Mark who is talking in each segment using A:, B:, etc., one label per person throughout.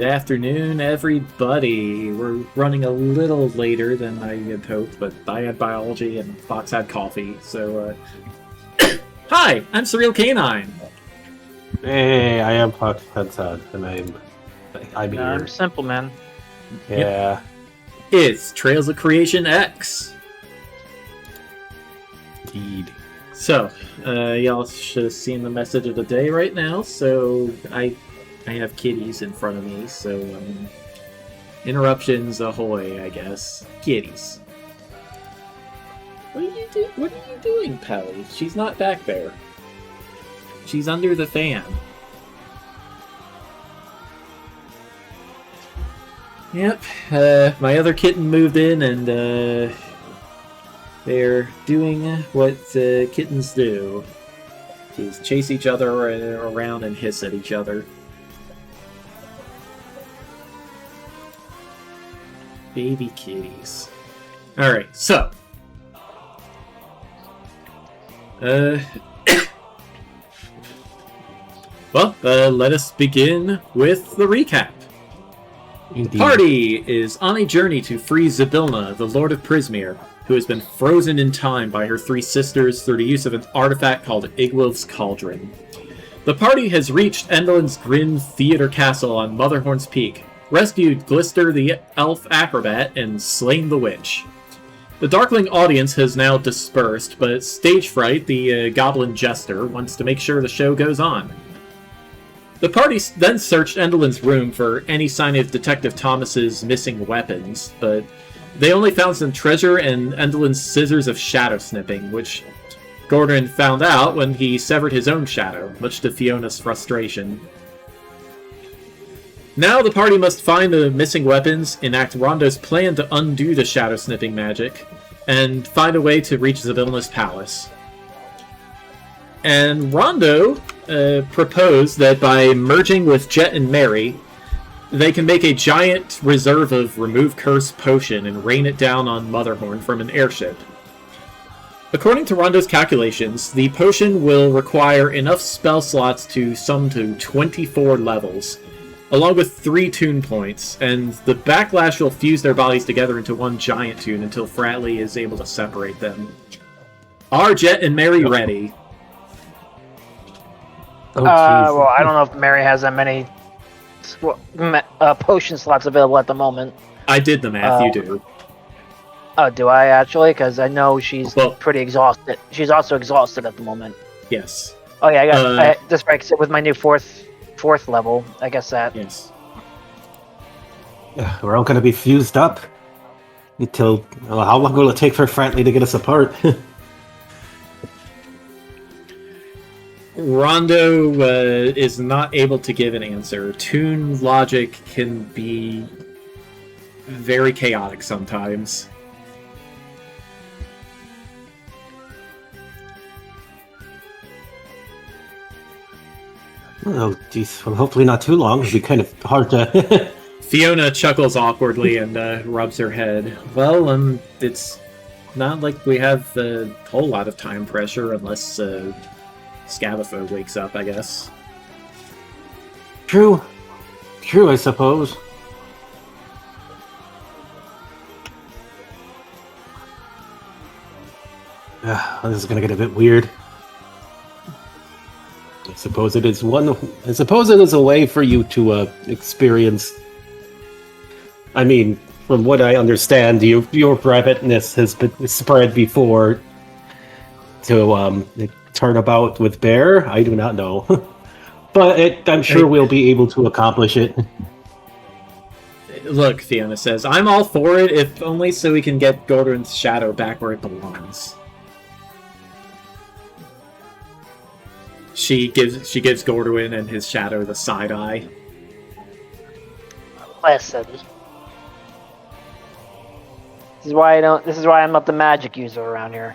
A: afternoon, everybody. We're running a little later than I had hoped, but I had biology and Fox had coffee, so, Hi, I'm Surreal Canine.
B: Hey, I am Fox Headset, and I'm here.
C: I'm Simple Man.
B: Yeah.
A: Yep. It's Trails of Creation X.
B: Indeed.
A: So, y'all should have seen the message of the day right now, so I have kitties in front of me, so, interruptions ahoy, I guess. Kitties. What are you doing, Pelly? She's not back there. She's under the fan. Yep, my other kitten moved in, and, they're doing what kittens do. Just chase each other around and hiss at each other. Baby kitties. Alright, so. Well, let us begin with the recap.
B: Indeed.
A: The party is on a journey to free Zybilna, the Lord of Prismere, who has been frozen in time by her three sisters through the use of an artifact called Igwil's Cauldron. The party has reached Endelin's Grim Theater Castle on Motherhorn's Peak, rescued Glister the elf acrobat, and slain the witch. The Darkling audience has now dispersed, but Stage Fright, the goblin jester, wants to make sure the show goes on. The party then searched Endelin's room for any sign of Detective Thomas's missing weapons, but they only found some treasure and Endelin's scissors of shadow snipping, which Gordon found out when he severed his own shadow, much to Fiona's frustration. Now the party must find the missing weapons, enact Rondo's plan to undo the shadow snipping magic, and find a way to reach Zybilna's palace. And Rondo proposed that by merging with Jet and Mary, they can make a giant reserve of Remove Curse potion and rain it down on Motherhorn from an airship. According to Rondo's calculations, the potion will require enough spell slots to sum to 24 levels, along with 3 tune points, and the backlash will fuse their bodies together into one giant tune until Fratley is able to separate them. Are Jet and Mary ready?
B: Oh,
C: Well, I don't know if Mary has that many potion slots available at the moment.
A: I did the math, you do.
C: Oh, do I actually? Because I know she's pretty exhausted. She's also exhausted at the moment.
A: Yes.
C: Oh yeah, I got this breaks it with my new fourth level. I guess that.
A: Yes.
B: We're all going to be fused up until... how long will it take for Fratley to get us apart?
A: Rondo is not able to give an answer. Toon logic can be very chaotic sometimes.
B: Oh, jeez. Well, hopefully not too long. It'll be kind of hard to...
A: Fiona chuckles awkwardly and rubs her head. Well, it's not like we have a whole lot of time pressure unless Scabatho wakes up, I guess.
B: True, I suppose. This is gonna get a bit weird. I suppose it is a way for you to experience. I mean, from what I understand, your rabbitness has been spread before to turn about with Bear. I do not know. But I'm sure we'll be able to accomplish it.
A: Look, Fiona says, I'm all for it, if only so we can get Gordon's shadow back where it belongs. She gives Gordon and his shadow the side eye.
C: Listen. This is why I'm not the magic user around here.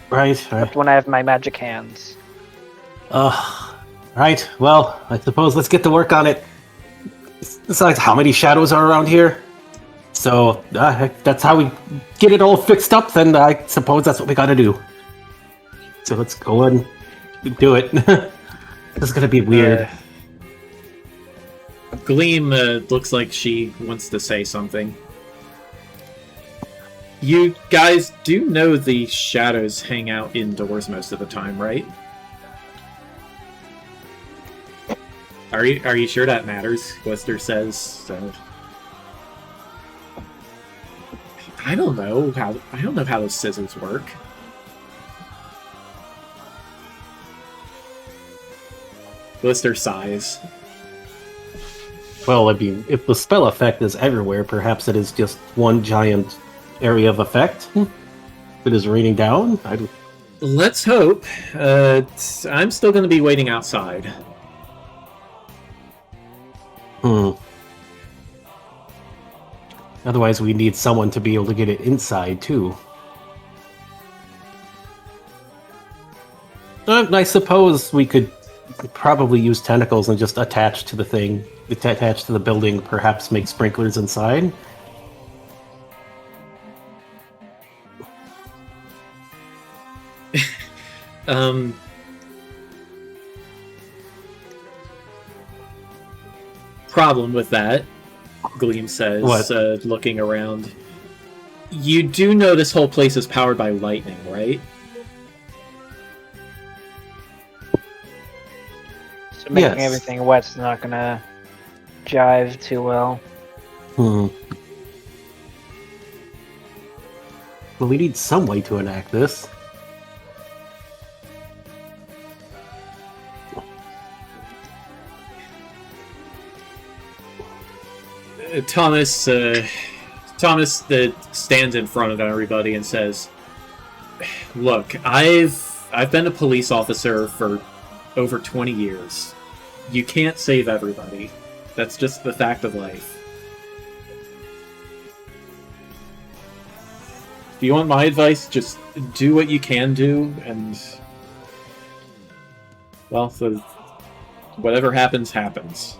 B: Right.
C: Except when I have my magic hands.
B: Right. Well, I suppose let's get to work on it. Besides, how many shadows are around here? So, that's how we get it all fixed up, then I suppose that's what we gotta do. So let's go and do it. This is gonna be weird.
A: Gleam looks like she wants to say something. You guys do know the shadows hang out indoors most of the time, right? Are you sure that matters? Glister says. So. I don't know how those scissors work. Glister sighs.
B: Well, I mean, if the spell effect is everywhere, perhaps it is just one giant area of effect that is raining down.
A: Let's hope. I'm still going to be waiting outside.
B: Otherwise, we need someone to be able to get it inside, too. I suppose we could probably use tentacles and just attach to the thing. Attach to the building, perhaps make sprinklers inside.
A: Problem with that, Gleam says, looking around. You do know this whole place is powered by lightning, right?
C: So making everything wet's not gonna jive too well.
B: Well, we need some way to enact this.
A: Thomas stands in front of everybody and says, "Look, I've been a police officer for over 20 years. You can't save everybody. That's just the fact of life. If you want my advice, just do what you can do, and well, so whatever happens, happens."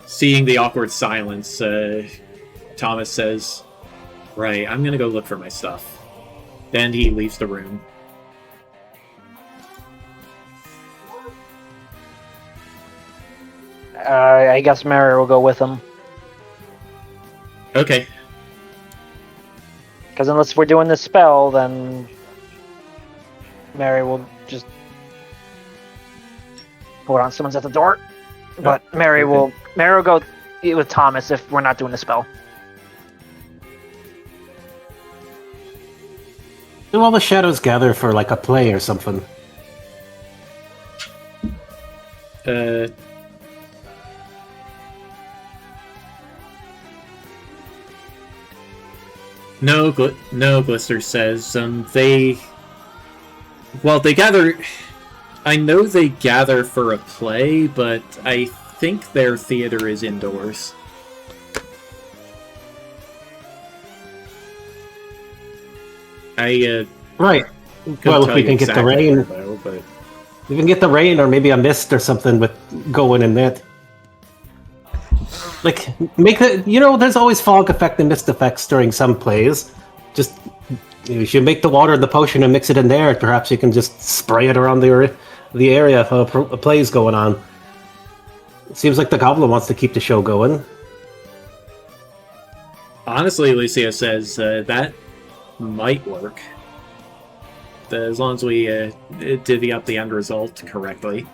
A: Seeing the awkward silence, Thomas says, "Right, I'm gonna go look for my stuff." Then he leaves the room.
C: I guess Mary will go with him.
A: Okay.
C: Because unless we're doing this spell, then Mary will just... Hold on, someone's at the door. But Mary will go with Thomas if we're not doing the spell.
B: Do all the shadows gather for like a play or something?
A: No, Glister says. They gather. I know they gather for a play, but I think their theater is indoors.
B: Right. Well, if we can get the rain, we can get the rain, or maybe a mist or something with going in that. Like, make the there's always fog effect and mist effects during some plays. Just you should make the water and the potion and mix it in there. Perhaps you can just spray it around the area if a play's going on. It seems like the goblin wants to keep the show going.
A: Honestly, Lucia says that might work. As long as we divvy up the end result correctly.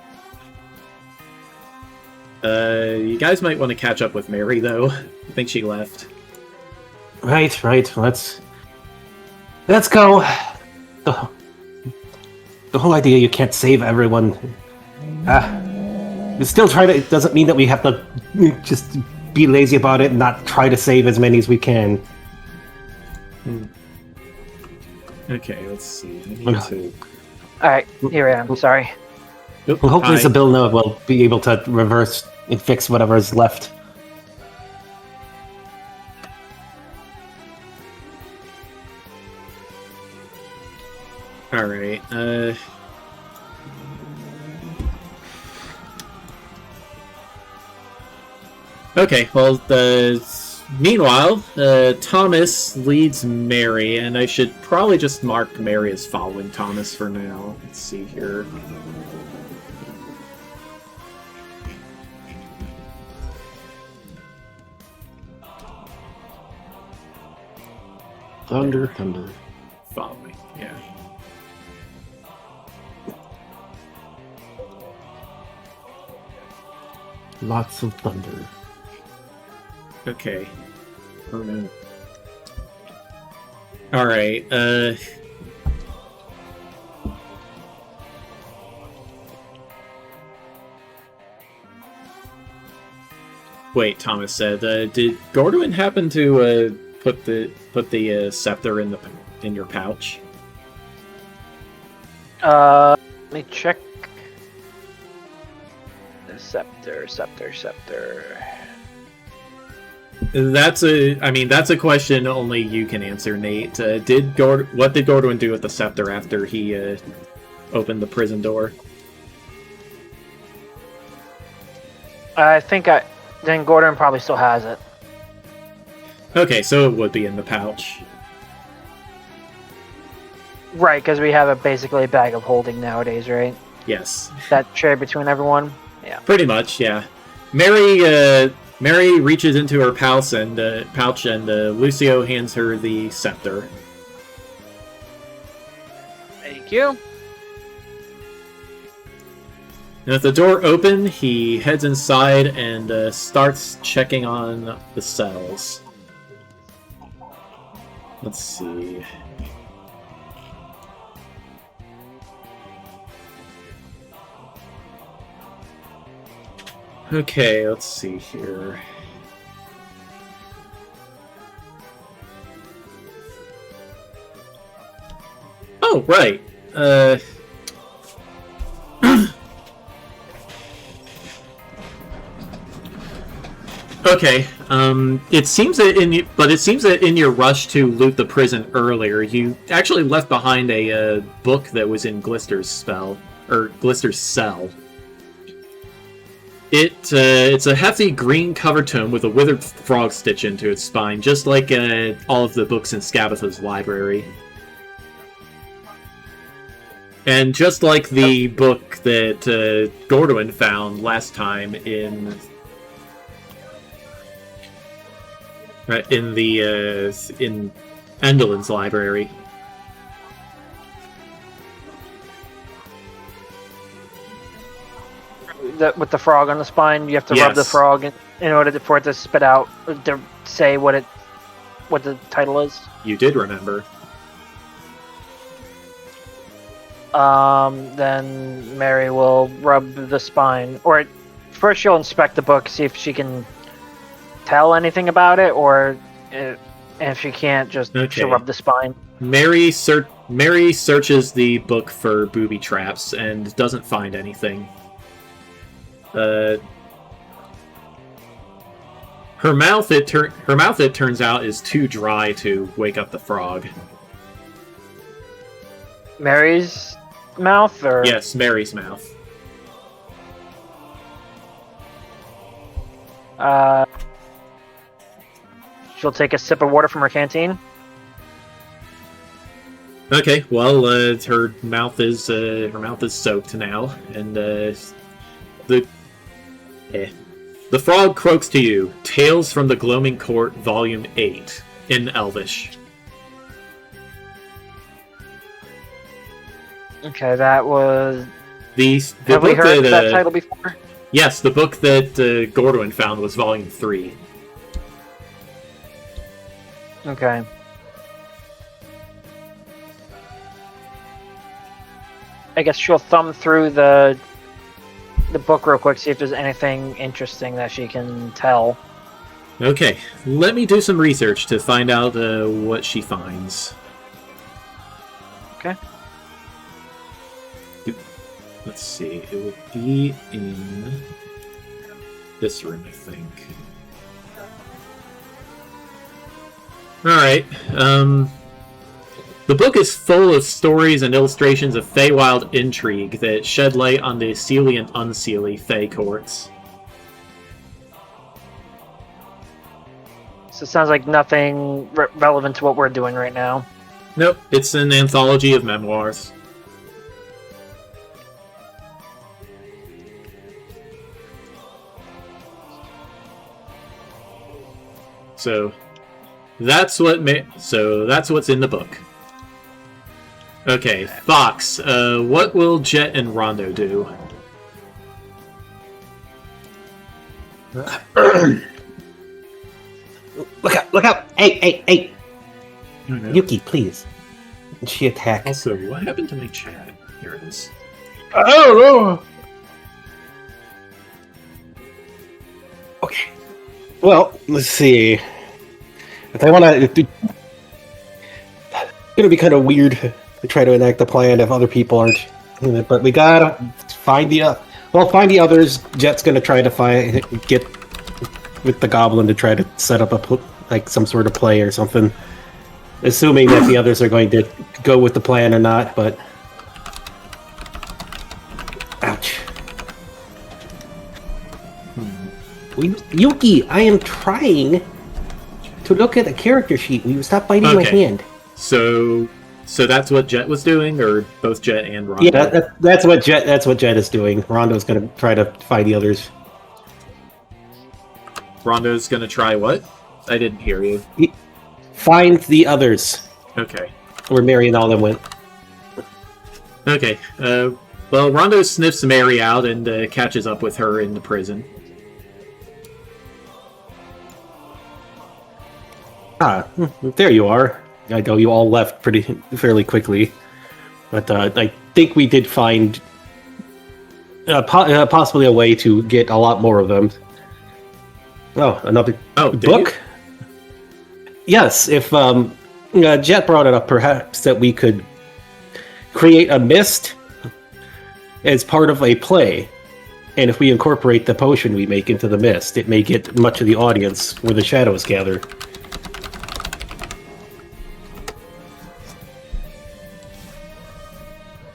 A: You guys might want to catch up with Mary, though. I think she left.
B: Right. Let's go. The whole idea you can't save everyone. We still try to. It doesn't mean that we have to just be lazy about it and not try to save as many as we can.
A: Okay, let's see.
C: Alright, here I am. Sorry.
B: Well, hopefully Sibylla will be able to reverse and fix whatever's left.
A: Alright, Okay, well, meanwhile, Thomas leads Mary, and I should probably just mark Mary as following Thomas for now. Let's see here.
B: Thunder, thunder.
A: Following, yeah.
B: Lots of thunder.
A: Okay. Oh no. Alright, Wait, Thomas said, did Gordwin happen to, put the scepter in your pouch?
C: Let me check. The scepter.
A: That's a question only you can answer, Nate. What did Gordwin do with the scepter after he opened the prison door?
C: I think then Gordon probably still has it.
A: Okay, so it would be in the pouch.
C: Right, because we have basically a bag of holding nowadays, right?
A: Yes.
C: That shared between everyone? Yeah.
A: Pretty much, yeah. Mary reaches into her pouch and Lucio hands her the scepter.
C: Thank you.
A: And with the door open, he heads inside and starts checking on the cells. Let's see. Okay, let's see here. Oh, right. Okay. It seems that in your rush to loot the prison earlier, you actually left behind a book that was in Glister's cell. It's a hefty green cover tome with a withered frog stitch into its spine, just like all of the books in Scabatha's library. And just like the book that Gordwin found last time in Endelin's library.
C: With the frog on the spine, you have to rub the frog in order for it to spit out, to say what the title is.
A: You did remember.
C: Then Mary will rub the spine, or first she'll inspect the book, see if she can tell anything about it, or if she can't, just she'll rub the spine.
A: Mary searches the book for booby traps and doesn't find anything. Her mouth, it turns out, is too dry to wake up the frog.
C: Mary's mouth, or
A: yes, Mary's mouth.
C: She'll take a sip of water from her canteen.
A: Okay, well, her mouth is soaked now, and the frog croaks to you. Tales from the Gloaming Court, Volume 8, in Elvish.
C: Okay, that was...
A: Have
C: we heard that title before?
A: Yes, the book that Gordwin found was Volume 3.
C: Okay. I guess she'll thumb through the book real quick, see if there's anything interesting that she can tell.
A: Okay, let me do some research to find out what she finds.
C: Okay.
A: Let's see, it will be in this room, I think. Alright, the book is full of stories and illustrations of Feywild intrigue that shed light on the Seelie and Unseelie Fey courts.
C: So it sounds like nothing relevant to what we're doing right now.
A: Nope, it's an anthology of memoirs. So that's what's in the book. Okay, Fox, what will Jet and Rondo do?
B: Look out! Hey! Yuki, please. She attacked.
A: Also, what happened to my chat? Here it is.
B: Oh! Okay. Well, let's see. If I want to, it's gonna be kind of weird to try to enact a plan if other people aren't. But we gotta find the others. Jet's gonna try to get with the goblin to try to set up some sort of play or something. Assuming that the others are going to go with the plan or not, but ouch. Yuki, I am trying to look at a character sheet. Will you stop biting my hand?
A: So that's what Jet was doing, or both Jet and Rondo?
B: Yeah, that's what Jet is doing. Rondo's going to try to find the others.
A: Rondo's going to try what? I didn't hear you.
B: Find the others.
A: Okay.
B: Where Mary and all them went.
A: Okay. Well, Rondo sniffs Mary out and catches up with her in the prison.
B: Ah, there you are. I know you all left fairly quickly, but I think we did find possibly a way to get a lot more of them. Oh, another book? Yes, if Jet brought it up, perhaps that we could create a mist as part of a play. And if we incorporate the potion we make into the mist, it may get much of the audience where the shadows gather.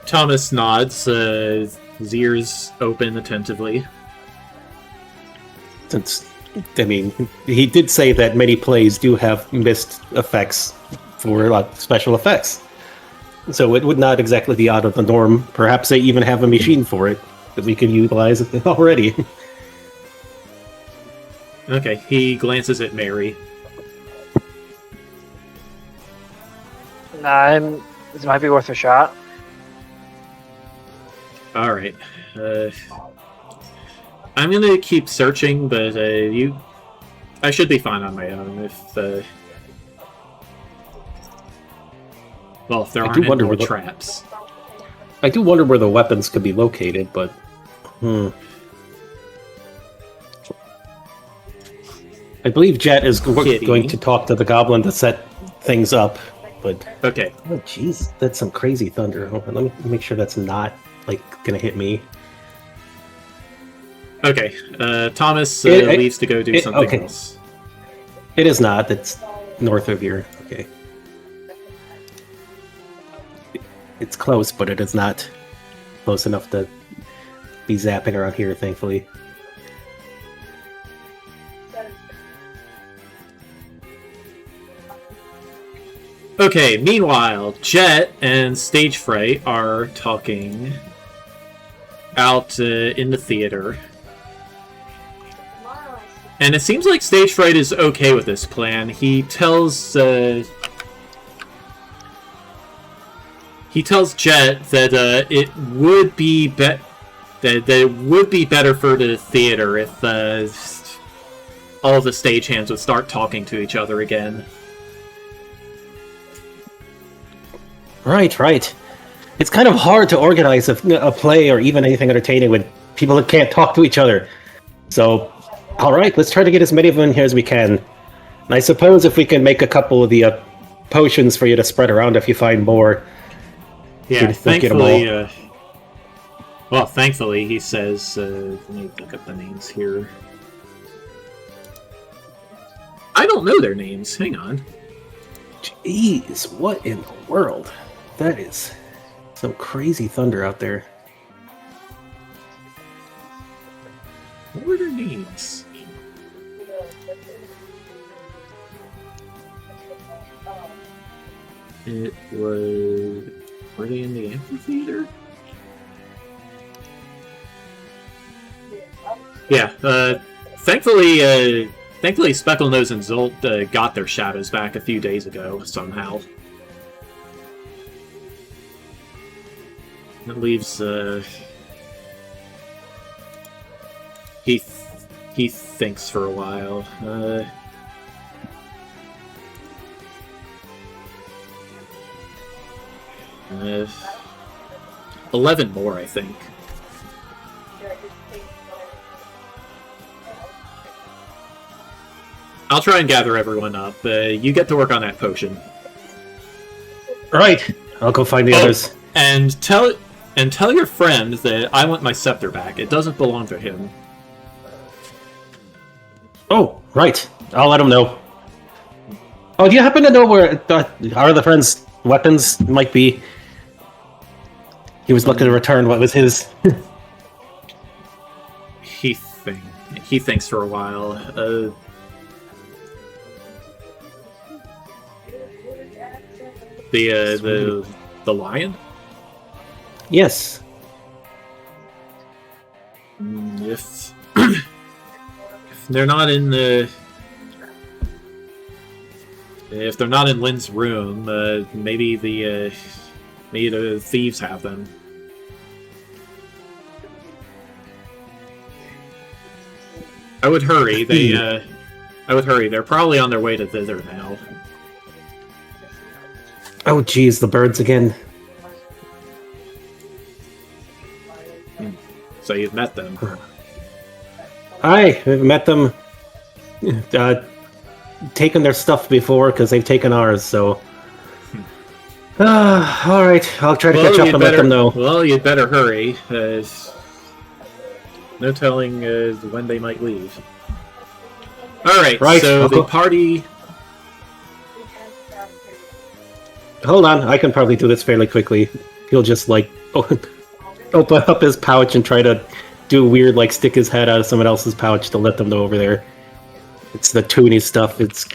A: Thomas nods, his ears open attentively.
B: He did say that many plays do have mist effects for special effects. So it would not exactly be out of the norm. Perhaps they even have a machine for it that we can utilize already.
A: Okay, he glances at Mary.
C: This might be worth a shot.
A: Alright. I'm gonna keep searching, but I should be fine on my own if there aren't any more traps.
B: I do wonder where the weapons could be located, but I believe Jet is going to talk to the goblin to set things up, but
A: okay.
B: Oh jeez, that's some crazy thunder. Hold on, let me make sure that's not gonna hit me.
A: Okay, Thomas leaves to go do something else.
B: It is not. It's north of here. Okay. It's close, but it is not close enough to be zapping around here, thankfully.
A: Okay, meanwhile, Jet and Stage Fright are talking out in the theater. And it seems like Stage Fright is okay with this plan. He tells Jet that it would be that it would be better for the theater if all the stagehands would start talking to each other again.
B: Right. It's kind of hard to organize a play or even anything entertaining when people that can't talk to each other. So, all right, let's try to get as many of them in here as we can. And I suppose if we can make a couple of the potions for you to spread around if you find more.
A: Yeah, thankfully. Thankfully, he says. Let me look up the names here. I don't know their names. Hang on.
B: Jeez, what in the world? That is some crazy thunder out there.
A: What were their names? It was... Were they in the amphitheater? Yeah, thankfully Specklenose and Zolt got their shadows back a few days ago, somehow. That leaves, he thinks for a while. 11 more, I think. I'll try and gather everyone up. You get to work on that potion.
B: Right. I'll go find the others.
A: And tell your friend that I want my scepter back. It doesn't belong to him.
B: Oh, right. I'll let him know. Oh, do you happen to know where our other friend's weapons might be? He was looking to return what was his.
A: He thinks for a while. The lion?
B: Yes.
A: If they're not in the... If they're not in Lynn's room, maybe the thieves have them. I would hurry. I would hurry. They're probably on their way to thither now.
B: Oh, geez, the birds again.
A: So you've met them.
B: I've met them. Taken their stuff before because they've taken ours, so... all right, I'll try to catch up and let them know.
A: Well, you'd better hurry. No telling when they might leave. Alright,
B: right,
A: so the party...
B: Hold on, I can probably do this fairly quickly. He'll just, like, open up his pouch and try to do weird, like, stick his head out of someone else's pouch to let them know over there. It's the toony stuff. It's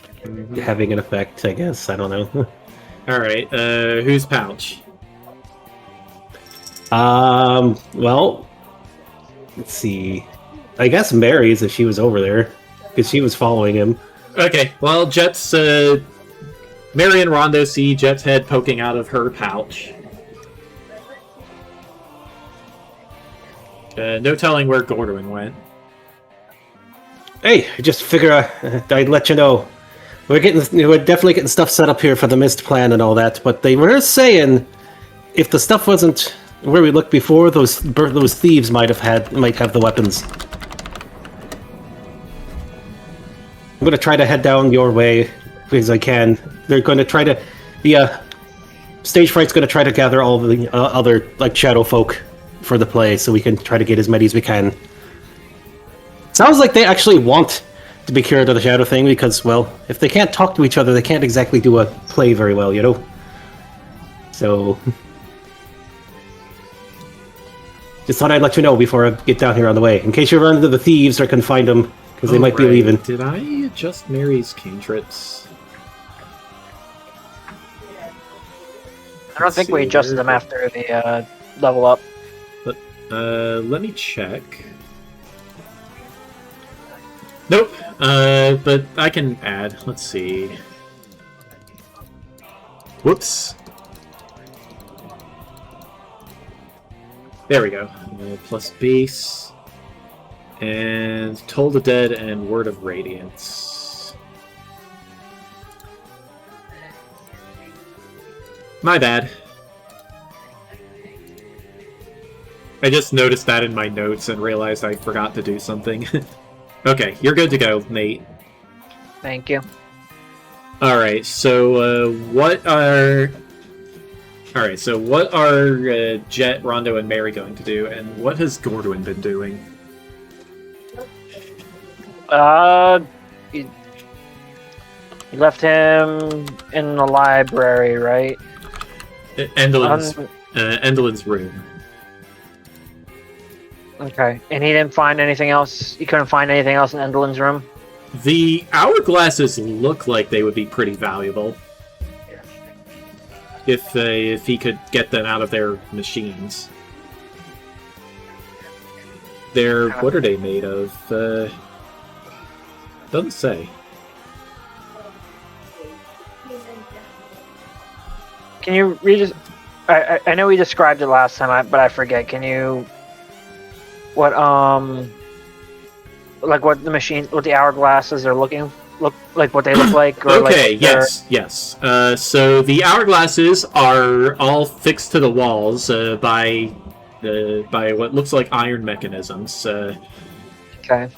B: having an effect, I guess. I don't know.
A: Alright, whose pouch?
B: Well, let's see. I guess Mary's, if she was over there, because she was following him.
A: Okay, well, Jet's, Mary and Rondo see Jet's head poking out of her pouch. No telling where Gordon went.
B: Hey, I just figure I'd let you know. We're definitely getting stuff set up here for the mist plan and all that, but they were saying if the stuff wasn't where we looked before, those thieves might have the weapons. I'm gonna try to head down your way as I can. They're going to try to Stage Fright's going to try to gather all of the other like shadow folk for the play, so we can try to get as many as we can. Sounds like they actually want to be cured of the shadow thing, because, well, if they can't talk to each other, they can't exactly do a play very well, you know? So... just thought I'd let you know before I get down here on the way, in case you run into the thieves or can find them, because they might be leaving.
A: Did I adjust Mary's cantrips?
C: I don't think we adjusted them after the level up.
A: Let me check. Nope. But I can add. Let's see. Whoops. There we go. Plus base. And Toll the Dead and Word of Radiance. My bad. I just noticed that in my notes and realized I forgot to do something. Okay, you're good to go, Nate.
C: Thank you.
A: Alright, so what are Jet, Rondo, and Mary going to do, and what has Gordwin been doing?
C: You left him in the library, right?
A: Endelin's room.
C: Okay, and he didn't find anything else? You couldn't find anything else in Endelin's room?
A: The hourglasses look like they would be pretty valuable. if he could get them out of their machines. What are they made of? Doesn't say.
C: Can you read? I know we described it last time, but I forget. Can you? What like what the hourglasses are look like, what they look like? Or
A: okay.
C: Like
A: yes. So the hourglasses are all fixed to the walls by what looks like iron mechanisms.
C: Okay.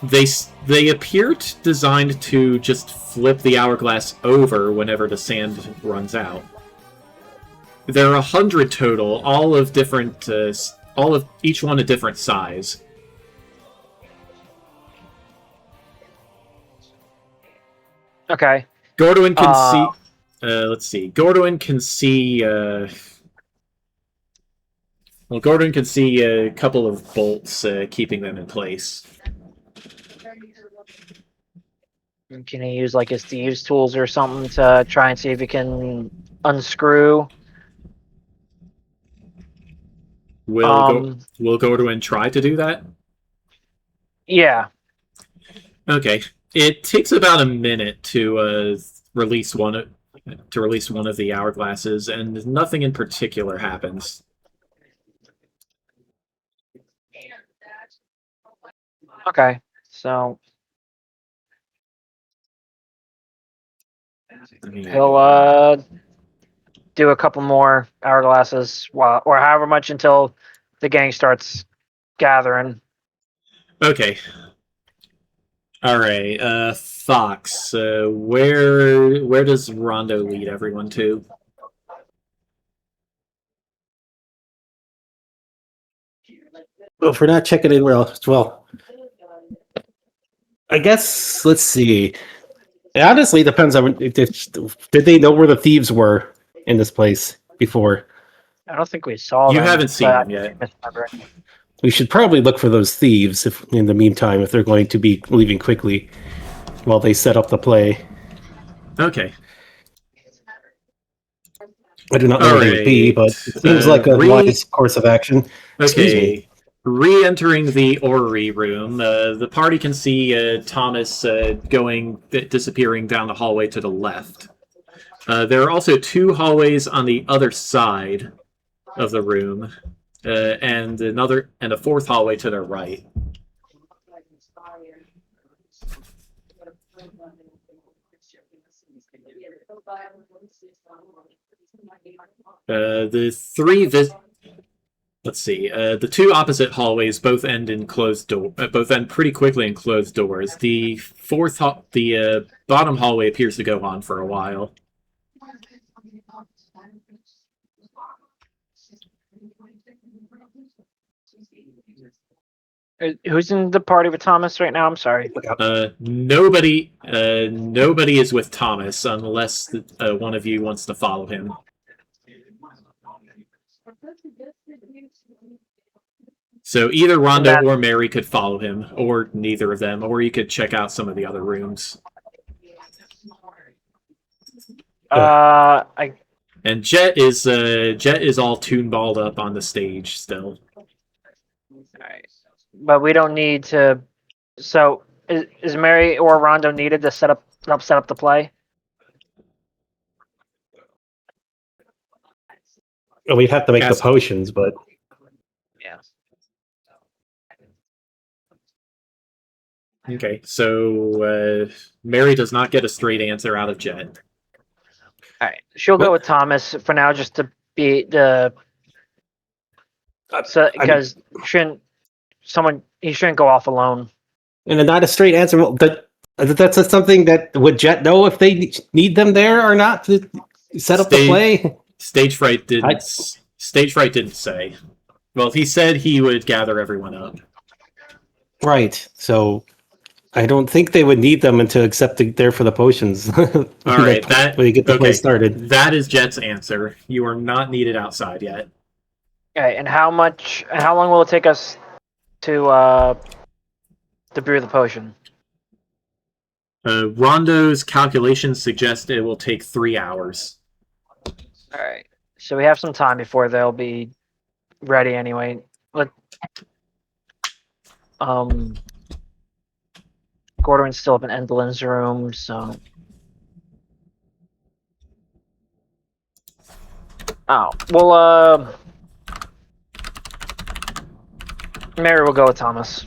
A: They appear designed to just flip the hourglass over whenever the sand runs out. There are 100 total, all of each one a different size.
C: Okay.
A: Gordoin can see. Let's see. Gordoin can see. Well, Gordoin can see a couple of bolts keeping them in place.
C: Can he use like his thieves' tools or something to try and see if he can unscrew?
A: Will Gordoin try to do that?
C: Yeah.
A: Okay. It takes about a minute to release one of the hourglasses, and nothing in particular happens.
C: Okay. So he'll do a couple more hourglasses or however much until the gang starts gathering.
A: Okay. All right. Fox. Where does Rondo lead everyone to?
B: Well, if we're not checking in well, I guess let's see. It honestly depends on did they know where the thieves were in this place before?
C: I don't think we saw them.
A: You haven't seen them yet.
B: We should probably look for those thieves if, in the meantime, if they're going to be leaving quickly while they set up the play.
A: Okay.
B: I do not know where they would be, but it seems like a wise course of action.
A: Okay. Re-entering the orrery room, the party can see Thomas disappearing down the hallway to the left. There are also two hallways on the other side of the room, and a fourth hallway to their right. The two opposite hallways both end pretty quickly in closed doors. The bottom hallway appears to go on for a while.
C: Who's in the party with Thomas right now? I'm sorry.
A: Nobody is with Thomas unless one of you wants to follow him. So either Rondo or Mary could follow him, or neither of them, or you could check out some of the other rooms. And Jet is all toon-balled up on the stage still.
C: Alright. But we don't need to. So is Mary or Rondo needed to set up the play?
B: Well, we'd have to make the potions, but
C: yeah.
A: Okay, so Mary does not get a straight answer out of Jet.
C: All right, she'll go with Thomas for now, just to be the. Because he shouldn't go off alone.
B: And not a straight answer. Well, that's something that would Jet know if they need them there or not to set up the play.
A: Stage fright didn't say. Well, he said he would gather everyone up.
B: Right. So I don't think they would need them until except there for the potions.
A: All right,
B: when you get the play started.
A: That is Jet's answer. You are not needed outside yet.
C: Okay, and how long will it take us to brew the potion?
A: Rondo's calculations suggest it will take 3 hours.
C: All right. So we have some time before they'll be ready anyway. Gordon's still up in Endelin's room, so. Oh, well, Mary will go with Thomas.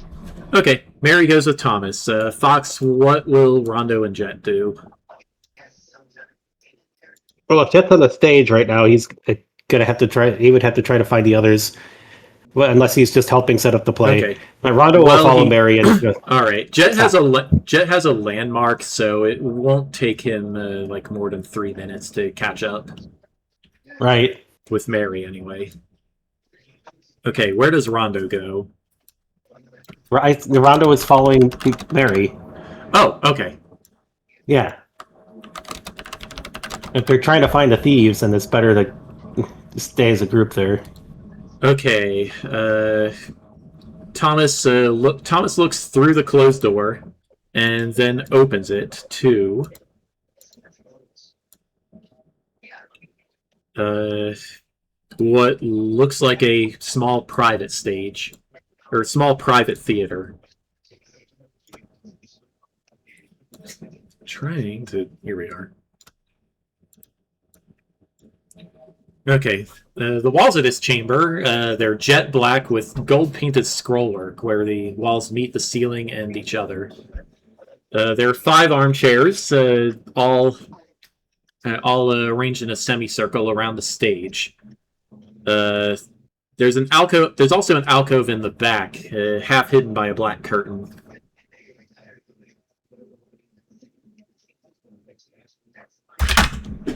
A: Okay, Mary goes with Thomas. Fox, what will Rondo and Jet do?
B: Well, if Jet's on the stage right now, he's gonna have to try. He would have to try to find the others, well, unless he's just helping set up the play.
A: Okay.
B: But Rondo will follow Mary and just.
A: All right, Jet has a landmark, so it won't take him like more than 3 minutes to catch up.
B: Right.
A: With Mary, anyway. Okay, where does Rondo go?
B: Rondo is following Mary.
A: Oh, okay.
B: Yeah. If they're trying to find the thieves, then it's better to stay as a group there.
A: Okay. Thomas looks through the closed door and then opens it to what looks like a small private stage or small private theater. Here we are. Okay, the walls of this chamber, they're jet black with gold-painted scrollwork where the walls meet the ceiling and each other. There are 5 armchairs, all arranged in a semicircle around the stage. There's an alcove. There's also an alcove in the back, half hidden by a black curtain.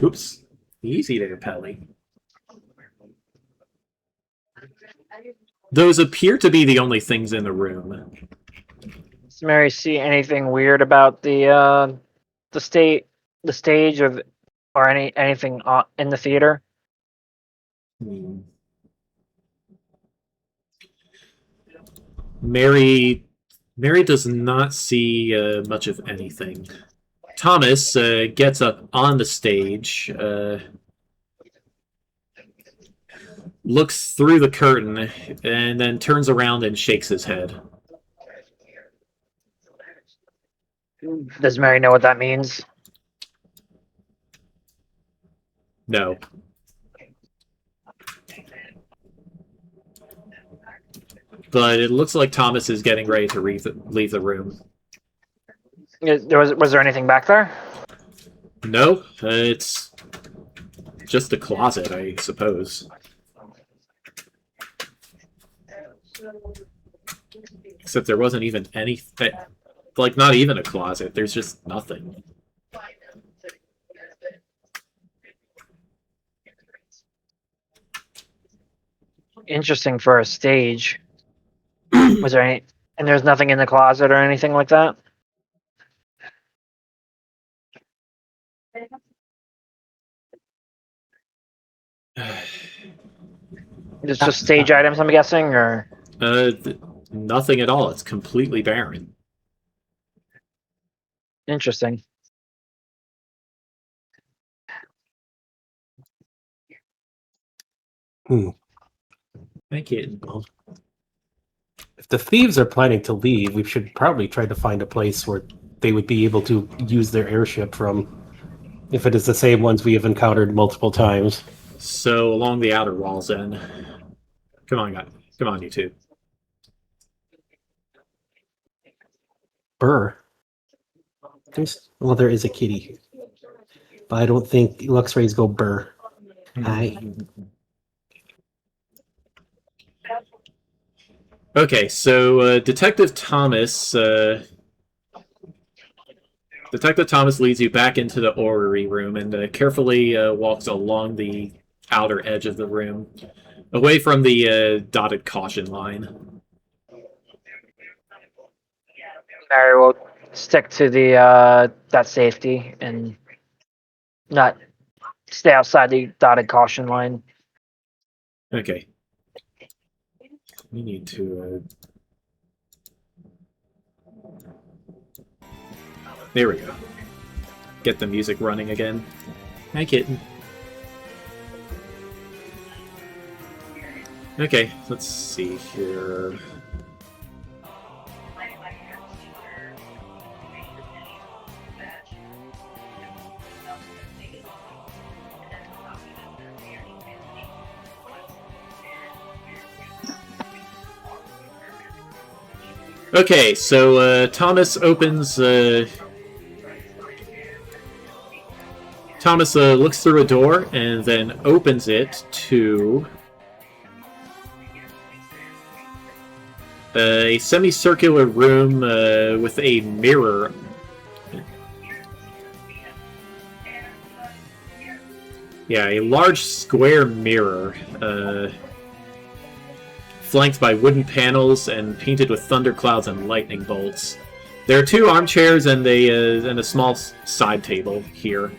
A: Oops, easy there, Pelly. Those appear to be the only things in the room.
C: Does Mary see anything weird about the stage or anything in the theater?
A: Mary does not see much of anything. Thomas gets up on the stage, looks through the curtain, and then turns around and shakes his head.
C: Does Mary know what that means?
A: No. But it looks like Thomas is getting ready to leave the room.
C: Was there anything back there?
A: No, it's just a closet, I suppose. Except there wasn't even anything, like not even a closet. There's just nothing.
C: Interesting for a stage. Was there any? And there's nothing in the closet or anything like that? It's just stage items, I'm guessing, or
A: nothing at all. It's completely barren.
C: Interesting.
A: Thank you.
B: If the thieves are planning to leave, we should probably try to find a place where they would be able to use their airship from, if it is the same ones we have encountered multiple times.
A: So along the outer walls, then. Come on, guys. Come on, you two.
B: Burr. There is a kitty, but I don't think Luxray's go Burr. Hi.
A: Okay, so Detective Thomas leads you back into the orrery room and carefully walks along the outer edge of the room, away from the dotted caution line.
C: Mary will stick to the that safety and not stay outside the dotted caution line.
A: Okay. We need to... There we go. Get the music running again. Hi, kitten. Okay, let's see here. Okay, so Thomas opens. Thomas looks through a door and then opens it to a semicircular room with a mirror. Yeah, a large square mirror, flanked by wooden panels and painted with thunderclouds and lightning bolts. There are 2 armchairs and a small side table here.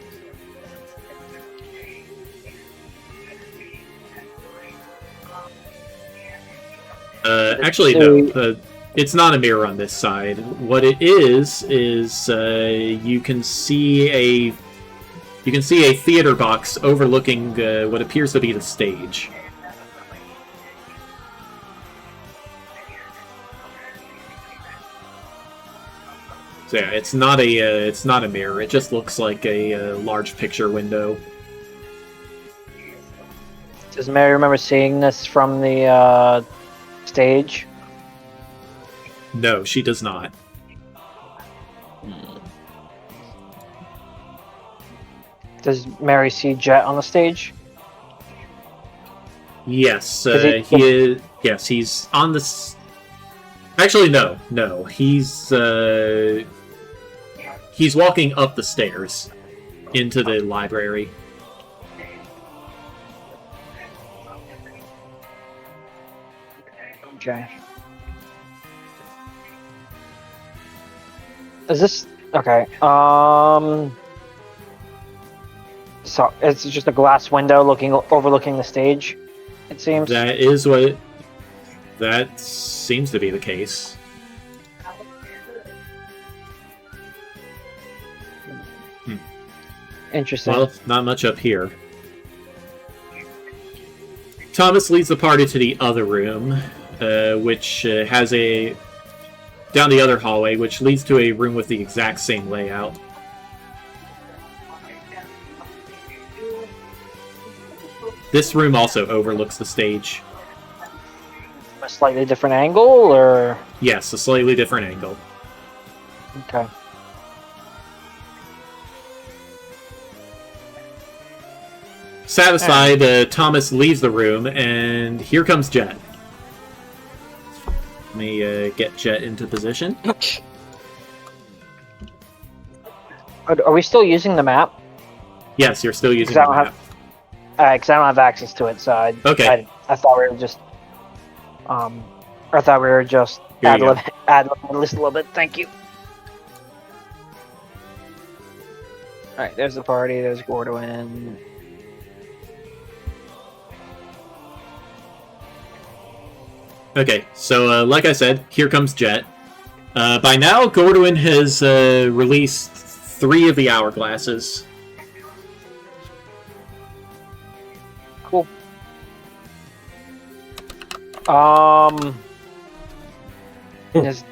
A: Actually, no. It's not a mirror on this side. What it is you can see a theater box overlooking what appears to be the stage. So yeah, it's not a mirror. It just looks like a large picture window.
C: Does Mary remember seeing this from the stage?
A: No, she does not.
C: Does Mary see Jet on the stage?
A: Yes, he is. Yes, he's on the. Actually, no. He's walking up the stairs into the library.
C: Okay. Is this okay? So it's just a glass window overlooking the stage. It seems.
A: That seems to be the case.
C: Interesting.
A: Well, not much up here. Thomas leads the party to the other room, which has down the other hallway, which leads to a room with the exact same layout. This room also overlooks the stage.
C: A slightly different angle, or?
A: Yes, a slightly different angle.
C: Okay.
A: Satisfied, Thomas leaves the room, and here comes Jet. Let me get Jet into position.
C: Are we still using the map?
A: Yes, you're still using the map.
C: Because I don't have access to it, so I thought we were just ad-libbing this a little bit. Thank you. All right, there's the party. There's Gordwin.
A: Okay, so like I said, here comes Jet. By now, Gordwin has released 3 of the hourglasses.
C: Cool. Does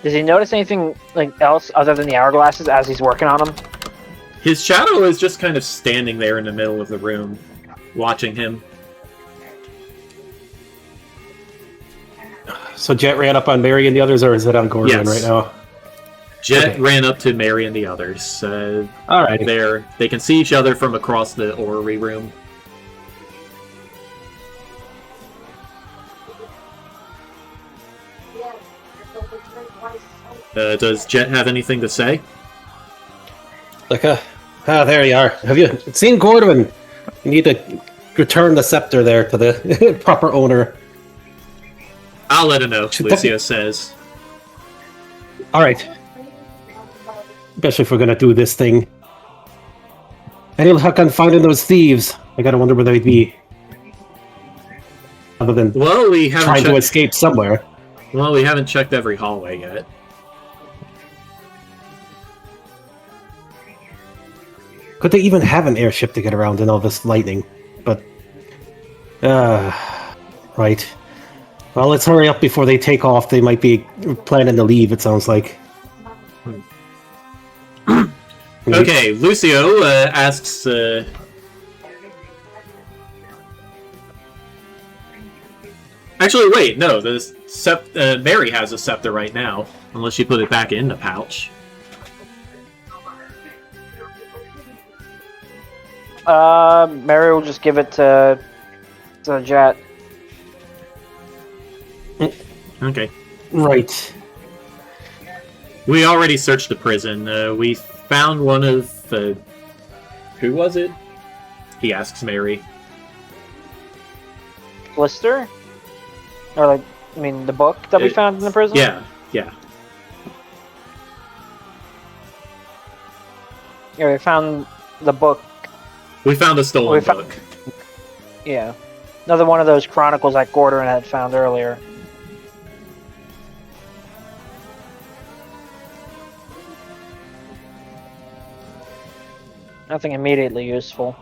C: he notice anything else other than the hourglasses as he's working on them?
A: His shadow is just kind of standing there in the middle of the room, watching him.
B: So Jet ran up on Mary and the others, or is it on Gordon right now?
A: Jet ran up to Mary and the others.
B: All right.
A: They can see each other from across the orrery room. Does Jet have anything to say?
B: There you are. Have you seen Gordon? You need to return the scepter there to the proper owner.
A: I'll let him know, Lucio says.
B: Alright. Especially if we're gonna do this thing. Any luck on finding those thieves? I gotta wonder where they'd be. Other than
A: we haven't
B: trying to escape somewhere.
A: Well, we haven't checked every hallway yet.
B: Could they even have an airship to get around in all this lightning? But Right. Well, let's hurry up before they take off. They might be planning to leave, it sounds like.
A: Okay, Lucio asks... Actually, wait, no. Mary has a scepter right now, unless she put it back in the pouch.
C: Mary will just give it to Jet.
A: Okay.
B: Right.
A: We already searched the prison. We found one of... who was it? He asks Mary.
C: Blister? Or, like, I mean, the book that we found in the prison?
A: Yeah.
C: Yeah, we found the book.
A: We found a stolen book.
C: Yeah. Another one of those chronicles that Gordon had found earlier. Nothing immediately useful.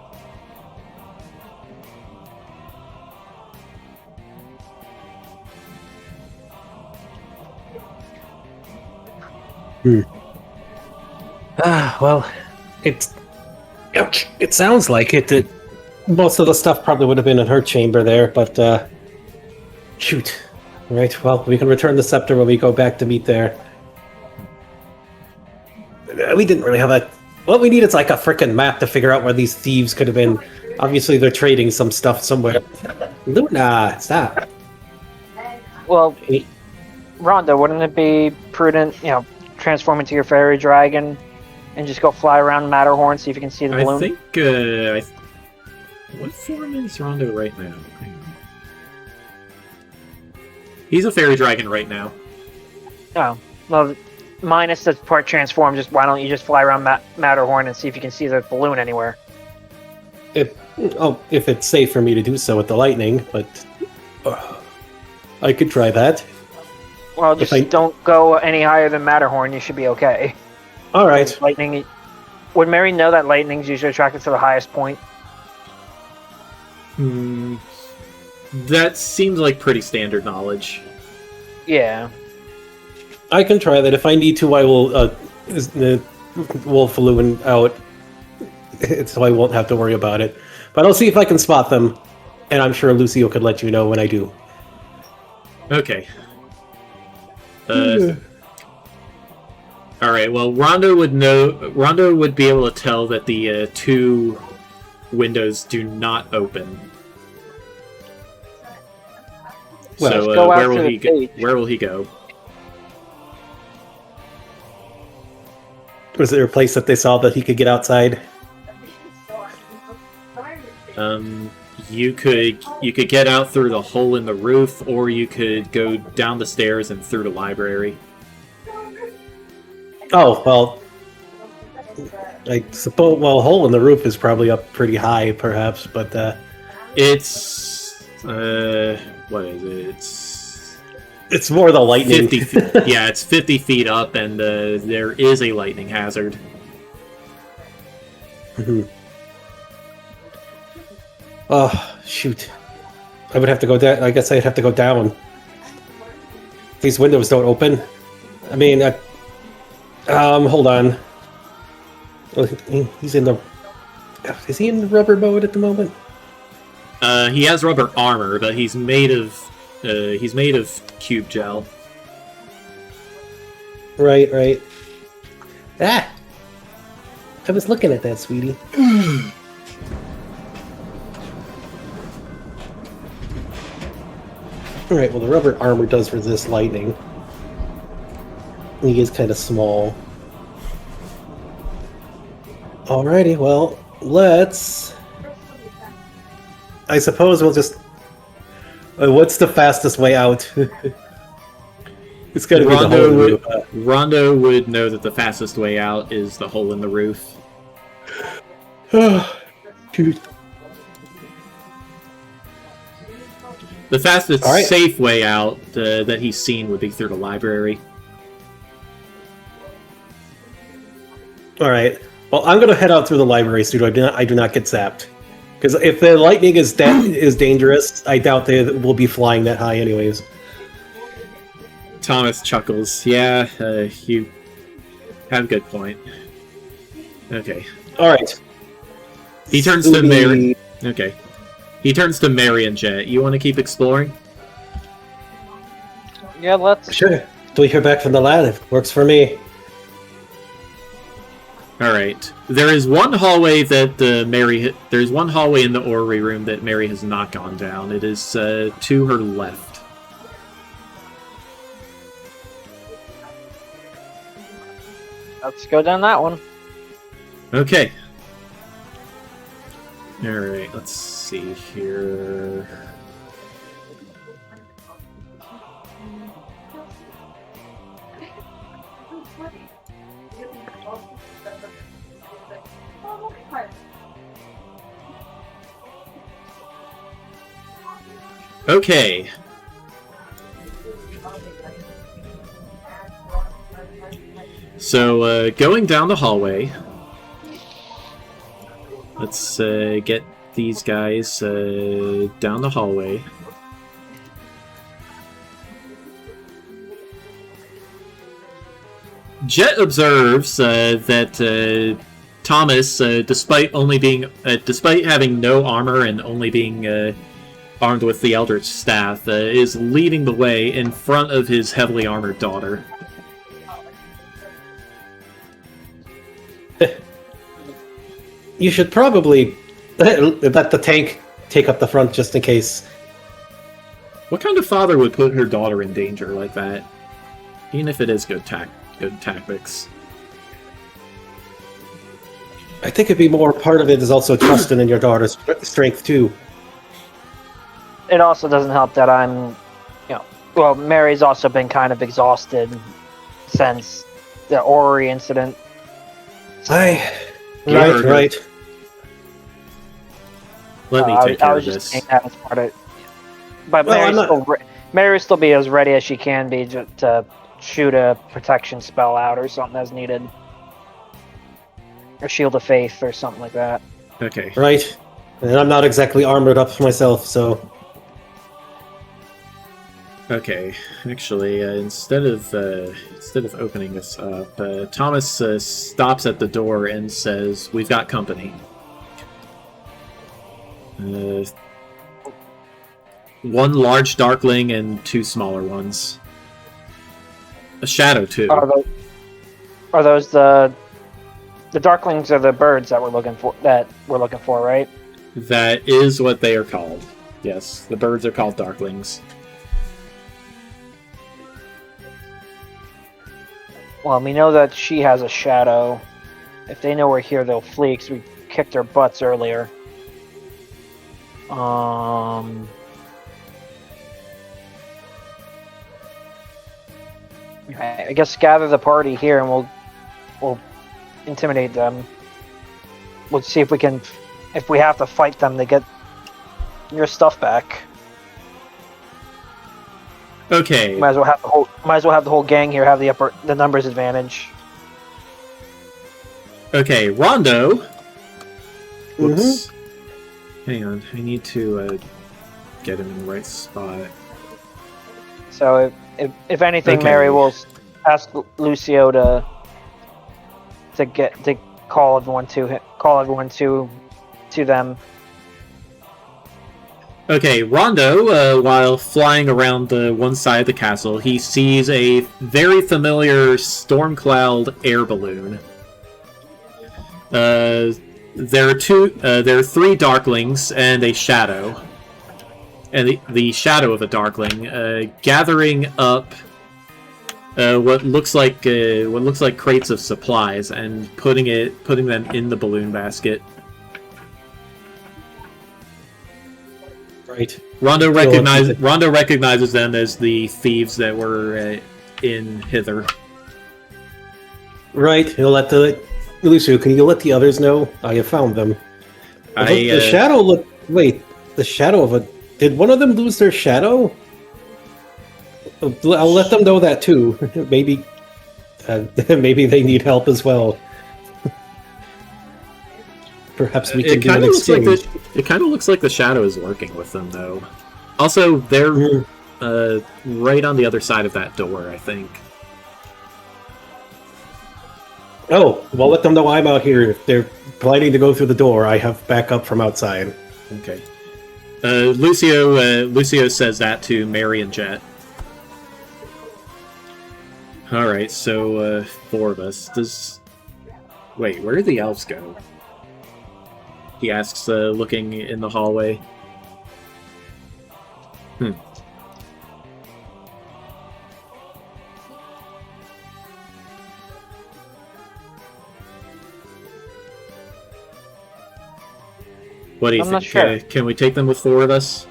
B: Well, it sounds like it. That most of the stuff probably would have been in her chamber there, but shoot. Right, well, we can return the scepter when we go back to meet there. We didn't really have a... What we need is like a frickin' map to figure out where these thieves could have been. Obviously, they're trading some stuff somewhere. Luna, stop.
C: Well, Rhonda, wouldn't it be prudent, transform into your fairy dragon and just go fly around Matterhorn, see if you can see the balloon?
A: I think, what form is Rondo right now? He's a fairy dragon right now.
C: Oh, well, minus the part transform, why don't you just fly around Matterhorn and see if you can see the balloon anywhere?
B: If it's safe for me to do so with the lightning, but I could try that.
C: Well, just don't go any higher than Matterhorn. You should be okay.
B: All right.
C: Lightning. Would Mary know that lightning's usually attracted to the highest point?
A: That seems like pretty standard knowledge.
C: Yeah.
B: I can try that. If I need to, I will Wolfaloon out, so I won't have to worry about it. But I'll see if I can spot them, and I'm sure Lucio could let you know when I do.
A: Okay. Alright, well, Rondo would be able to tell that the two windows do not open.
C: Well,
A: so, where will he go?
B: Was there a place that they saw that he could get outside?
A: You could get out through the hole in the roof, or you could go down the stairs and through the library.
B: Oh, well, I suppose, well, a hole in the roof is probably up pretty high, perhaps, but,
A: It's, what is it?
B: It's more the lightning.
A: 50 feet. Yeah, it's 50 feet up, and, there is a lightning hazard.
B: Oh, shoot. I would have to go down. I guess I'd have to go down. These windows don't open. I mean, hold on. He's in the... Is he in the rubber mode at the moment?
A: He has rubber armor, but he's made of cube gel.
B: Right. Ah! I was looking at that, sweetie. Alright, well, the rubber armor does resist lightning. He is kind of small. Alrighty, well, let's... I suppose we'll just... what's the fastest way out? It's gotta be the hole in the roof.
A: Rondo would know that the fastest way out is the hole in the roof.
B: Dude.
A: The fastest safe way out that he's seen would be through the library.
B: Alright. Well, I'm going to head out through the library so I do not get zapped. Because if the lightning is dangerous, I doubt they will be flying that high anyways.
A: Thomas chuckles. Yeah, you have a good point. Okay.
B: Alright.
A: He turns to Mary. Okay. He turns to Mary and Jet. You want to keep exploring?
C: Yeah, let's.
B: Sure. Do we hear back from the lad? It works for me.
A: Alright. There is one hallway that there's one hallway in the orrery room that Mary has not gone down. It is to her left.
C: Let's go down that one.
A: Okay. Alright, let's see here. Okay. So, going down the hallway, let's get these guys down the hallway. Jet observes that Thomas, despite having no armor and only being armed with the Eldritch Staff, is leading the way in front of his heavily armored daughter.
B: You should probably let the tank take up the front just in case.
A: What kind of father would put her daughter in danger like that? Even if it is good tactics.
B: I think it'd be more part of it is also trusting in your daughter's strength too.
C: It also doesn't help that well, Mary's also been kind of exhausted since the orrery incident.
B: Right.
A: Let me take care of this.
C: Just saying that as part of it. But
B: Well,
C: Mary will still be as ready as she can be to shoot a protection spell out or something as needed. Or Shield of Faith or something like that.
A: Okay.
B: Right. And I'm not exactly armored up myself, so...
A: Okay. Actually, instead of opening this up, Thomas stops at the door and says, "We've got company." One large darkling and two smaller ones. A shadow too.
C: Are those the darklings? Are the birds that we're looking for? Right?
A: That is what they are called. Yes, the birds are called darklings.
C: Well, we know that she has a shadow. If they know we're here, they'll flee because we kicked their butts earlier. I guess gather the party here and we'll intimidate them. We'll see if we can, if we have to fight them to get your stuff back.
A: Okay.
C: Might as well have the whole gang here have the numbers advantage.
A: Okay, Rondo. Whoops.
B: Mm-hmm.
A: Hang on, I need to get him in the right spot.
C: So if anything,
A: Okay.
C: Mary will ask Lucio to call everyone to them.
A: Okay, Rondo, while flying around the one side of the castle, he sees a very familiar Stormcloud air balloon. There are three Darklings and a Shadow, and the Shadow of a Darkling gathering up what looks like crates of supplies and putting them in the balloon basket.
B: Right.
A: Rondo recognizes them as the thieves that were in hither.
B: Right. Lucio, can you let the others know I have found them? The shadow look. Wait, the shadow of a. Did one of them lose their shadow? I'll let them know that too. Maybe they need help as well. Perhaps we can do an exchange.
A: It kind of looks like the shadow is working with them, though. Also, they're right on the other side of that door, I think.
B: Oh, well, let them know I'm out here. If they're planning to go through the door, I have backup from outside.
A: Okay. Lucio says that to Mary and Jet. Alright, so 4 of us. Wait, where did the elves go? He asks, looking in the hallway. What do you think?
C: Not sure.
A: Can we take them with 4 of us?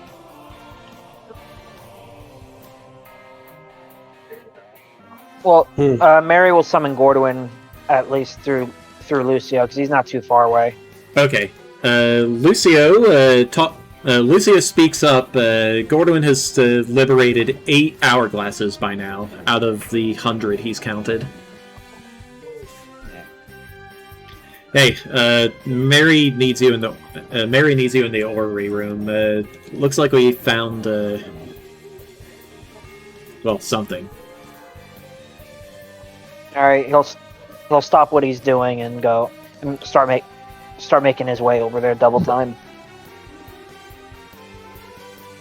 C: Well, Mary will summon Gorduin at least through Lucio because he's not too far away.
A: Okay. Lucio speaks up. Gorduin has liberated 8 hourglasses by now out of the 100 he's counted. Hey, Mary needs you in the orrery room. Looks like we found something.
C: All right, he'll stop what he's doing and go and start making his way over there double time.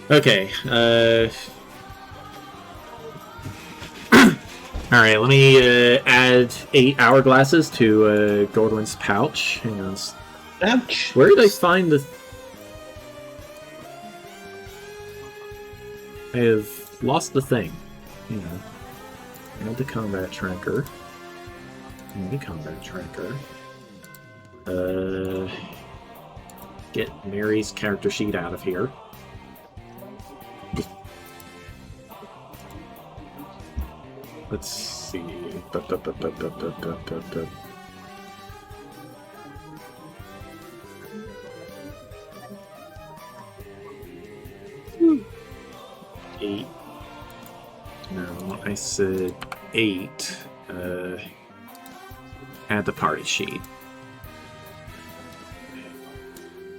A: Okay. All right, let me add 8 hourglasses to Gorduin's pouch. Hang on.
B: Ouch!
A: Where did I find the? I have lost the thing. Hang on. Add the combat tracker. Get Mary's character sheet out of here. Let's see. Eight. No, I said 8. Add the party sheet.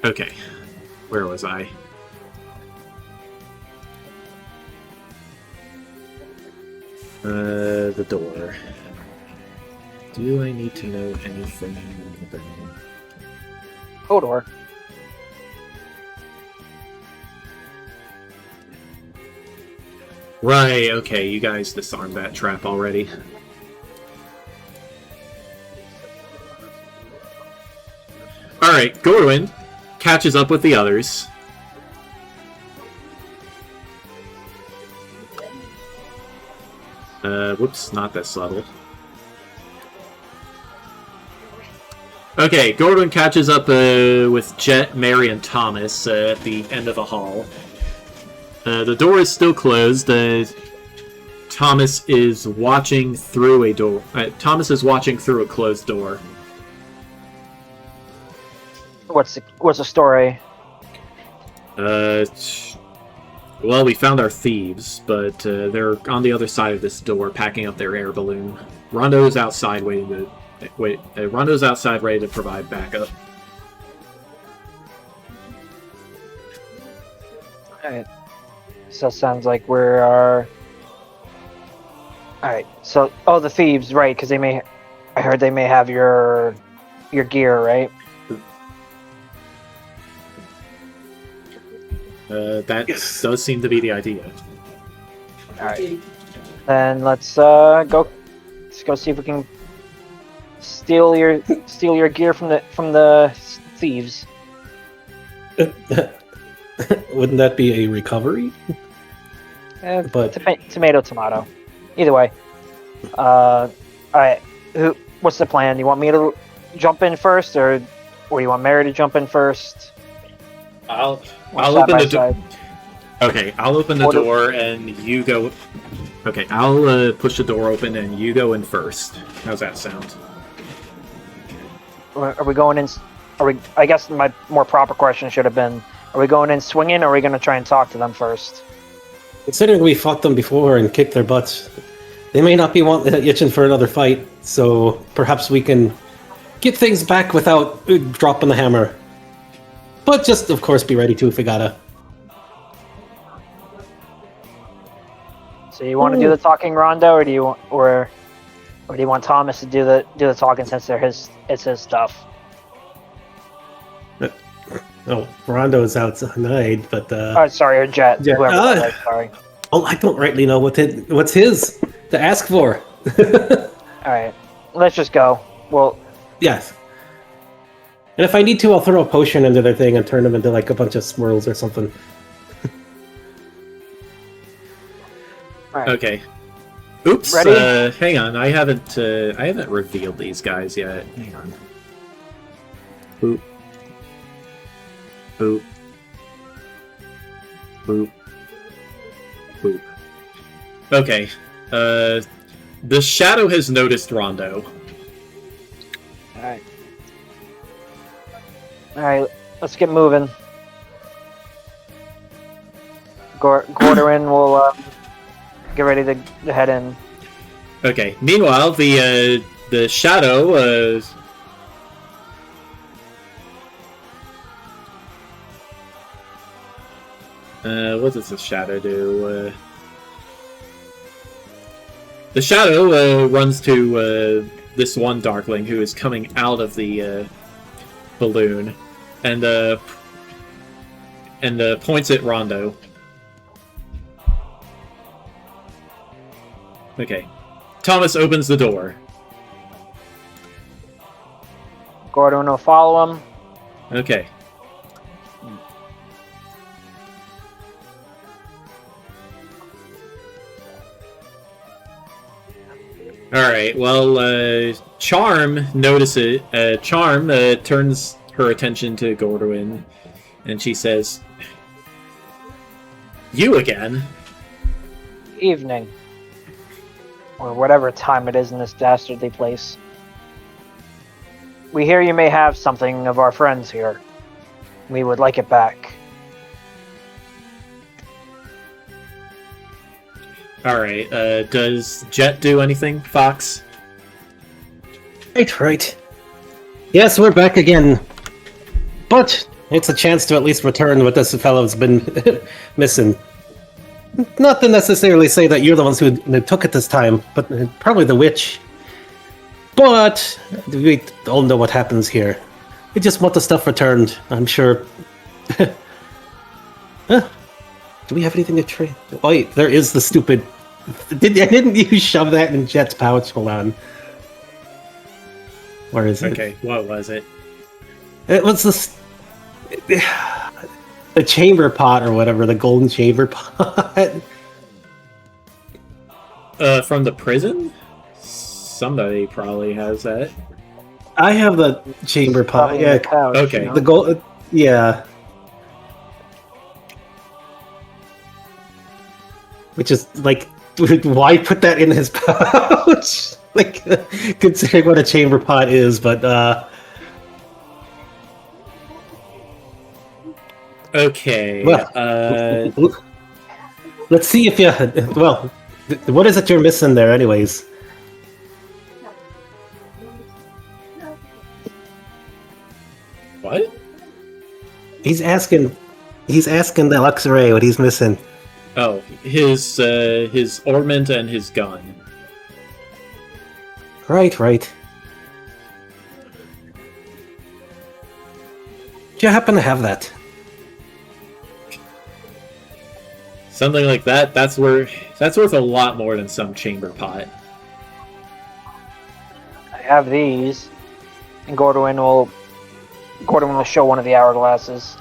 A: Okay. Where was I? The door. Do I need to know anything about
C: Hodor.
A: Right, okay, you guys disarmed that trap already. Alright, Gorduin catches up with the others. Whoops, not this level. Okay, Gorduin catches up with Jet, Mary, and Thomas at the end of the hall. The door is still closed. Thomas is watching through a door. Thomas is watching through a closed door.
C: What's the story?
A: Well, we found our thieves, but they're on the other side of this door, packing up their air balloon. Rondo's outside Rondo's outside, ready to provide backup.
C: Alright. So it sounds like we're Alright, so the thieves, right, because I heard they may have your gear, right?
A: That does seem to be the idea.
C: Alright. Then let's go see if we can steal your gear from the thieves.
B: Wouldn't that be a recovery?
C: But tomato. Either way. Alright. What's the plan? You want me to jump in first, or do you want Mary to jump in first?
A: I'll open the door. Okay, I'll open the door and you go. Okay, I'll push the door open and you go in first. How's that sound?
C: Are we going in? I guess my more proper question should have been: are we going in swinging, or are we going to try and talk to them first?
B: Considering we fought them before and kicked their butts, they may not be itching for another fight. So perhaps we can get things back without dropping the hammer. But just, of course, be ready to if we gotta.
C: So you want to do the talking, Rondo, or do you want Thomas to do the talking since it's his stuff?
B: Oh, Rondo is outside, but
C: sorry, or Jet.
B: Jet.
C: Whoever that was, sorry.
B: Oh, I don't rightly know what's his to ask for.
C: All right, let's just go. Well,
B: yes. And if I need to, I'll throw a potion into their thing and turn them into like a bunch of swirls or something.
C: all right.
A: Okay. Oops.
C: Ready?
A: Hang on. I haven't revealed these guys yet. Hang on. Boop. Boop. Boop. Boop. Okay. The shadow has noticed Rondo.
C: All right, let's get moving. Gordorin will get ready to head in.
A: Okay. Meanwhile, the shadow. What does the shadow do? The shadow runs to this one Darkling who is coming out of the balloon, and points at Rondo. Okay. Thomas opens the door.
C: Gordon will follow him.
A: Okay. Alright, well, Charm notices it. Charm turns her attention to Gordwin, and she says, "You again?"
C: Evening. Or whatever time it is in this dastardly place. We hear you may have something of our friends here. We would like it back.
A: Alright, does Jet do anything, Fox?
B: Right. Yes, we're back again. But it's a chance to at least return what this fellow's been missing. Not to necessarily say that you're the ones who took it this time, but probably the witch. But we all know what happens here. We just want the stuff returned, I'm sure. Huh? Do we have anything to trade? Oh, wait, there is the stupid... Didn't you shove that in Jet's pouch? Hold on. Where is it?
A: Okay, what was it?
B: It was the chamber pot or whatever, the golden chamber pot.
A: From the prison? Somebody probably has that.
B: I have the chamber pot.
C: Probably
B: Yeah.
C: the couch,
A: Okay.
C: you know?
B: The gold. Yeah. Which is like, why put that in his pouch? Like, considering what a chamber pot is, but
A: Okay.
B: well, let's see if you. Well, what is it you're missing there, anyways?
A: What?
B: He's asking the Luxray what he's missing.
A: Oh, his ornament and his gun.
B: Right. Do you happen to have that?
A: Something like that. That's worth a lot more than some chamber pot.
C: I have these. And Gordon will show one of the hourglasses.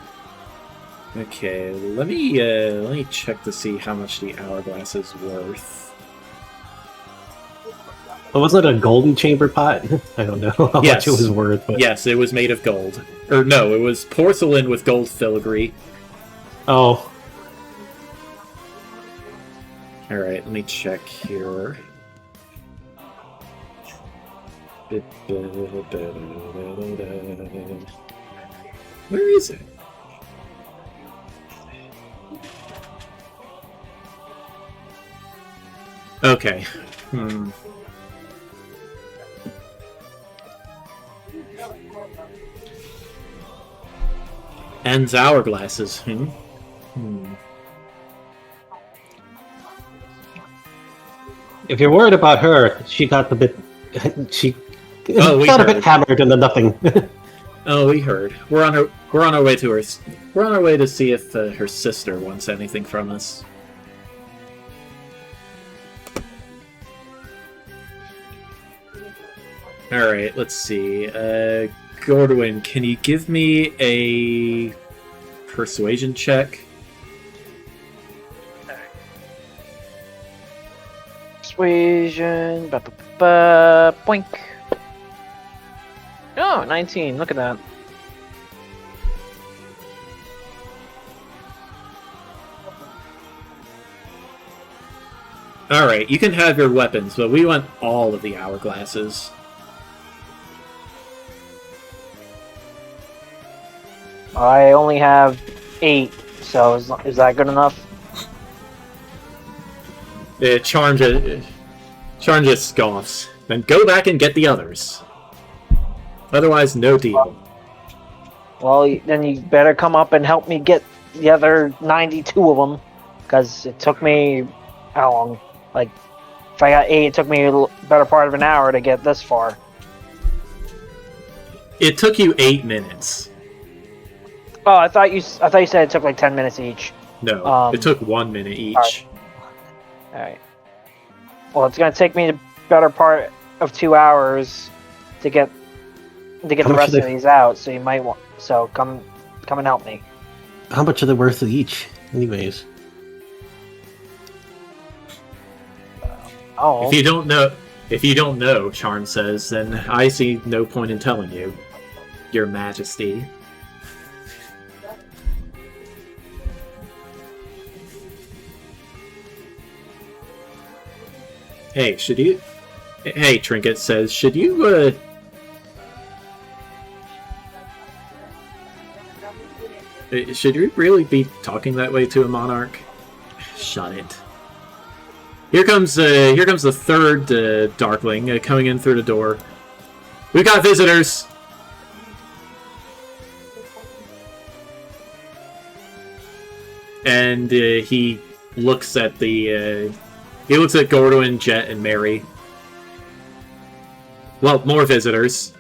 A: Okay, let me check to see how much the hourglass is worth.
B: Well, wasn't it a golden chamber pot? I don't know how
A: Yes.
B: much it was worth. But...
A: Yes, it was made of gold. Or no, it was porcelain with gold filigree.
B: Oh.
A: Alright, let me check here. Where is it? Okay. Ends hourglasses.
B: If you're worried about her, she got a bit. She got a bit hammered into nothing.
A: Oh, we heard. We're on our way to her. We're on our way to see if her sister wants anything from us. All right, let's see. Gordwin, can you give me a persuasion check?
C: Persuasion. Boink. Oh, 19. Look at that.
A: Alright, you can have your weapons, but we want all of the hourglasses.
C: I only have 8, so is that good enough?
A: Charm just scoffs. Then go back and get the others. Otherwise, no deal.
C: Well, then you better come up and help me get the other 92 of them. Because it took me... how long? Like, if I got 8, it took me a better part of an hour to get this far.
A: It took you 8 minutes.
C: Oh, I thought you said it took like 10 minutes each.
A: No, it took 1 minute each.
C: Alright. Well, it's gonna take me the better part of 2 hours to get the rest of these out. So you might want. So come and help me.
B: How much are they worth each, anyways?
C: Oh.
A: If you don't know, Charm says, then I see no point in telling you, Your Majesty. Hey, Hey, Trinket says, should you, should you really be talking that way to a monarch? Shut it. Here comes the third Darkling coming in through the door. We got visitors. And he looks at Gordwin, Jet, and Mary. Well, more visitors.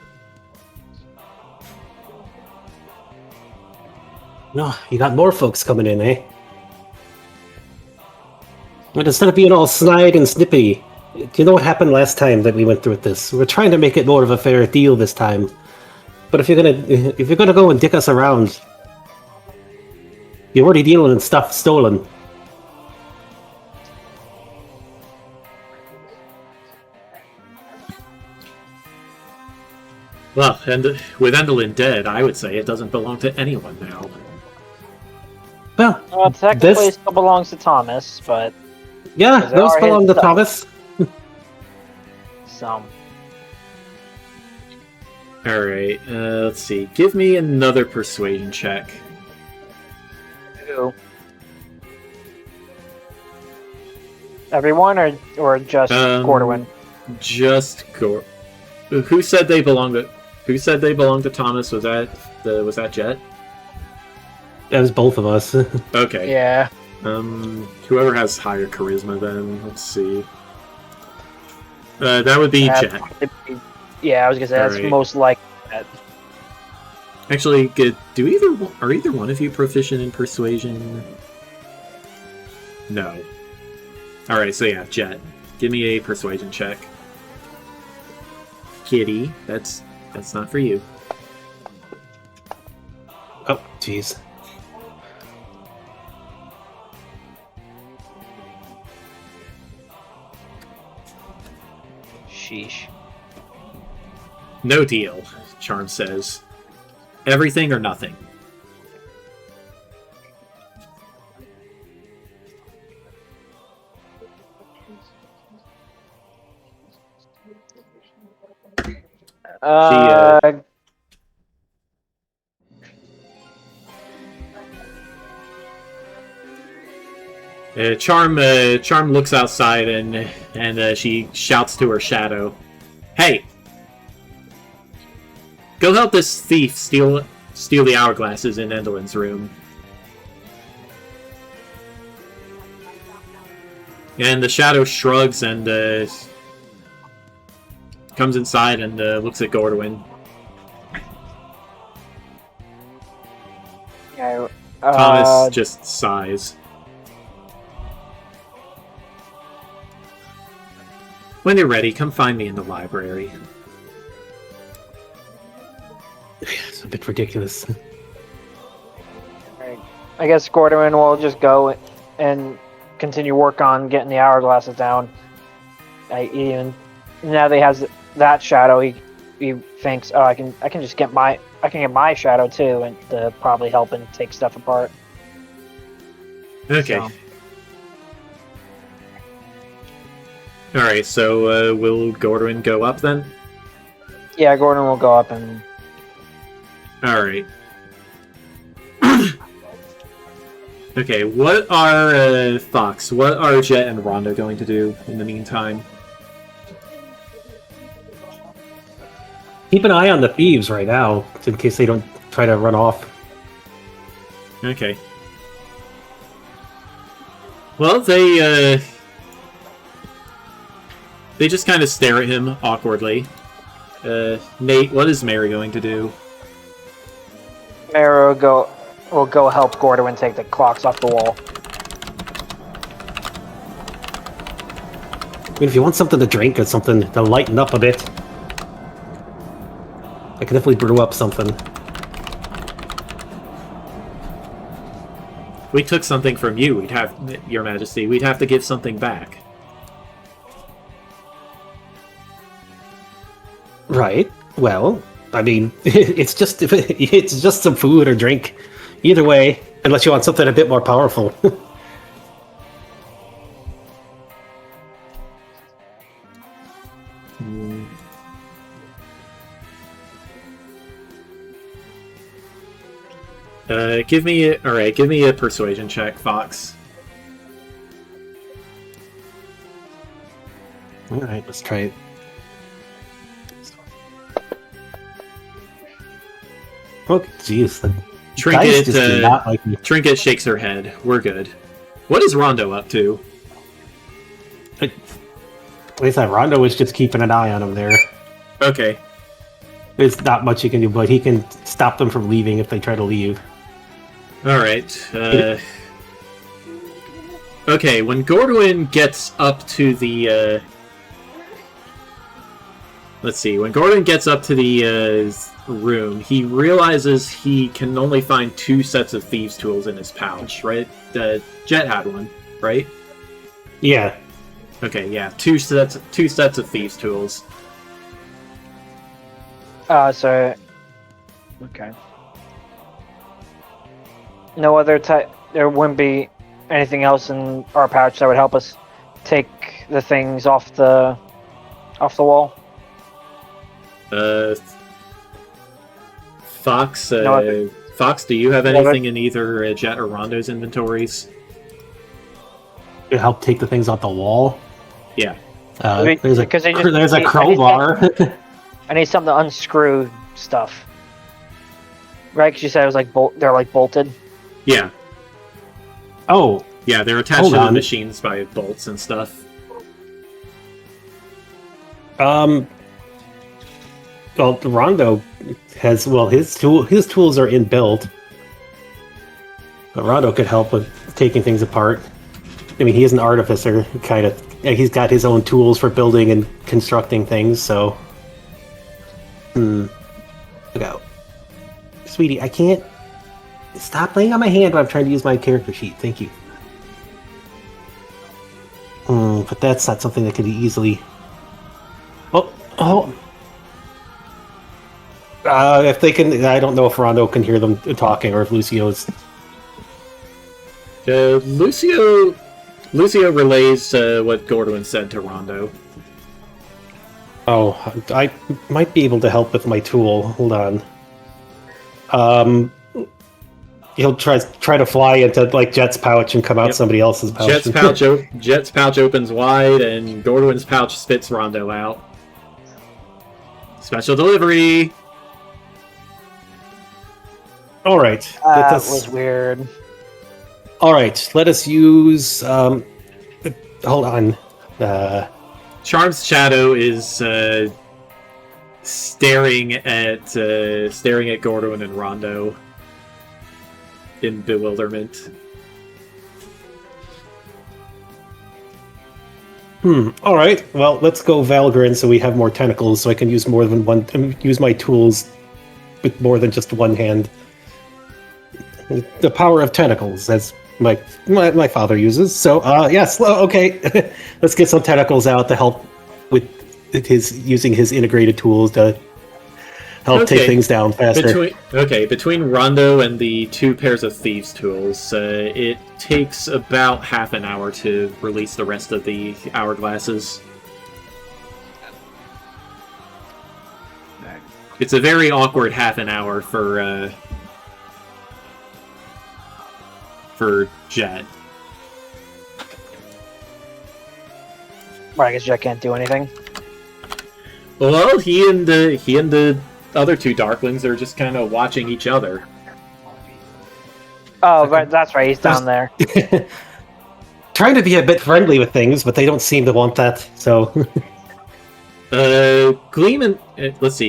B: No, you got more folks coming in, eh? But instead of being all snide and snippy, do you know what happened last time that we went through this? We're trying to make it more of a fair deal this time. But if you're gonna go and dick us around, you're already dealing in stuff stolen.
A: Well, and with Endelin dead, I would say it doesn't belong to anyone now.
B: Well,
C: technically it still belongs to Thomas, but...
B: Yeah, those belong to Thomas.
C: So...
A: Alright, let's see. Give me another persuasion check.
C: Who? Everyone, or just Gordwin?
A: Just Who said they belong to Thomas? Was that Jet?
B: That was both of us.
A: Okay.
C: Yeah.
A: Whoever has higher charisma, then let's see. That would be Jet.
C: Yeah, I was gonna say that's most likely.
A: Actually, are either one of you proficient in persuasion? No. All right, so yeah, Jet. Give me a persuasion check. Kitty, that's not for you.
B: Oh, jeez.
C: Sheesh.
A: No deal, Charm says. Everything or nothing. Charm looks outside and she shouts to her shadow, "Hey, Go help this thief steal the hourglasses in Endelin's room. And the shadow shrugs and comes inside and looks at Gordwin.
C: Yeah,
A: Thomas just sighs. When you're ready, come find me in the library.
B: It's a bit ridiculous.
C: Right. I guess Gordon will just go and continue work on getting the hourglasses down. Even now that he has that shadow, he thinks, oh, I can just get my shadow too, and to probably help and take stuff apart.
A: Okay.
C: So.
A: Alright, so will Gordwin go up then?
C: Yeah, Gordon will go up and...
A: Alright. Okay, what are Fox, what are Jet and Rhonda going to do in the meantime?
B: Keep an eye on the thieves right now, in case they don't try to run off.
A: Okay. Well, they just kind of stare at him awkwardly. Nate, what is Mary going to do?
C: Mary will go help Gordon take the clocks off the wall.
B: I mean, if you want something to drink or something to lighten up a bit, I can definitely brew up something.
A: We took something from you, we'd have, Your Majesty, we'd have to give something back.
B: Right. Well, I mean, it's just some food or drink. Either way, unless you want something a bit more powerful.
A: Give me a persuasion check, Fox.
B: Alright, let's try it. Oh, jeez.
A: Trinket shakes her head. We're good. What is Rondo up to?
B: Wait a second, Rondo was just keeping an eye on him there.
A: Okay.
B: There's not much he can do, but he can stop them from leaving if they try to leave.
A: Alright. Okay, when Gordwin gets up to the... Let's see. When Gordon gets up to the room, he realizes he can only find 2 sets of thieves' tools in his pouch, right? Jet had one, right?
B: Yeah.
A: Okay, yeah. 2 sets of thieves' tools.
C: So... Okay. No other type... There wouldn't be anything else in our pouch that would help us take the things off the wall?
A: Fox, Fox, do you have anything in either Jet or Rondo's inventories?
B: To help take the things off the wall?
A: Yeah.
B: There's a crowbar.
C: I need something to unscrew stuff. Right? Because you said it was like they're like bolted.
A: Yeah.
B: Oh.
A: Yeah, they're attached to the machines by bolts and stuff.
B: Well, Rondo has his tools are inbuilt, but Rondo could help with taking things apart. I mean, he is an artificer, kind of. He's got his own tools for building and constructing things. So, look out, sweetie! I can't stop laying on my hand while I'm trying to use my character sheet. Thank you. But that's not something that could be easily. Oh. If they can, I don't know if Rondo can hear them talking or if Lucio's.
A: Lucio relays what Gordwin said to Rondo.
B: Oh, I might be able to help with my tool. Hold on. He'll try to fly into like Jet's pouch and come out somebody else's pouch.
A: Jet's pouch opens wide, and Gordwin's pouch spits Rondo out. Special delivery.
B: All right.
C: That was weird.
B: All right. Let us use. Hold on.
A: Charm's shadow is staring at Gordon and Rondo in bewilderment.
B: All right. Well, let's go Valgrind so we have more tentacles, so I can use more than one. Use my tools with more than just one hand. The power of tentacles, as my father uses. So, yes. Okay. Let's get some tentacles out to help with using his integrated tools to help take things down faster.
A: Between Rondo and the 2 pairs of thieves' tools, it takes about half an hour to release the rest of the hourglasses. It's a very awkward half an hour for Jet.
C: Well, I guess Jet can't do anything.
A: Well, he and the other 2 Darklings are just kind of watching each other.
C: Oh, but that's right. He's down there.
B: Trying to be a bit friendly with things, but they don't seem to want that. So,
A: Gleam and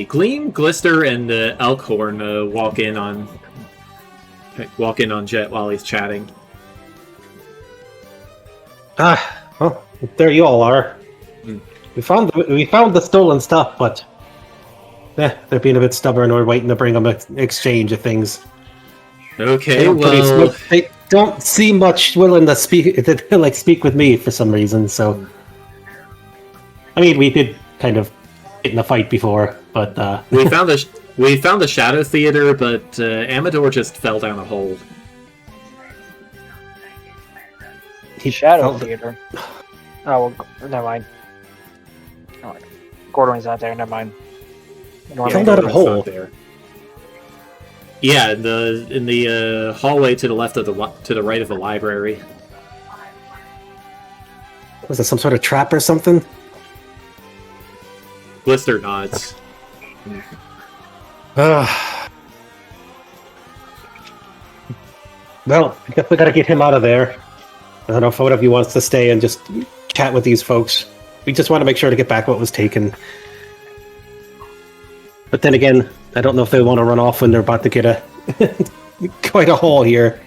A: Gleam, Glister, and Elkhorn walk in on Jet while he's chatting.
B: Well, there you all are. We found the stolen stuff, but they're being a bit stubborn. We're waiting to bring them an exchange of things.
A: Okay, well,
B: they don't seem much willing to speak with me for some reason. So, I mean, we did kind of get in a fight before, but
A: we found the Shadow Theater, but Amador just fell down a hole.
C: Shadow Theater. Oh, well, never mind. Oh, Gordon's not there. Never mind.
B: Fell down a hole.
A: There. Yeah, in the hallway to the left of to the right of the library.
B: Was it some sort of trap or something?
A: Blister nods.
B: Well, I guess we gotta get him out of there. I don't know if one of you wants to stay and just chat with these folks. We just want to make sure to get back what was taken. But then again, I don't know if they want to run off when they're about to get quite a haul here.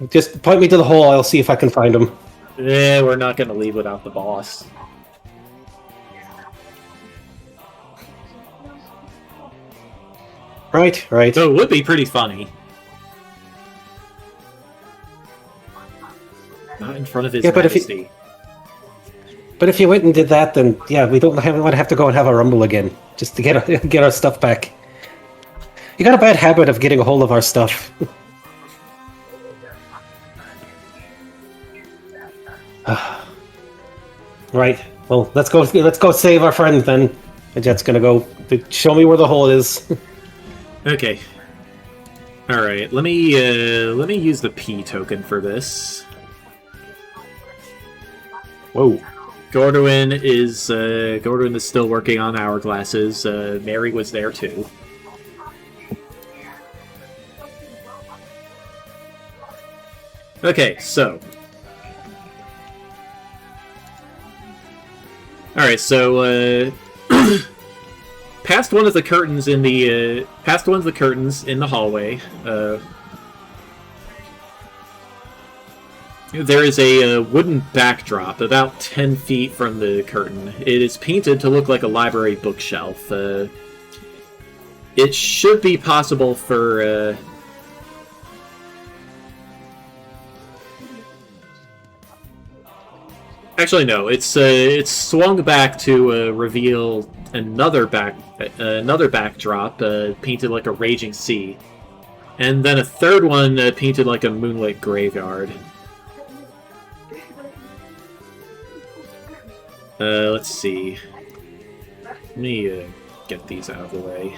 B: Just point me to the hole, I'll see if I can find him.
A: Yeah, we're not going to leave without the boss.
B: Right.
A: So it would be pretty funny. Not in front of his majesty.
B: But if you went and did that, then yeah, we don't want to have to go and have a rumble again just to get our stuff back. You got a bad habit of getting a hold of our stuff. Right. Well, let's go save our friend then. The Jet's gonna go show me where the hole is.
A: Okay. All right. Let me use the P token for this.
B: Whoa.
A: Gordon is still working on hourglasses. Mary was there too. Okay, so. All right, so past one of the curtains in the hallway. There is a wooden backdrop about 10 feet from the curtain. It is painted to look like a library bookshelf. It should be possible for... Actually, no. It's swung back to reveal another backdrop painted like a raging sea, and then a third one painted like a moonlit graveyard. Let's see. Let me get these out of the way.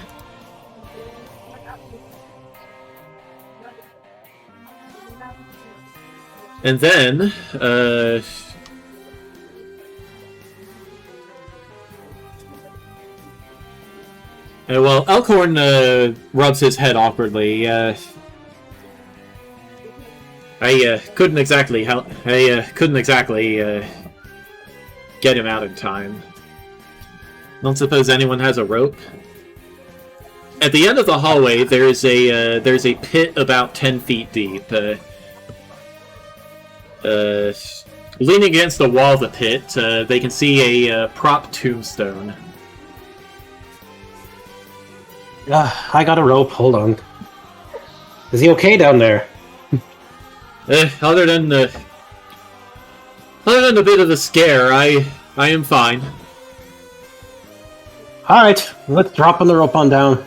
A: And then, Well, Elkhorn rubs his head awkwardly. I couldn't exactly help. I couldn't exactly get him out in time. Don't suppose anyone has a rope. At the end of the hallway, there's a pit about 10 feet deep. Leaning against the wall of the pit, they can see a prop tombstone.
B: I got a rope. Hold on. Is he okay down there?
A: Other than a bit of a scare, I am fine.
B: Alright, let's drop on the rope on down.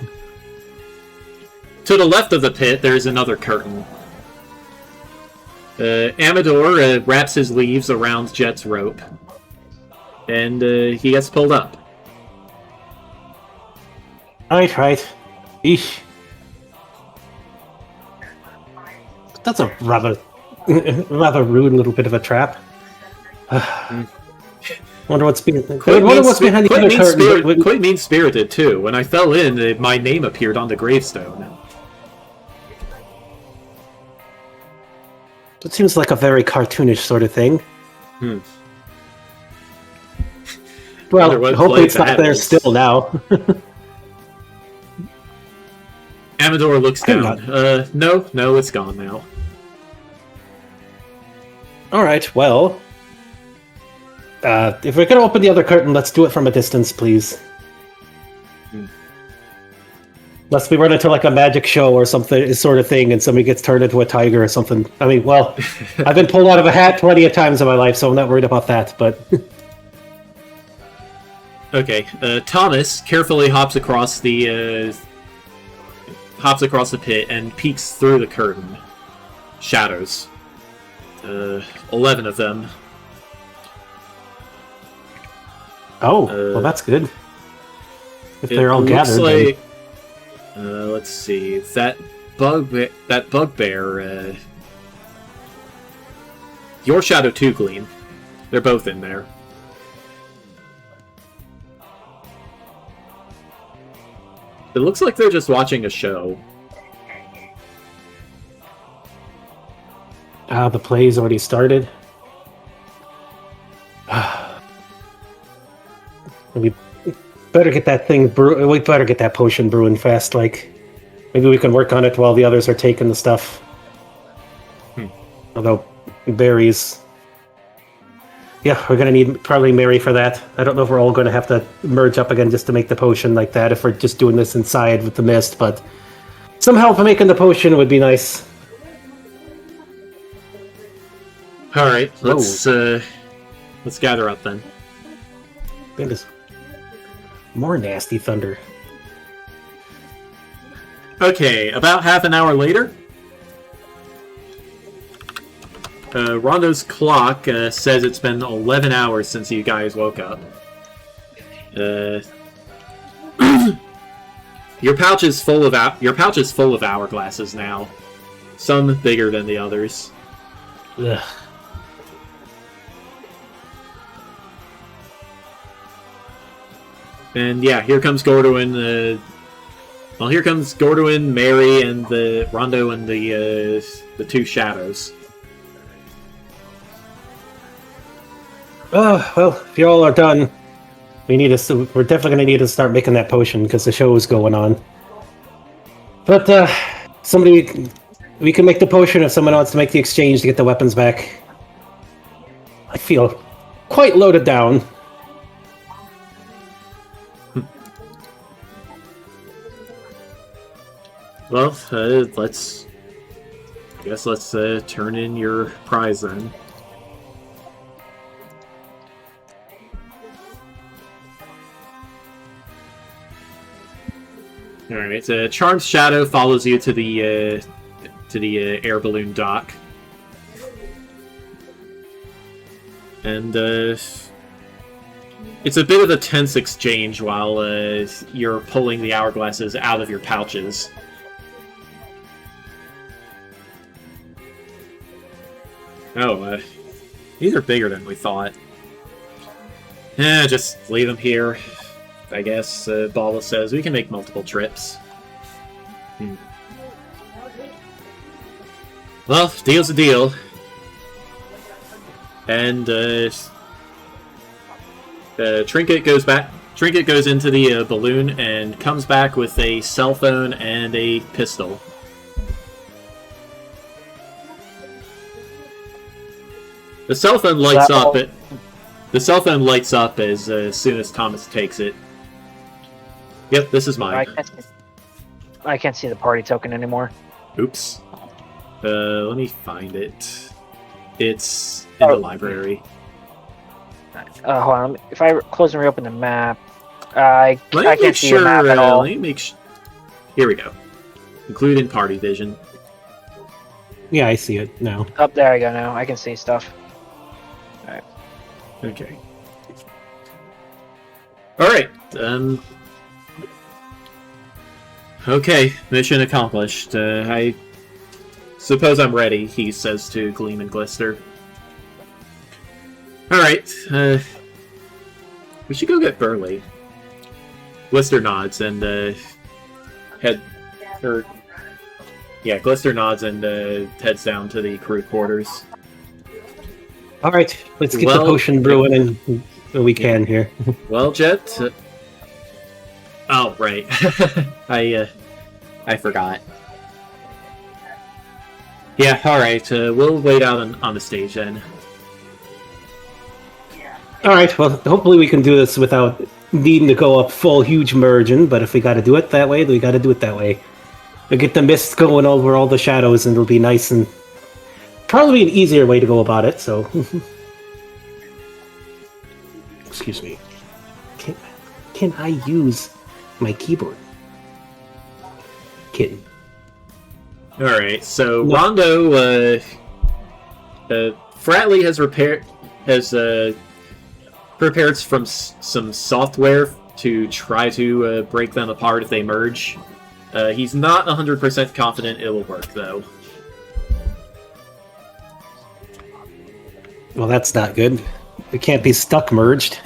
A: To the left of the pit, there's another curtain. Amador wraps his leaves around Jet's rope. And he gets pulled up.
B: Right. Eesh. That's a rather rude little bit of a trap. Wonder what's behind the other curtain.
A: Quite mean-spirited, too. When I fell in, my name appeared on the gravestone.
B: It seems like a very cartoonish sort of thing. Well, hopefully it's not there still now.
A: Amador looks down. No, it's gone now.
B: Alright, well... if we're gonna open the other curtain, let's do it from a distance, please. Unless we run into like a magic show or something, sort of thing, and somebody gets turned into a tiger or something. I mean, well, I've been pulled out of a hat plenty of times in my life, so I'm not worried about that, but...
A: Okay, Thomas carefully hops across the pit and peeks through the curtain. Shadows. 11 of them.
B: Oh, well that's good. If they're all gathered, like,
A: let's see. That bugbear, your shadow too, Gleam. They're both in there. It looks like they're just watching a show.
B: The play's already started. We better get that thing we better get that potion brewing fast, like... Maybe we can work on it while the others are taking the stuff. Although, berries... Yeah, we're gonna need probably Mary for that. I don't know if we're all gonna have to merge up again just to make the potion like that, if we're just doing this inside with the mist, but... Some help making the potion would be nice.
A: Alright, let's gather up then.
B: Goodness. More nasty thunder.
A: Okay, about half an hour later, Rondo's clock says it's been 11 hours since you guys woke up. Your pouch is full of hourglasses now. Some bigger than the others.
B: Ugh.
A: And yeah, here comes Gordoin. Well, here comes Gordoin, Mary, and the Rondo and the two shadows.
B: Oh, well, if you all are done, we're definitely going to need to start making that potion because the show is going on. But we can make the potion if someone wants to make the exchange to get the weapons back. I feel quite loaded down.
A: Well, let's turn in your prize then. All right, Charmed Shadow follows you to the air balloon dock, and it's a bit of a tense exchange while you're pulling the hourglasses out of your pouches. Oh, these are bigger than we thought. Just leave them here. I guess Bala says we can make multiple trips. Well, deal's a deal. And Trinket goes back. Trinket goes into the balloon and comes back with a cell phone and a pistol. The cell phone lights up. The cell phone lights up as soon as Thomas takes it. Yep, this is mine.
C: I can't see the party token anymore.
A: Oops. Let me find it. It's in the library.
C: Hold on. If I close and reopen the map, I can't see the map at all.
A: Let me make sure. Here we go. Include in party vision.
B: Yeah, I see it now.
C: Up there I go now. I can see stuff. Alright.
A: Okay. Alright. Okay, mission accomplished. I suppose I'm ready, he says to Gleam and Glister. Alright, we should go get Burley. Glister nods and, Glister nods and, heads down to the crew quarters.
B: Alright, let's get the potion brewing and we can here.
A: Well, Jet... oh, right. I forgot. Yeah, alright, we'll wait out on the stage then.
B: Alright, well, hopefully we can do this without needing to go up full huge merging, but if we gotta do it that way, then we gotta do it that way. We'll get the mist going over all the shadows and it'll be nice and... probably an easier way to go about it, so... Excuse me. Can I use my keyboard? Kidding.
A: Alright, so Rondo, Fratley has prepared some software to try to break them apart if they merge. He's not 100% confident it'll work, though.
B: Well, that's not good. It can't be stuck merged.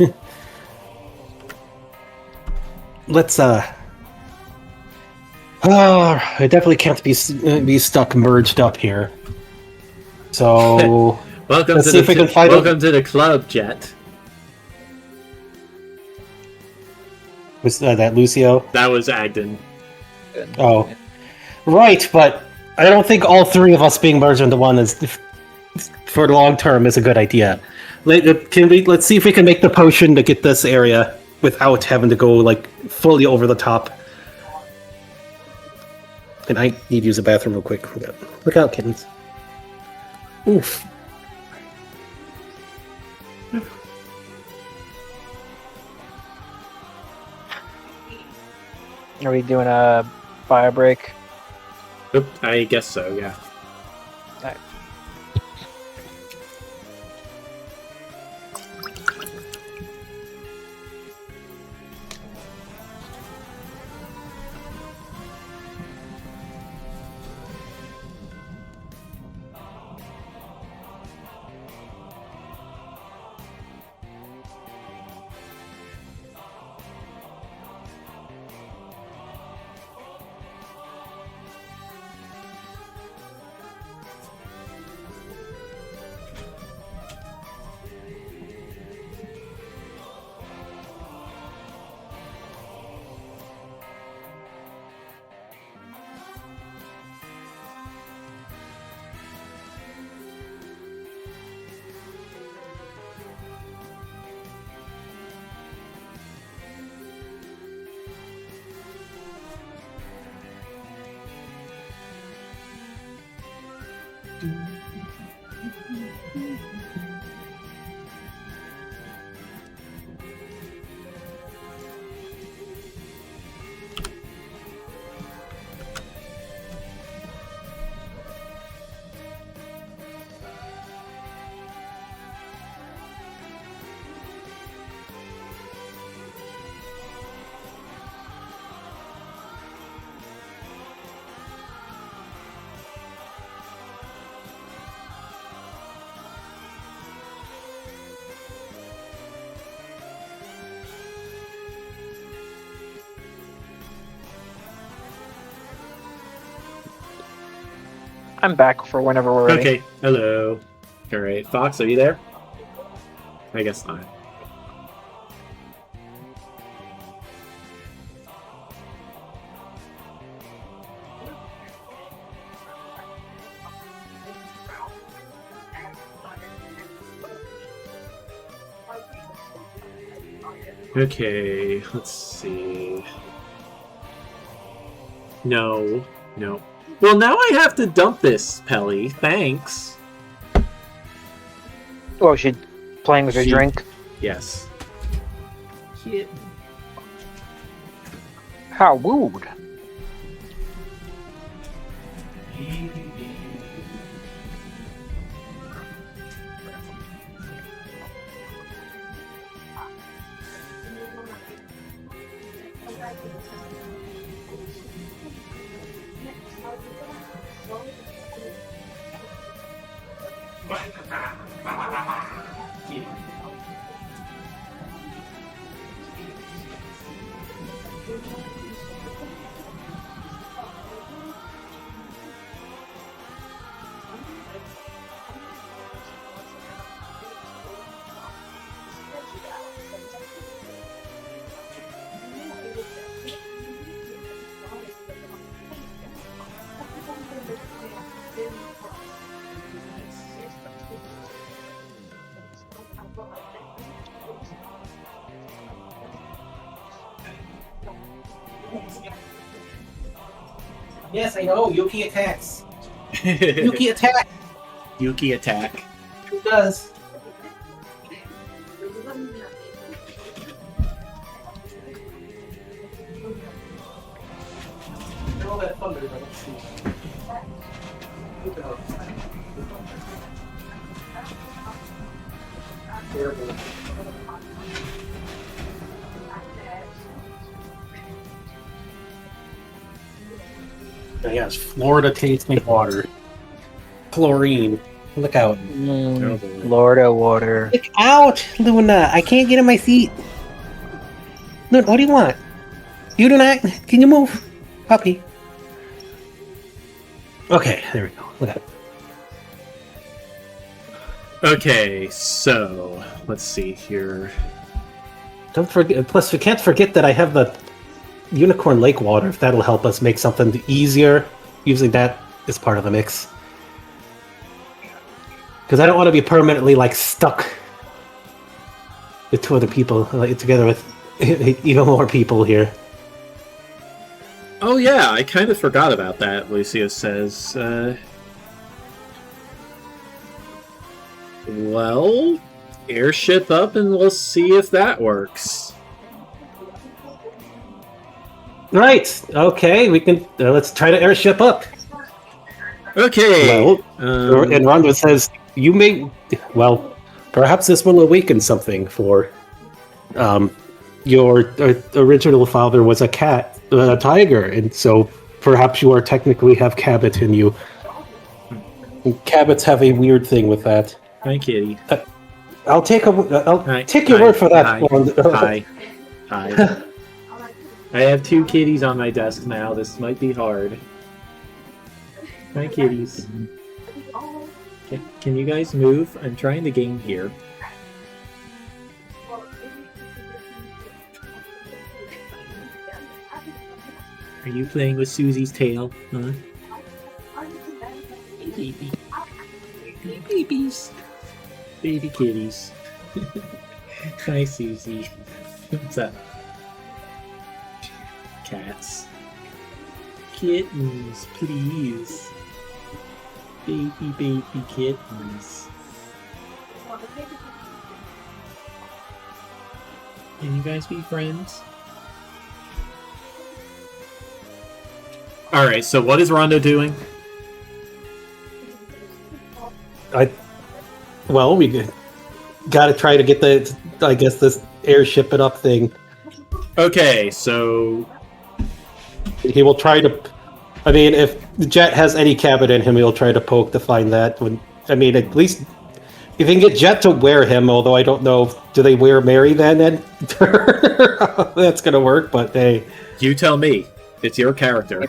B: Let's, oh, it definitely can't be stuck merged up here. So...
A: welcome to the club, Jet.
B: Was that Lucio?
A: That was Agden.
B: Oh. Right, but I don't think all three of us being merged into one is, for the long term, is a good idea. Let's see if we can make the potion to get this area without having to go, like, fully over the top. And I need to use the bathroom real quick. Look out, kittens. Oof.
C: Are we doing a bio break?
A: I guess so, yeah.
C: Alright. I'm back for whenever we're ready.
A: Okay, hello. Alright, Fox, are you there? I guess not. Okay, let's see. No. Well, now I have to dump this, Pelly. Thanks.
C: Oh, she's playing with her drink?
A: Yes.
C: How rude.
B: Yes, I know. Yuki attacks. Yuki attack.
A: Yuki attack.
B: Who does? All that thunder, but let's see. Terrible. Yes, Florida tasting water. Chlorine. Look out.
C: Florida water.
B: Look out, Luna. I can't get in my seat. Luna, what do you want? You do not. Can you move? Puppy. Okay, there we go. Look out.
A: Okay, so let's see here.
B: Don't forget. Plus, we can't forget that I have the Unicorn Lake water. If that'll help us make something easier, using that as part of the mix. Because I don't want to be permanently stuck with two other people together with even more people here.
A: Oh yeah, I kind of forgot about that, Lucius says. Well, airship up and we'll see if that works.
B: Right, okay, we can, let's try to airship up.
A: Okay.
B: Well, and Rondo says, you may, well, perhaps this will awaken something for, your original father was a tiger, and so perhaps you are technically have Cabot in you. And Cabots have a weird thing with that.
A: Hi, kitty.
B: I'll take your word for that.
A: Hi. I have two kitties on my desk now. This might be hard. Hi, kitties. Can you guys move? I'm trying to game here. Are you playing with Susie's tail? Huh? Hey, baby. Hey, babies. Baby kitties. Hi, Susie. What's up? Cats. Kittens, please. Baby kittens. Can you guys be friends? Alright, so what is Rondo doing?
B: Well, we gotta try to get this airship it up thing.
A: Okay, so
B: he will try to. I mean, if Jet has any Cabot in him, he'll try to poke to find that. At least if you can get Jet to wear him, although I don't know, do they wear Mary then? And that's gonna work. But hey,
A: you tell me. It's your character.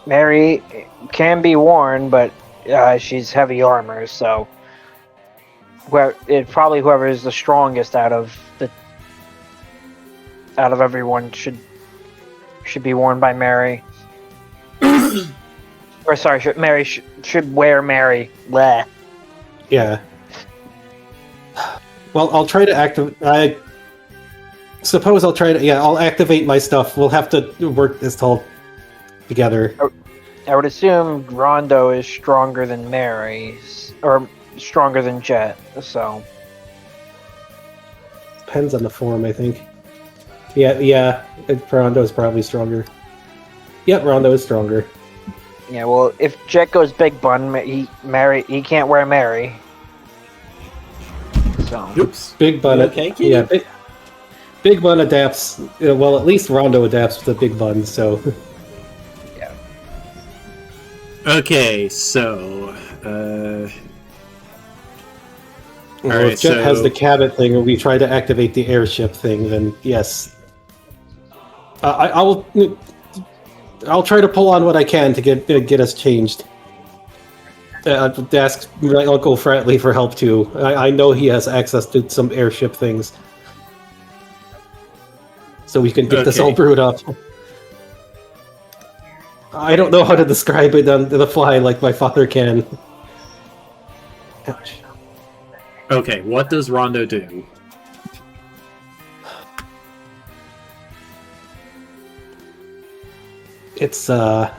C: Mary can be worn, but she's heavy armor, so probably whoever is the strongest out of everyone should be worn by Mary. Or sorry, Mary should wear Mary. Bleh.
B: Yeah. Well, I'll try to activate. I suppose I'll try to. Yeah, I'll activate my stuff. We'll have to work this all together.
C: I would assume Rondo is stronger than Mary, or stronger than Jet. So
B: depends on the form, I think. Yeah. Rondo is probably stronger. Yep, Rondo is stronger.
C: Yeah, well, if Jet goes big bun, he can't wear Mary. So.
A: Oops.
B: Big bun.
A: Okay.
B: Yeah, big bun adapts. Well, at least Rondo adapts to big bun. So.
C: Yeah.
A: Okay, so.
B: Well, if Jet has the cabin thing, or we try to activate the airship thing, then yes. I'll try to pull on what I can to get us changed. Ask my Uncle Fratley for help too. I know he has access to some airship things, so we can get this all brewed up. I don't know how to describe it on the fly like my father can. Ouch.
A: Okay, what does Rondo do?
B: It's I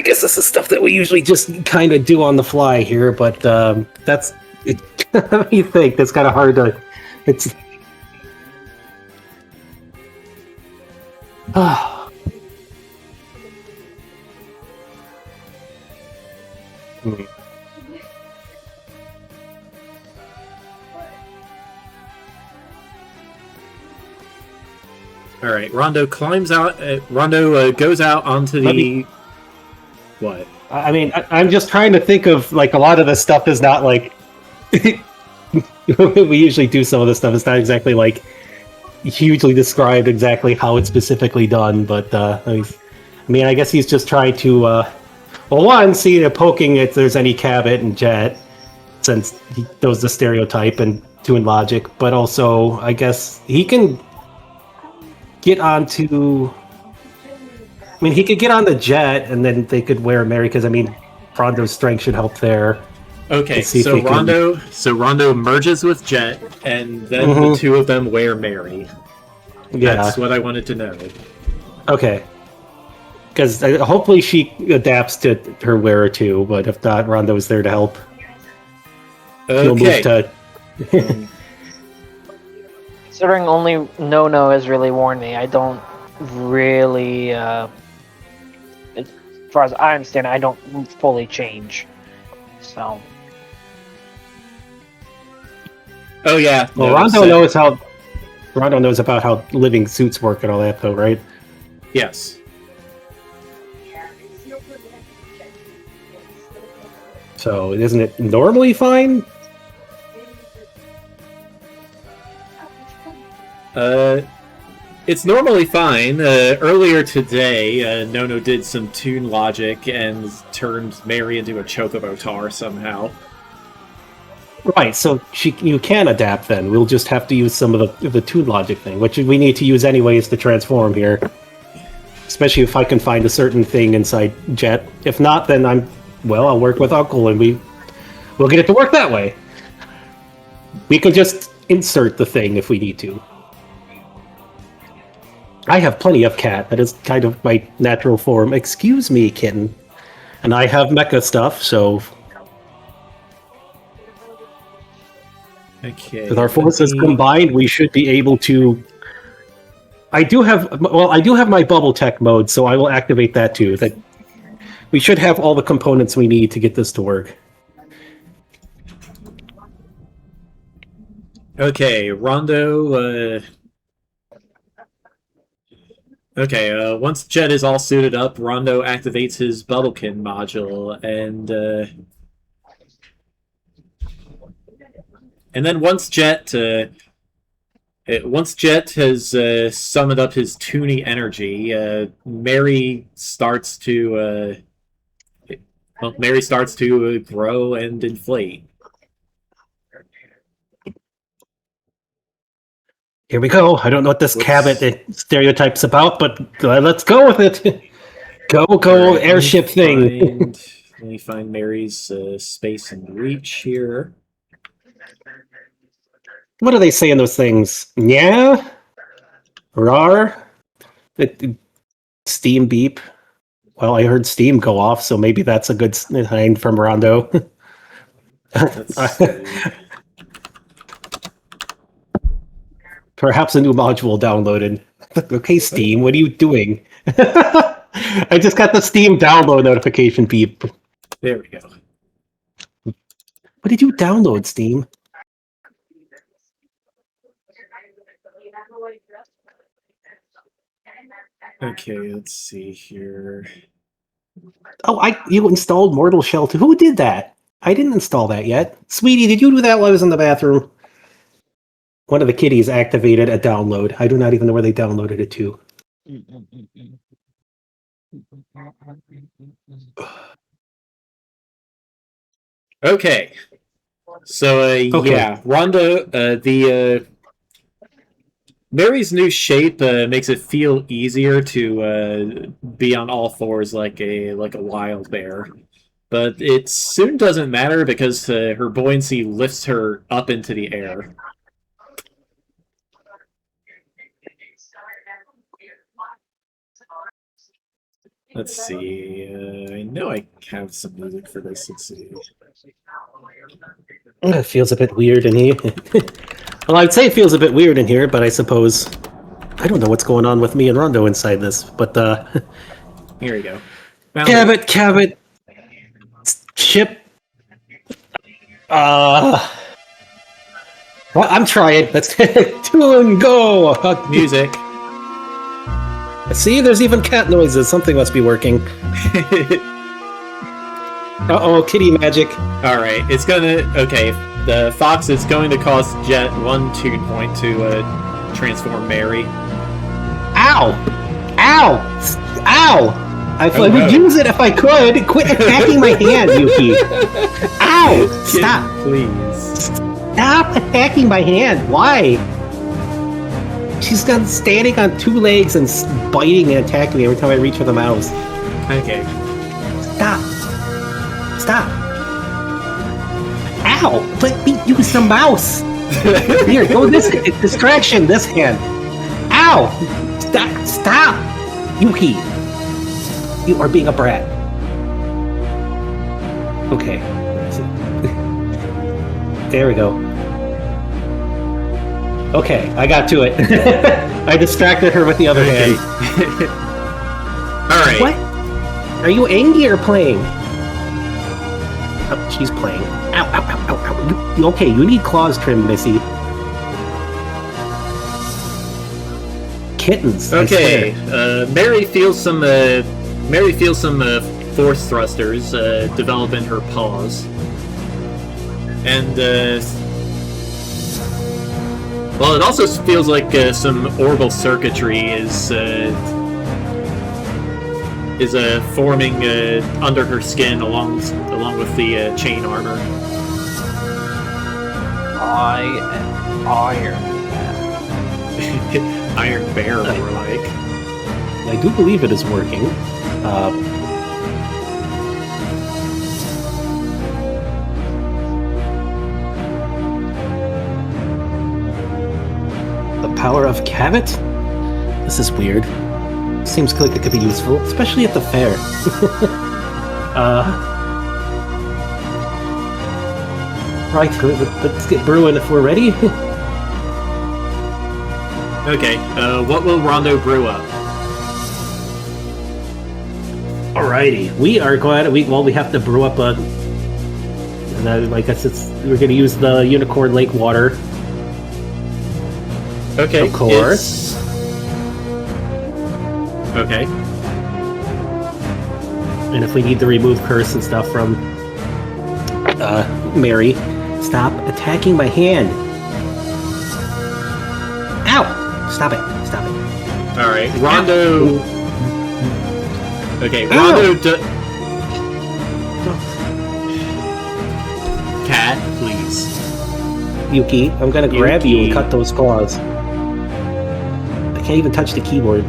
B: guess this is stuff that we usually just kind of do on the fly here, but that's it. What do you think? That's kind of hard to. It's.
A: All right, Rondo climbs out. Rondo goes out onto the. What?
B: I mean, I'm just trying to think of like a lot of this stuff is not like we usually do. Some of this stuff. It's not exactly like hugely described exactly how it's specifically done. But I mean, I guess he's just trying to. Well, one, see poking if there's any Cabot and Jet, since he knows the stereotype, and two in logic. But also, I guess he can get onto. I mean, he could get on the Jet, and then they could wear Mary, because I mean, Rondo's strength should help there.
A: Okay, so Rondo merges with Jet, and then the two of them wear Mary.
B: Yeah,
A: that's what I wanted to know.
B: Okay, because hopefully she adapts to her wearer too, but if not, Rondo's there to help.
C: Okay. Considering only No has really worn me, I don't really. As far as I understand, I don't fully change. So.
A: Oh yeah.
B: Well, Rondo knows about how living suits work and all that, though, right?
A: Yes.
B: So, isn't it normally fine?
A: It's normally fine. Earlier today, Nono did some toon logic and turned Mary into a Chocobo Tar somehow.
B: Right, so you can adapt then. We'll just have to use some of the toon logic thing, which we need to use anyways to transform here. Especially if I can find a certain thing inside Jet. If not, then I'll work with Uncle and we'll get it to work that way. We can just insert the thing if we need to. I have plenty of cat. That is kind of my natural form. Excuse me, kitten. And I have mecha stuff, so...
A: Okay.
B: With our forces combined, we should be able to... I do have my bubble tech mode, so I will activate that too. That we should have all the components we need to get this to work.
A: Okay, Rondo... Okay, once Jet is all suited up, Rondo activates his Bubblekin module, and then once Jet Once Jet has summoned up his toony energy, Mary starts to grow and inflate.
B: Here we go. I don't know what this Cabot stereotype's about, but let's go with it. Go, right, airship thing.
A: Let me find Mary's space and reach here.
B: What do they say in those things? Yeah? Rar? Steam beep? Well, I heard steam go off, so maybe that's a good sign from Rondo. Perhaps a new module downloaded. Okay, Steam, what are you doing? I just got the Steam download notification beep.
A: There we go.
B: What did you download, Steam?
A: Okay, let's see here.
B: Oh, you installed Mortal Shell 2. Who did that? I didn't install that yet. Sweetie, did you do that while I was in the bathroom? One of the kitties activated a download. I do not even know where they downloaded it to.
A: Okay. So, okay. Yeah, Rondo, Mary's new shape makes it feel easier to be on all fours like a wild bear. But it soon doesn't matter because her buoyancy lifts her up into the air. Let's see. I know I have some music for this. Let's see.
B: It feels a bit weird in here. Well, I'd say it feels a bit weird in here, but I suppose I don't know what's going on with me and Rondo inside this. But
A: here we go.
B: Cabot, ship. Well, I'm trying. Let's tune go.
A: Music.
B: See, there's even cat noises. Something must be working. Uh-oh, kitty magic.
A: Alright, it's gonna... Okay, the Fox is going to cost Jet 1 tune point to transform Mary.
B: Ow! Ow! Ow! I would use it if I could. Quit attacking my hand, Yuki. Ow! Stop.
A: Please.
B: Stop attacking my hand. Why? She's standing on two legs and biting and attacking me every time I reach for the mouse.
A: Okay.
B: Stop. Stop. Ow! Let me use the mouse. Here, go this distraction, this hand. Ow! Stop! Stop! Yuki! You are being a brat. Okay. There we go. Okay, I got to it. I distracted her with the other hand.
A: Alright.
B: What? Are you angry or playing? Oh, she's playing. Ow, ow, ow, ow, ow. Okay, you need claws trimmed, Missy. Kittens.
A: Okay, Mary feels some force thrusters develop in her paws. And, well, it also feels like some orbital circuitry is forming under her skin along with the chain armor.
C: I am Iron Man.
A: Iron Bear, more like.
B: I do believe it is working. The power of Cabot? This is weird. Seems like it could be useful, especially at the fair. Right, let's get brewing if we're ready.
A: Okay, what will Rondo brew up?
B: Alrighty, we are glad we have to brew up a. I guess we're going to use the Unicorn Lake water.
A: Okay,
B: of course.
A: Okay.
B: And if we need to remove curse and stuff from Mary, stop attacking my hand. Ow! Stop it.
A: Alright, Rondo... Okay, Rondo Cat, please.
B: Yuki, I'm gonna grab you and cut those claws. I can't even touch the keyboard.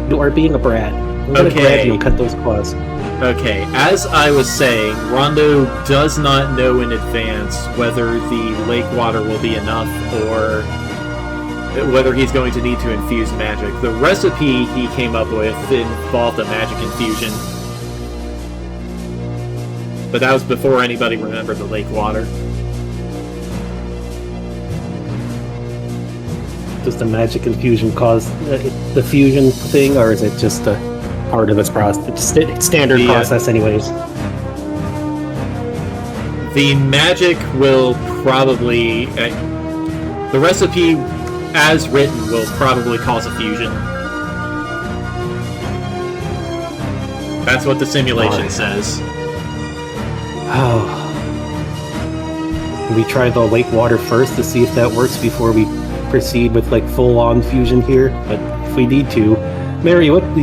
B: You are being a brat. I'm gonna grab you and cut those claws.
A: Okay, as I was saying, Rondo does not know in advance whether the lake water will be enough or whether he's going to need to infuse magic. The recipe he came up with involved a magic infusion. But that was before anybody remembered the lake water.
B: Does the magic infusion cause the fusion thing, or is it just a part of this process? It's standard process anyways.
A: The magic will probably... the recipe, as written, will probably cause a fusion. That's what the simulation says.
B: Oh. Can we try the lake water first to see if that works before we proceed with like full-on fusion here? But if we need to, Mary, what do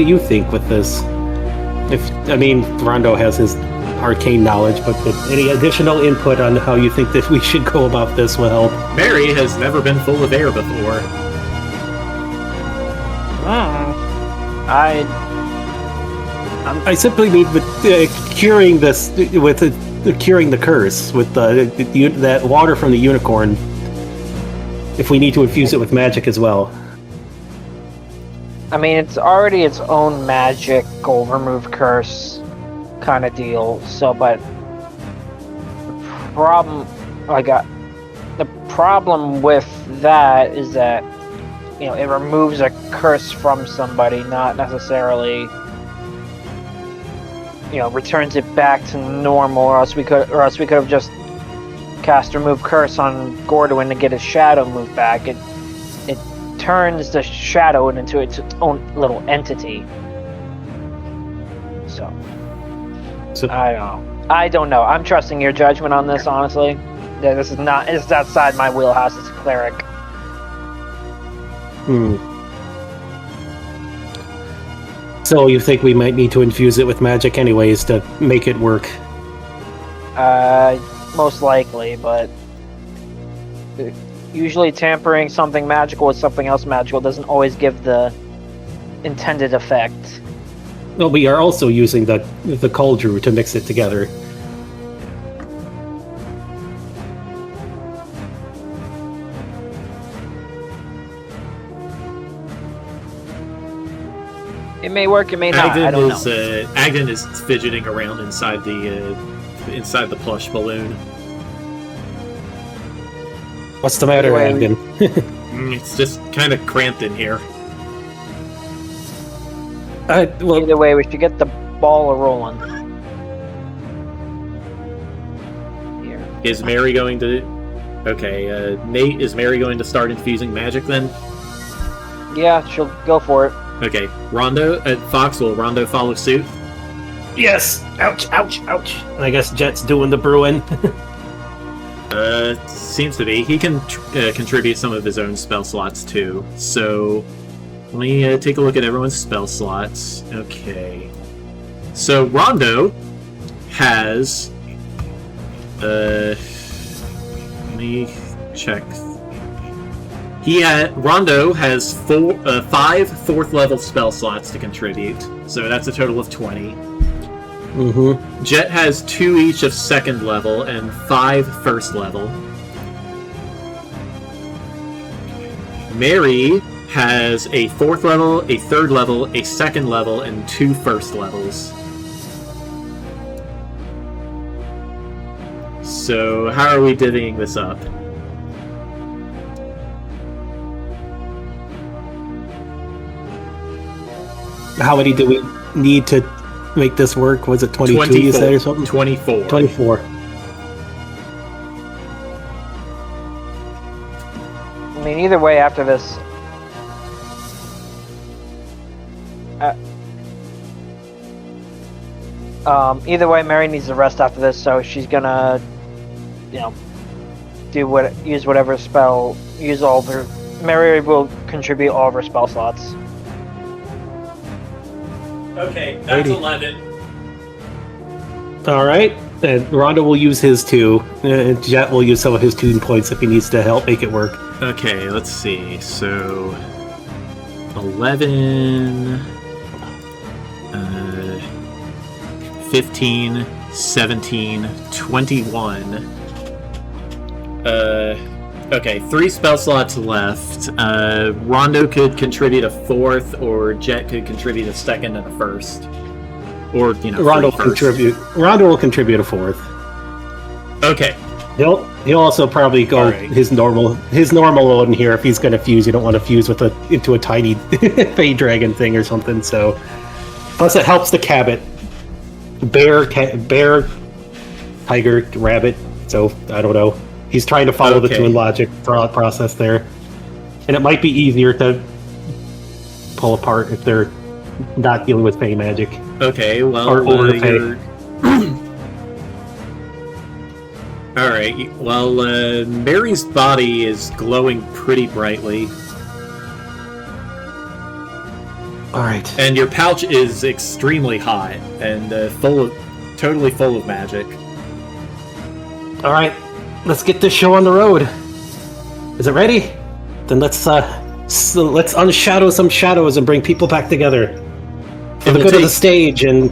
B: you think with this? Rondo has his arcane knowledge, but any additional input on how you think that we should go about this will help.
A: Mary has never been full of air before.
B: I simply mean with curing this, with curing the curse with that water from the unicorn. If we need to infuse it with magic as well.
C: I mean, it's already its own magic remove curse kind of deal. So, but the problem with that is that it removes a curse from somebody, not necessarily returns it back to normal. Or else we could have just cast remove curse on Gordwin to get his shadow moved back. It turns the shadow into its own little entity. So I don't know. I'm trusting your judgment on this, honestly. Yeah, this is outside my wheelhouse as a cleric.
B: So you think we might need to infuse it with magic anyways to make it work?
C: Most likely, but usually tampering something magical with something else magical doesn't always give the intended effect.
B: Well, we are also using the cauldron to mix it together.
C: It may work, it may not. I don't know.
A: Agden is fidgeting around inside the plush balloon.
B: What's the matter, Agden?
A: It's just kind of cramped in here.
C: Either way, we should get the ball rolling. Here.
A: Is Mary going to... Okay, Nate, is Mary going to start infusing magic then?
C: Yeah, she'll go for it.
A: Okay, Rondo, Fox, will Rondo follow suit?
B: Yes! Ouch, ouch, ouch. And I guess Jet's doing the brewing.
A: Seems to be. He can contribute some of his own spell slots too. So, let me take a look at everyone's spell slots. Okay. So, Rondo has... let me check. Rondo has 5 4th level spell slots to contribute, so that's a total of 20.
B: Mm-hmm.
A: Jet has 2 each of 2nd level and 5 1st level. Mary has a 4th level, a 3rd level, a 2nd level, and 2 1st levels. So how are we divvying this up?
B: How many do we need to make this work? Was it 22
A: 24,
B: you said or something?
A: 24.
B: 24.
C: I mean, either way, after this... either way, Mary needs to rest after this, so she's gonna, use whatever spell. Use all of her. Mary will contribute all of her spell slots.
A: Okay, that's 11.
B: All right. And Rondo will use his 2. And Jet will use some of his tune points if he needs to help make it work.
A: Okay, let's see. So 11, 15, 17, 21. Okay, 3 spell slots left. Rondo could contribute a 4th, or Jet could contribute a 2nd and a 1st. Or,
B: Rondo will contribute. Rondo will contribute a 4th.
A: Okay.
B: He'll also probably go his normal load in here if he's going to fuse. You don't want to fuse into a tiny Fey Dragon thing or something. So, plus it helps the Cabot. Bear, tiger, rabbit. So I don't know. He's trying to follow the Toon Logic thought process there, and it might be easier to pull apart if they're not dealing with Fey magic.
A: Okay, well,
B: you're...
A: All right. Well, Mary's body is glowing pretty brightly.
B: All right.
A: And your pouch is extremely hot and totally full of magic.
B: All right, let's get this show on the road. Is it ready? Then let's unshadow some shadows and bring people back together for the good of the stage and.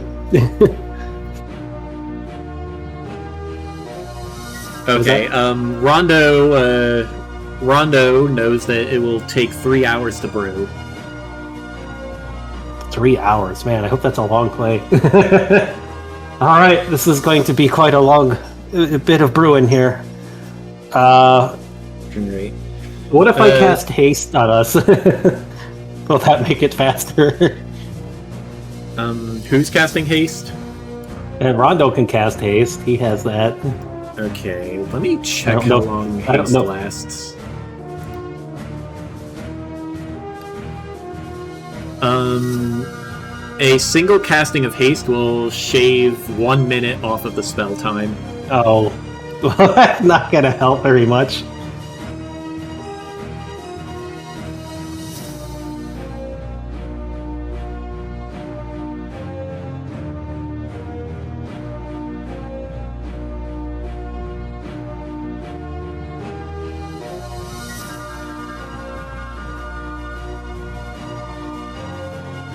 A: Okay. Rondo knows that it will take 3 hours to brew.
B: 3 hours, man! I hope that's a long play. All right, this is going to be quite a bit of brewing here.
A: Great.
B: What if I cast haste on us? Will that make it faster?
A: Who's casting haste?
B: And Rondo can cast haste. He has that.
A: Okay, let me check how long haste lasts. A single casting of haste will shave 1 minute off of the spell time.
B: Oh, well, that's not gonna help very much.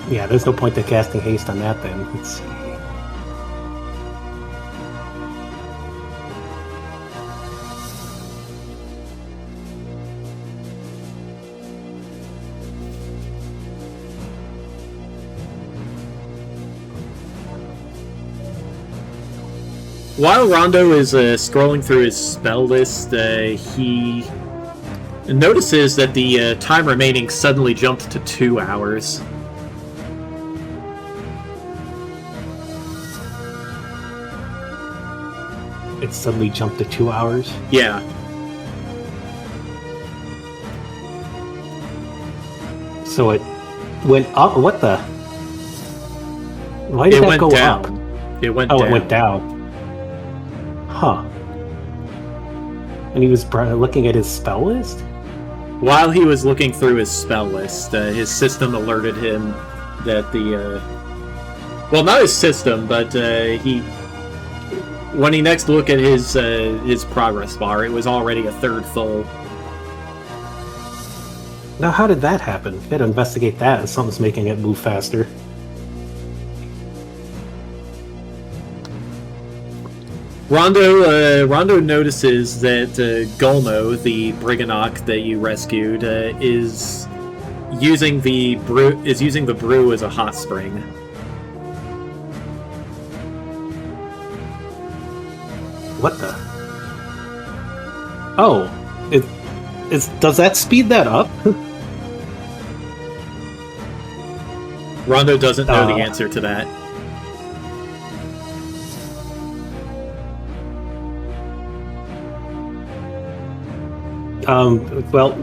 B: Yeah, there's no point to casting haste on that then. Let's see.
A: While Rondo is scrolling through his spell list, he notices that the time remaining suddenly jumped to 2 hours.
B: It suddenly jumped to 2 hours?
A: Yeah.
B: So it went up? What the? Why did that go up?
A: It went down.
B: Oh, it went down. Huh. And he was looking at his spell list?
A: While he was looking through his spell list, his system alerted him that the... well, not his system, but he... When he next looked at his progress bar, it was already a third full.
B: Now, how did that happen? You gotta investigate that if something's making it move faster.
A: Rondo notices that Gulmo, the Briganock that you rescued, is using the brew as a hot spring.
B: What the? Oh, does that speed that up?
A: Rondo doesn't know the answer to that.
B: Well,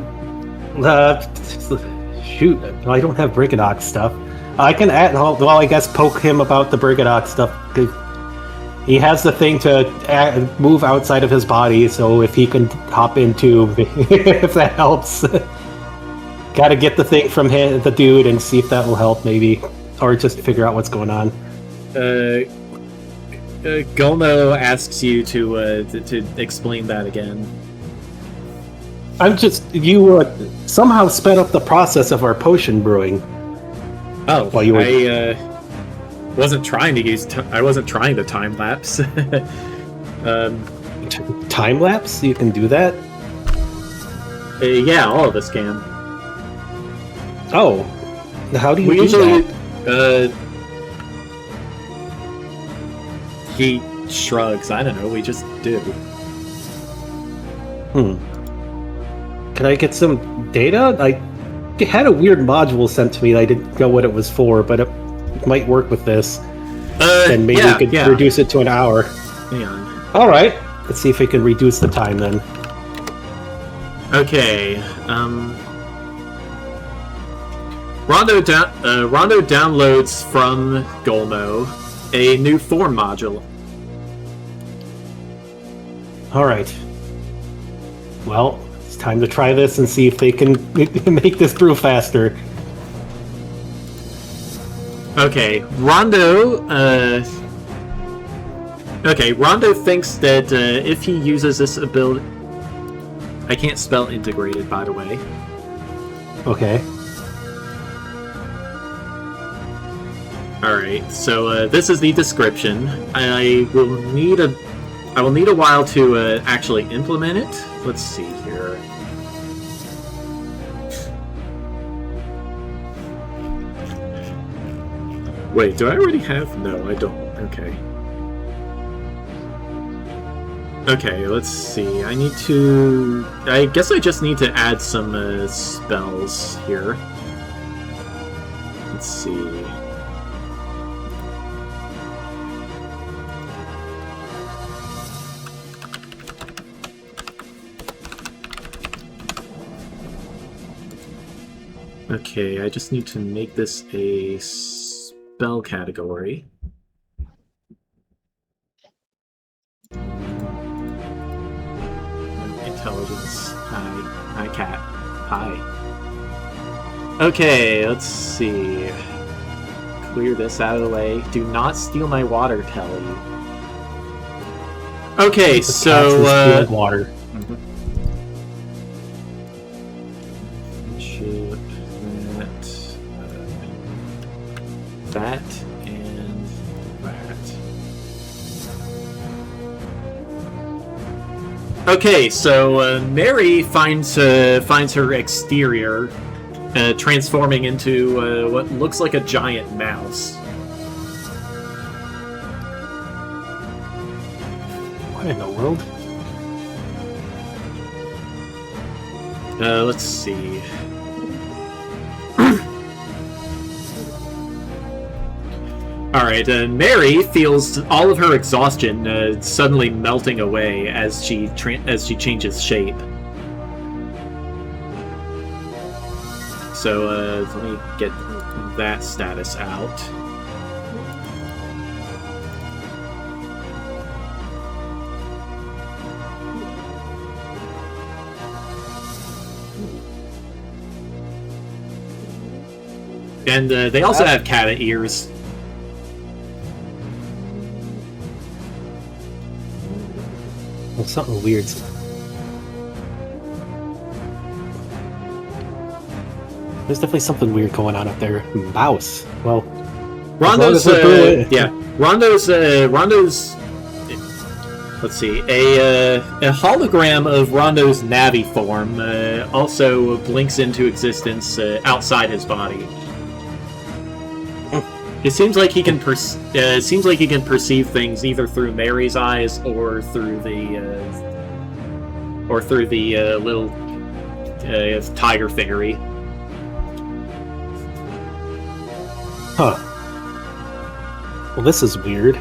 B: shoot, I don't have Briganock stuff. I can I guess poke him about the Briganock stuff. He has the thing to move outside of his body, so if he can hop into, if that helps. Gotta get the thing from the dude and see if that will help, maybe. Or just figure out what's going on.
A: Golmo asks you to explain that again.
B: You somehow sped up the process of our potion brewing.
A: Oh,
B: while you were...
A: I wasn't trying to use. I wasn't trying to time lapse.
B: Time lapse? You can do that?
A: Yeah, all of us can.
B: Oh, how do you
A: we
B: do
A: usually,
B: that?
A: He shrugs. I don't know. We just do.
B: Can I get some data? I had a weird module sent to me that I didn't know what it was for, but it might work with this. And maybe we could reduce it to an hour.
A: Hang on.
B: All right. Let's see if we can reduce the time then.
A: Okay. Rondo downloads from Golmo a new form module.
B: All right. Well, it's time to try this and see if they can make this brew faster.
A: Okay, Rondo. Rondo thinks that if he uses this ability, I can't spell integrated, by the way.
B: Okay.
A: All right. So this is the description. I will need a while to actually implement it. Let's see here. Wait, do I already have? No, I don't. Okay. Okay, let's see. I guess I just need to add some spells here. Let's see. Okay, I just need to make this a spell category. Intelligence. Hi, cat. Hi. Okay, let's see. Clear this out of the way. Do not steal my water, Telly. Okay, so
B: water.
A: That and that. Okay, so Mary finds her exterior transforming into what looks like a giant mouse.
B: What in the world?
A: Let's see. Alright, Mary feels all of her exhaustion suddenly melting away as she changes shape. So, let me get that status out. And they also have cat ears.
B: Well, something weird. There's definitely something weird going on up there. Mouse. Well,
A: Rondo's Rondo's let's see, a hologram of Rondo's Navi form also blinks into existence outside his body. It seems like he can perceive things either through Mary's eyes or through the little tiger fairy.
B: Huh. Well, this is weird.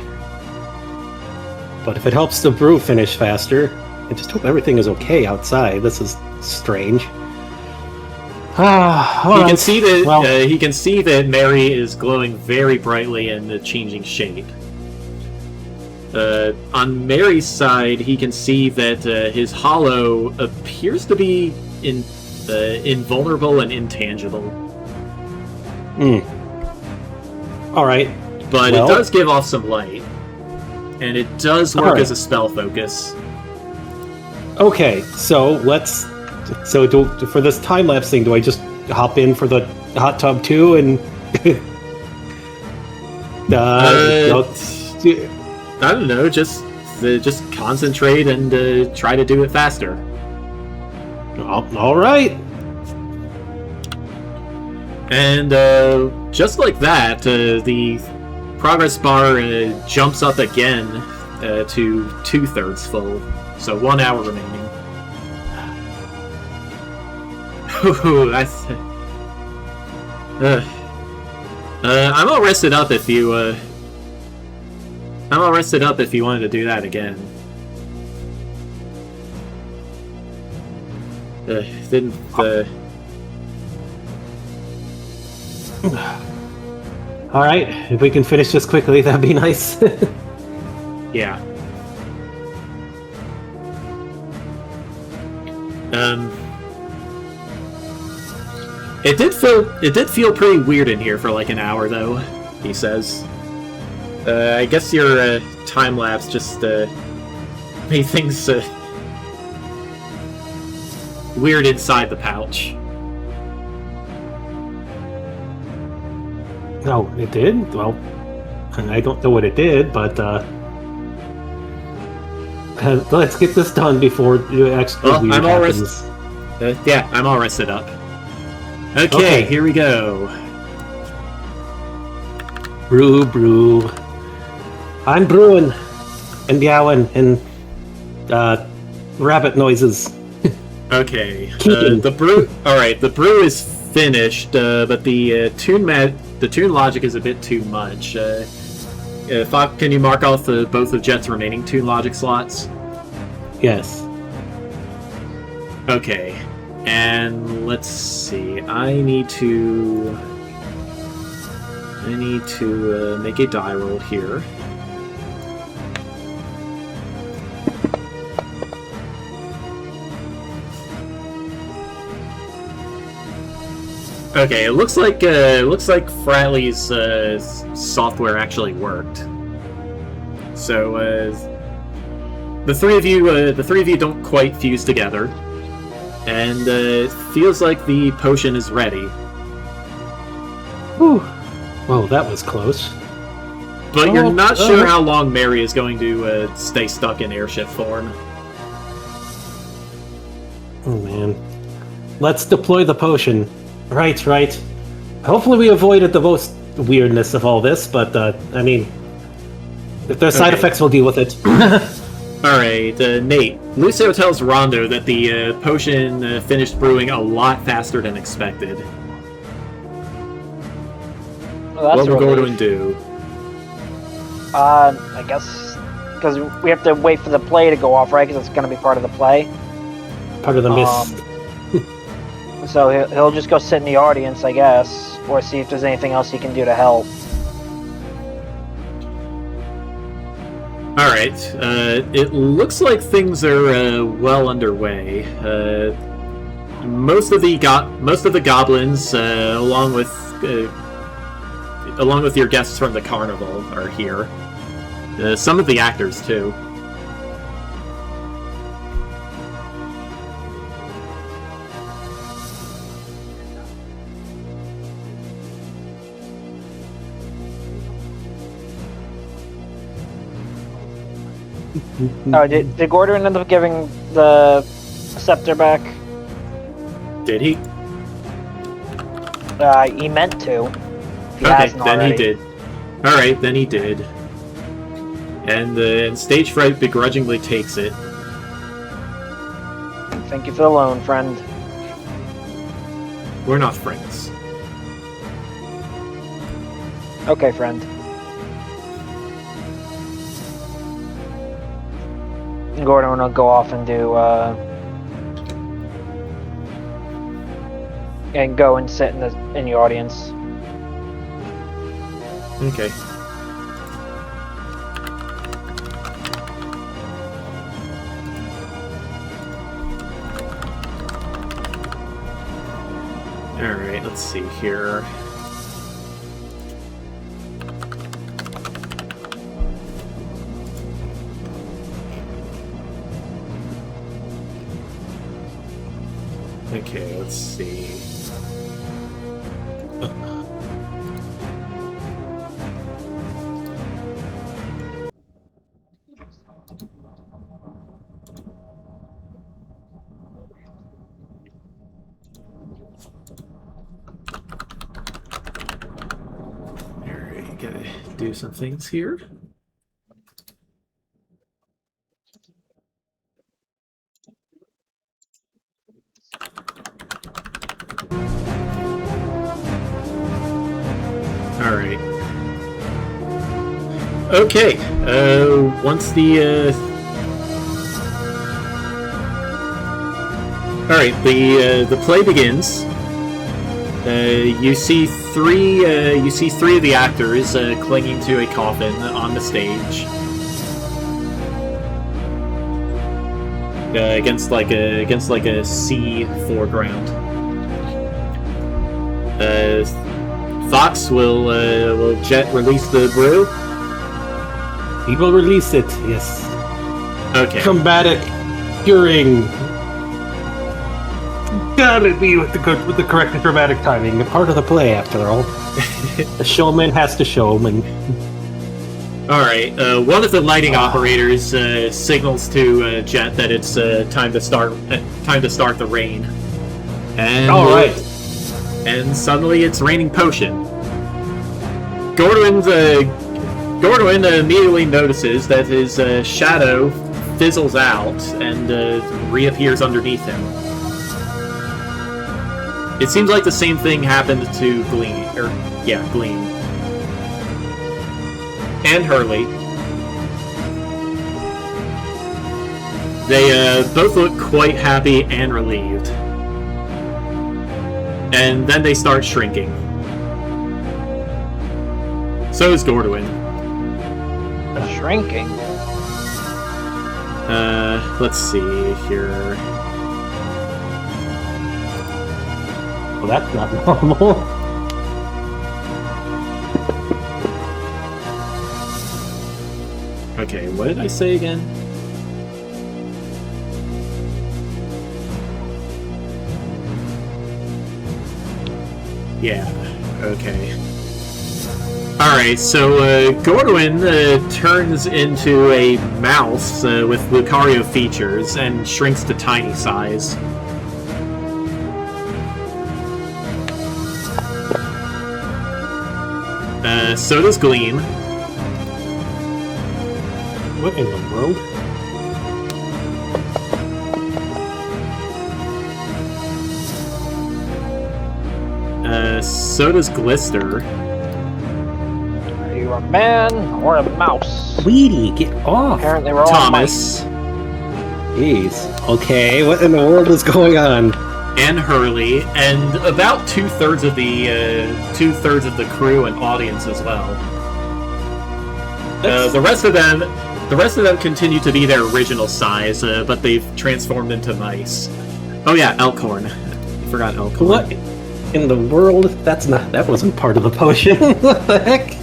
B: But if it helps the brew finish faster, I just hope everything is okay outside. This is strange.
A: He can see that he can see that Mary is glowing very brightly and changing shape. On Mary's side, he can see that his hollow appears to be invulnerable and intangible.
B: Alright.
A: But it does give off some light. And it does work as a spell focus.
B: Okay, so let's... So for this time-lapse thing, do I just hop in for the hot tub too and...
A: I don't know, just concentrate and try to do it faster.
B: All right.
A: And just like that, the progress bar jumps up again to 2/3 full, so 1 hour remaining. Ooh, that's... I'm all rested up if you wanted to do that again. Didn't
B: Alright, if we can finish this quickly, that'd be nice.
A: Yeah. It did feel pretty weird in here for like an hour though, he says. I guess your time lapse just made things weird inside the pouch.
B: No, it did? Well, I don't know what it did, but let's get this done before it actually happens.
A: Yeah, I'm all rested up. Okay, here we go.
B: Brew. I'm brewing and meowing and rabbit noises.
A: Okay, the brew. All right, the brew is finished, but the tune logic is a bit too much. Can you mark off both of Jet's remaining tune logic slots?
B: Yes.
A: Okay, and let's see. I need to make a die roll here. Okay, it looks like Fratley's software actually worked. So the three of you don't quite fuse together, and it feels like the potion is ready.
B: Whew. Well, that was close.
A: But you're not sure how long Mary is going to stay stuck in airship form.
B: Oh man. Let's deploy the potion. Right. Hopefully we avoided the most weirdness of all this, but, I mean, if there's side effects, we'll deal with it.
A: Alright, Nate. Lucio tells Rondo that the potion finished brewing a lot faster than expected.
C: Well,
A: what we're going to do?
C: I guess, because we have to wait for the play to go off, right? Because it's going to be part of the play.
B: Part of the mist.
C: So he'll just go sit in the audience, I guess, or see if there's anything else he can do to help.
A: Alright, it looks like things are well underway. Most of the goblins, along with your guests from the carnival, are here. Some of the actors too.
C: Oh, did Gordon end up giving the scepter back?
A: Did he?
C: He meant to.
A: Okay, then he did. Alright, then he did. And Stage Fright begrudgingly takes it.
C: Thank you for the loan, friend.
A: We're not friends.
C: Okay, friend. Gordon will go off and do, and go and sit in the audience.
A: Okay. Alright, let's see here. Okay, let's see. Alright, gotta do some things here. Alright. Okay, once the, Alright, the play begins. You see three of the actors clinging to a coffin on the stage. Against like a sea foreground. Fox will release the brew.
B: He will release it. Yes.
A: Okay.
B: Combatic, curing. Gotta be with the correct dramatic timing. A part of the play, after all. The showman has to showman.
A: All right. One of the lighting operators signals to Jet that it's time to start the rain. And
B: all right.
A: And suddenly it's raining potion. Gordon immediately notices that his shadow fizzles out and reappears underneath him. It seems like the same thing happened to Gleam. And Hurley. They both look quite happy and relieved. And then they start shrinking. So is Gordwin.
C: Shrinking?
A: Let's see here.
B: Well, that's not normal.
A: Okay, what did I say again? Yeah, okay. Alright, so Gordwin turns into a mouse with Lucario features and shrinks to tiny size. So does Gleam.
B: What in the world?
A: So does Glister.
C: Are you a man or a mouse?
B: Sweetie, get off!
C: Apparently we're all
A: Thomas.
B: Jeez. Okay, what in the world is going on?
A: And Hurley, and about two-thirds of the crew and audience as well. The rest of them continue to be their original size, but they've transformed into mice. Oh yeah, Elkhorn. I forgot Elkhorn.
B: What in the world? That wasn't part of the potion. What the heck?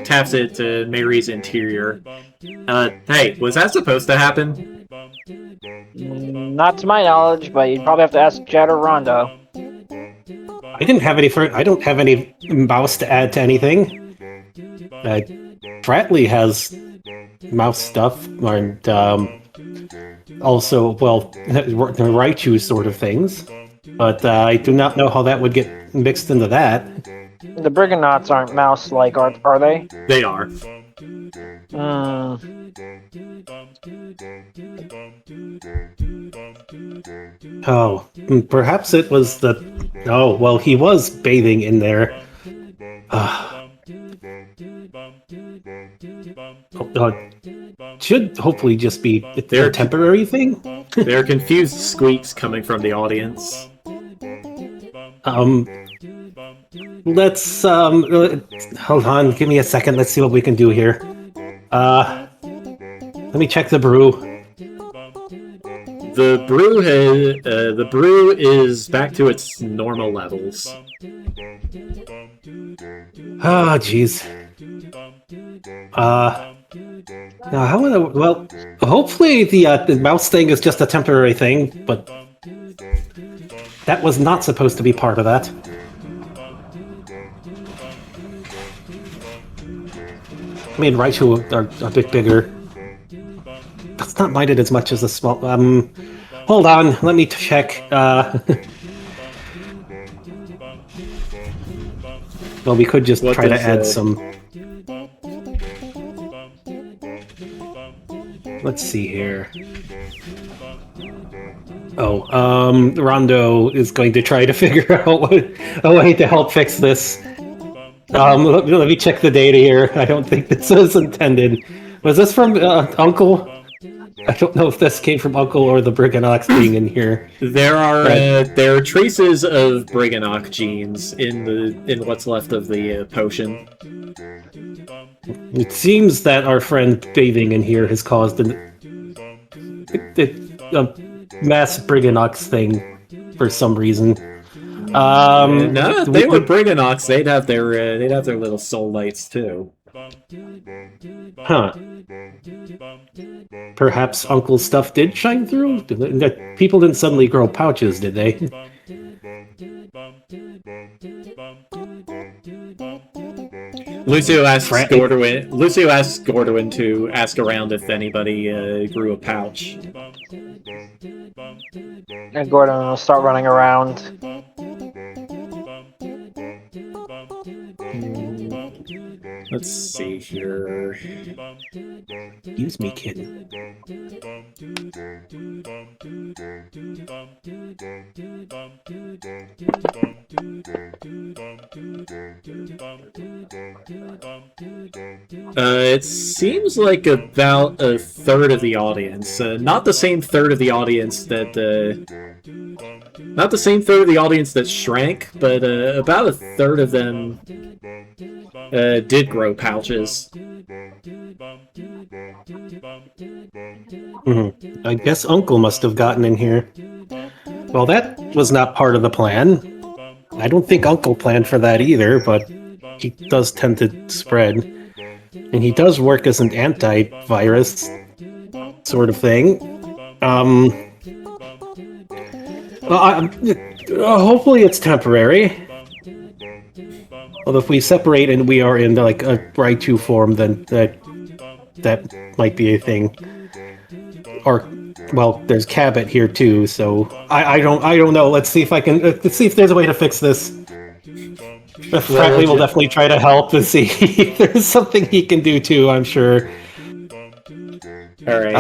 A: Taps it to Mary's interior. Hey, was that supposed to happen?
C: Not to my knowledge, but you'd probably have to ask Jet or Rondo.
B: I don't have any mouse to add to anything. Pratley has mouse stuff, and also, well, Raichu sort of things. But I do not know how that would get mixed into that.
C: The Briganauts aren't mouse-like, are they?
A: They are.
B: Oh, perhaps it was the... Oh, well, he was bathing in there. Should hopefully just be a temporary thing.
A: There are confused squeaks coming from the audience.
B: Let's hold on, give me a second. Let's see what we can do here. Let me check the brew.
A: The brew is back to its normal levels.
B: Oh, jeez. Now how would I, well, hopefully the mouse thing is just a temporary thing, but that was not supposed to be part of that. I mean, Raichu are a bit bigger. That's not minded as much as the small... hold on, let me check. Well, we could just try to add some... Let's see here. Oh, Rondo is going to try to figure out a way to help fix this. Let me check the data here. I don't think this was intended. Was this from Uncle? I don't know if this came from Uncle or the Briganox being in here.
A: There are traces of Briganox genes in what's left of the potion.
B: It seems that our friend bathing in here has caused a mass Briganox thing for some reason.
A: No, if they were Briganox, they'd have their little soul lights too.
B: Huh. Perhaps Uncle's stuff did shine through? People didn't suddenly grow pouches, did they?
A: Lucio asks Gordoin to ask around if anybody grew a pouch.
C: And Gordon will start running around.
A: Let's see here.
B: Excuse me, kid.
A: It seems like about a third of the audience. Not the same third of the audience that shrank, but about a third of them did grow pouches.
B: I guess Uncle must have gotten in here. Well, that was not part of the plan. I don't think Uncle planned for that either, but he does tend to spread. And he does work as an antivirus sort of thing. Hopefully it's temporary. Although if we separate and we are in like a Raichu form, then that might be a thing. Or, well, there's Cabot here too, so I don't know. Let's see if there's a way to fix this. Frankly, we'll definitely try to help and see if there's something he can do too. I'm sure.
A: All right.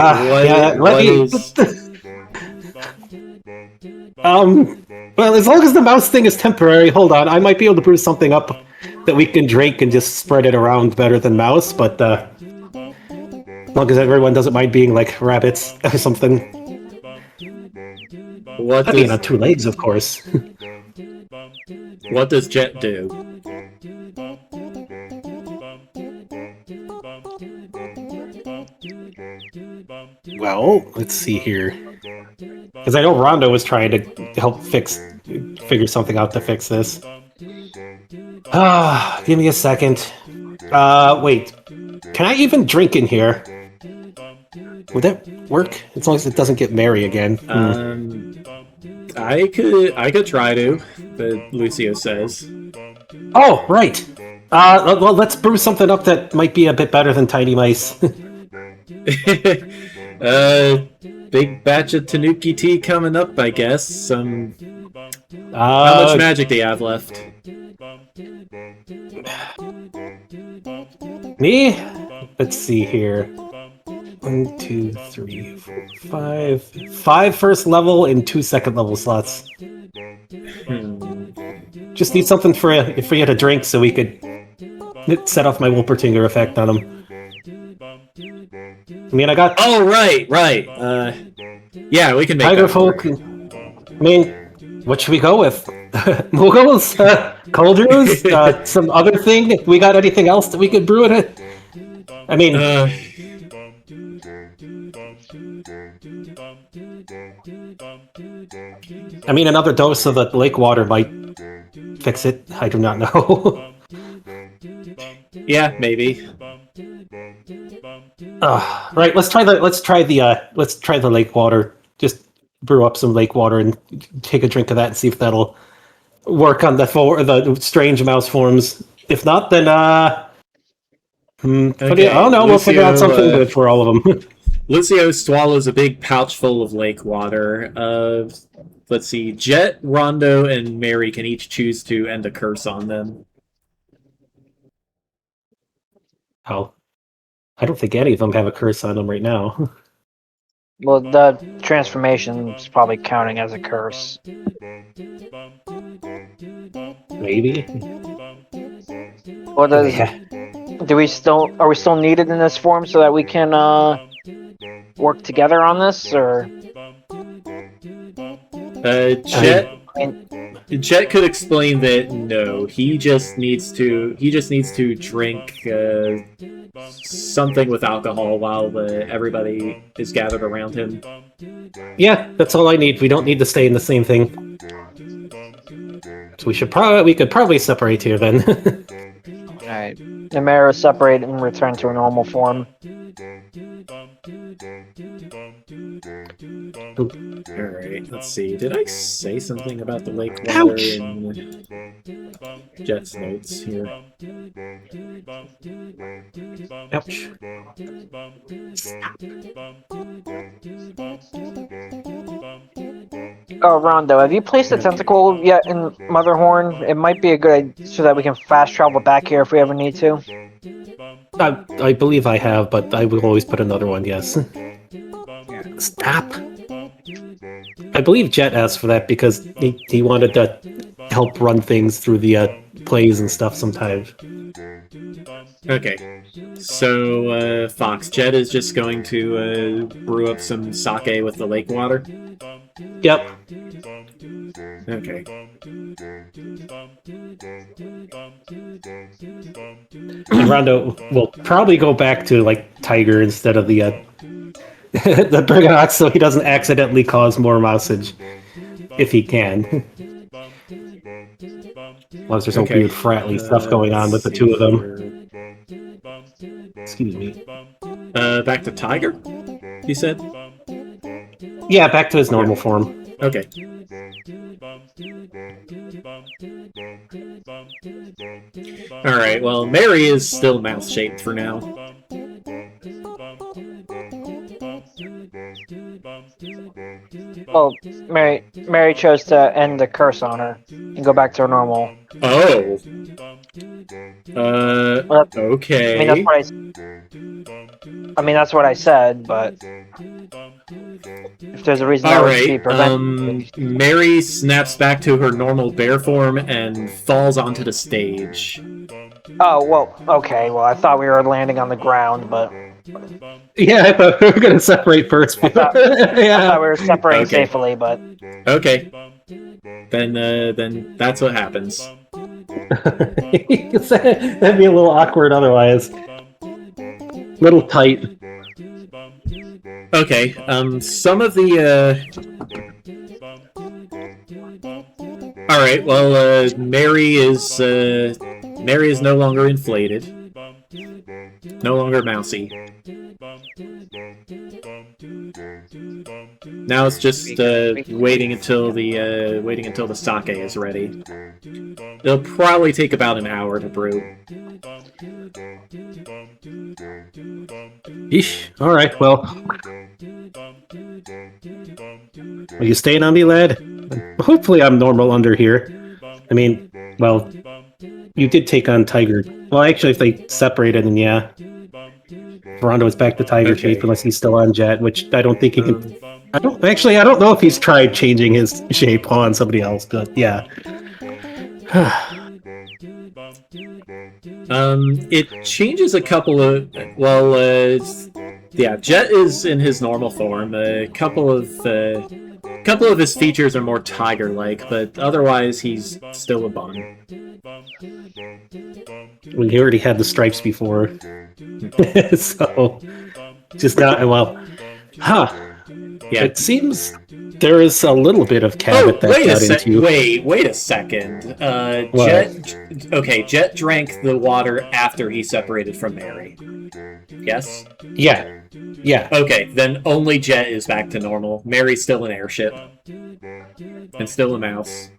B: Well, as long as the mouse thing is temporary, hold on. I might be able to brew something up that we can drink and just spread it around better than mouse, but as long as everyone doesn't mind being like rabbits or something. I mean, on two legs, of course.
A: What does Jet do?
B: Well, let's see here. Because I know Rondo was trying to help figure something out to fix this. Give me a second. Wait. Can I even drink in here? Would that work? As long as it doesn't get Mary again.
A: I could try to, but Lucio says.
B: Oh, right. Well, let's brew something up that might be a bit better than Tiny Mice.
A: Big batch of Tanuki tea coming up, I guess. How much magic do you have left?
B: Me? Let's see here. 1, 2, 3, 4, 5. 5 first level and 2 second level slots. Just need something for you to drink so we could set off my Wolpertinger effect on him. I mean, I got...
A: Oh, right. Yeah, we can make
B: Tiger
A: that
B: Folk.
A: work.
B: I mean, what should we go with? Muggles? Cold brews? Some other thing? We got anything else that we could brew in it? I mean... another dose of the lake water might fix it. I do not know.
A: Yeah, maybe.
B: Right. Let's try the lake water. Just brew up some lake water and take a drink of that and see if that'll work on the strange mouse forms. If not, then
A: Okay.
B: oh no, we'll figure out something good for all of them.
A: Lucio swallows a big pouch full of lake water. Let's see. Jet, Rondo, and Mary can each choose to end a curse on them.
B: Oh, I don't think any of them have a curse on them right now.
C: Well, the transformation is probably counting as a curse.
B: Maybe.
C: Or are we still needed in this form so that we can work together on this, or?
A: Jet could explain that no, he just needs to drink something with alcohol while everybody is gathered around him.
B: Yeah, that's all I need. We don't need to stay in the same thing. So we could probably separate here then.
C: Alright. Namera separate and return to a normal form.
A: Alright, let's see. Did I say something about the lake water in Jet's notes here?
B: Ouch.
C: Oh, Rondo, have you placed a tentacle yet in Motherhorn? It might be a good idea so that we can fast travel back here if we ever need to.
B: I believe I have, but I will always put another one, yes. Stop! I believe Jet asked for that because he wanted to help run things through the plays and stuff sometimes.
A: Okay, so Fox, Jet is just going to brew up some sake with the lake water?
B: Yep.
A: Okay.
B: And Rondo will probably go back to, like, Tiger instead of the the Briganox so he doesn't accidentally cause more mousage, if he can. Unless there's some weird fratly stuff going on with the two of them. Excuse me.
A: Back to Tiger, you said?
B: Yeah, back to his normal form.
A: Okay. Alright, well, Mary is still mouse-shaped for now.
C: Well, Mary chose to end the curse on her and go back to her normal.
A: Oh. Okay.
C: That's what I said, but if there's a reason that would be prevented.
A: Mary snaps back to her normal bear form and falls onto the stage.
C: Oh, well, okay. Well, I thought we were landing on the ground, but...
B: Yeah, I thought we were going to separate first.
C: I thought we were separating safely, but...
A: Okay. Then that's what happens.
B: That'd be a little awkward otherwise. Little tight.
A: Okay, some of the, Alright, well, Mary is no longer inflated. No longer mousy. Now it's just, waiting until the sake is ready. It'll probably take about an hour to brew.
B: Eesh. Alright, well. Are you staying on me, lad? Hopefully I'm normal under here. I mean, well, you did take on Tiger. Well, actually, if they separated, then yeah. Rondo is back to tiger
A: Okay.
B: shape unless he's still on Jet, which I don't think he can. I don't know if he's tried changing his shape on somebody else, but yeah.
A: It changes a couple of. Well, yeah, Jet is in his normal form. A couple of his features are more tiger-like, but otherwise he's still a bun.
B: When he already had the stripes before, so just not well. Yeah. It seems there is a little bit of Cabot that got into you.
A: Wait a second. Jet drank the water after he separated from Mary. Yes?
B: Yeah.
A: Okay, then only Jet is back to normal. Mary's still an airship. And still a mouse.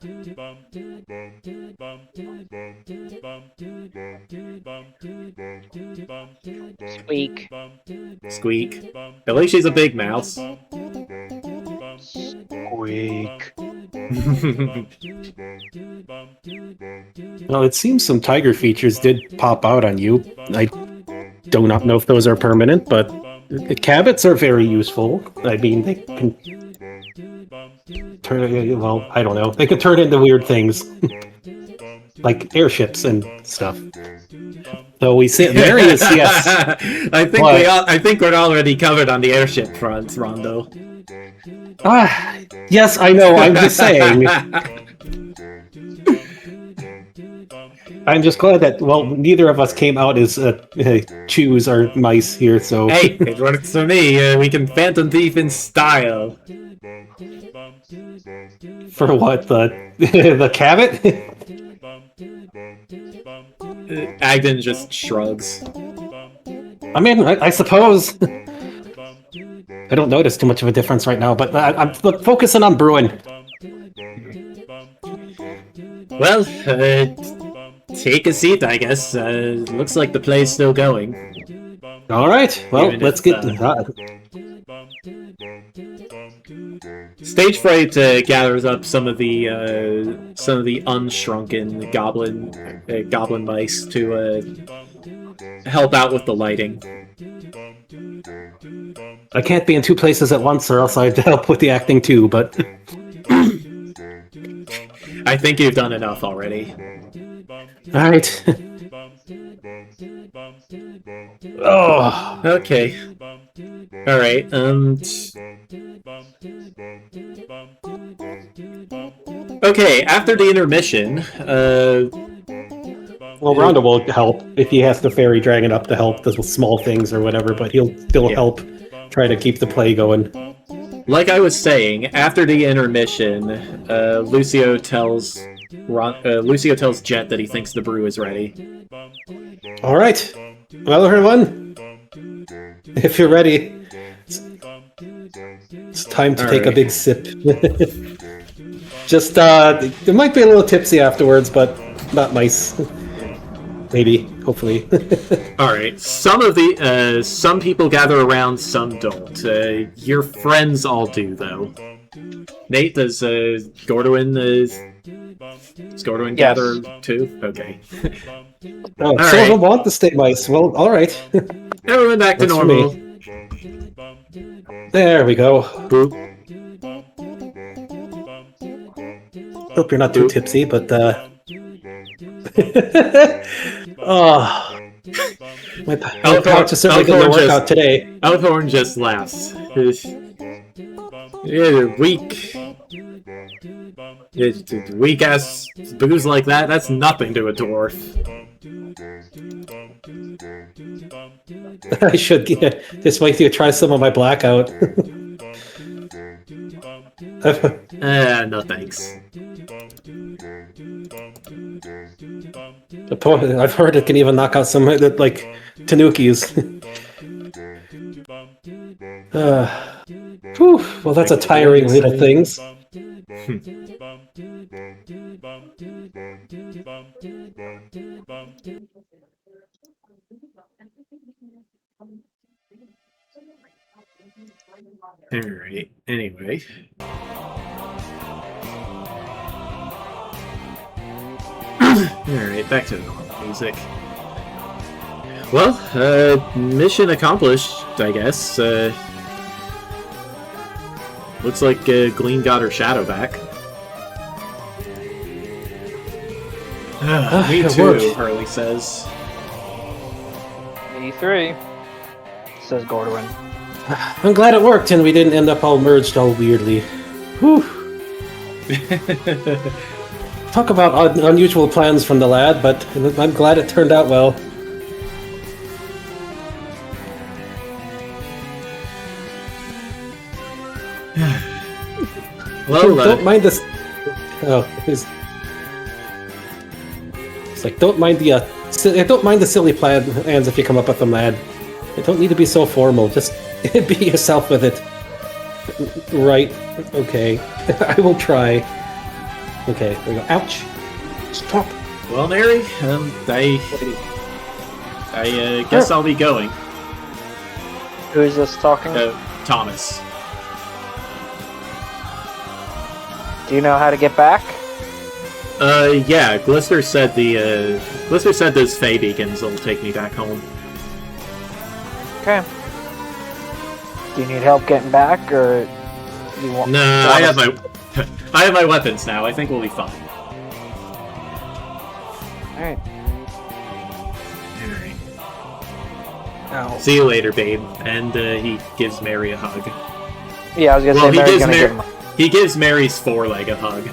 A: Squeak. At least she's a big mouse.
C: Squeak.
B: Well, it seems some tiger features did pop out on you. I do not know if those are permanent, but the Cabots are very useful. I mean, they can turn. Well, I don't know. They can turn into weird things, like airships and stuff. So we see Marius, yes.
A: I think we're already covered on the airship front, Rondo.
B: Yes, I know. I'm just saying. I'm just glad that, well, neither of us came out as choose our mice here, so...
A: Hey, it works for me. We can Phantom Thief in style.
B: For what? The Cabot?
A: Agden just shrugs.
B: I mean, I suppose... I don't notice too much of a difference right now, but I'm focusing on Brewing.
A: Well, take a seat, I guess. Looks like the play's still going.
B: All right. Well, let's get.
A: Stage Fright gathers up some of the unshrunken goblin mice to help out with the lighting.
B: I can't be in two places at once, or else I'd help with the acting too. But
A: I think you've done enough already.
B: All right. Oh.
A: Okay. All right. Okay. After the intermission,
B: well, Rondo will help if he has to ferry Dragon up to help the small things or whatever, but he'll still help try to keep the play going.
A: Like I was saying, after the intermission, Lucio tells Jet that he thinks the brew is ready.
B: All right. Well, everyone, if you're ready, it's time to take a big sip. Just, it might be a little tipsy afterwards, but not nice. Maybe, hopefully.
A: All right. Some people gather around, some don't. Your friends all do, though. Nate, does Gordwin gather too? Okay.
B: Oh, some of them want to stay mice. Well, all right.
A: Everyone back to normal.
B: There we go.
A: Boop.
B: Hope you're not too tipsy, but oh, my pouch is certainly going to work out today.
A: Althorn just laughs. Weak ass booze like that's nothing to a dwarf.
B: I should just wait till you try some of my blackout.
A: No thanks.
B: I've heard it can even knock out some like tanukis. Well, that's a tiring little things.
A: Alright, anyway. Alright, back to the normal music. Well, mission accomplished, I guess. Looks like Gleam got her shadow back. Me too,
B: worked.
A: Harley says.
C: Me 3, says Gordwin.
B: I'm glad it worked and we didn't end up all merged all weirdly. Whew. Talk about unusual plans from the lad, but I'm glad it turned out well.
A: Well,
B: don't mind this. Oh, it's like don't mind the silly plans if you come up with them, lad. You don't need to be so formal. Just be yourself with it. Right? Okay. I will try. Okay. There we go. Ouch! Stop.
A: well, Mary, I guess I'll be going.
C: Who is this talking?
A: Thomas.
C: Do you know how to get back?
A: Yeah, Glister said those Fey beacons will take me back home.
C: Okay. Do you need help getting back, or you want?
A: No, I have my weapons now. I think we'll be fine.
C: All right.
A: Alright. See you later, babe. And he gives Mary a hug.
C: Yeah, I was gonna say Mary's gonna give him.
A: He gives Mary's foreleg a hug.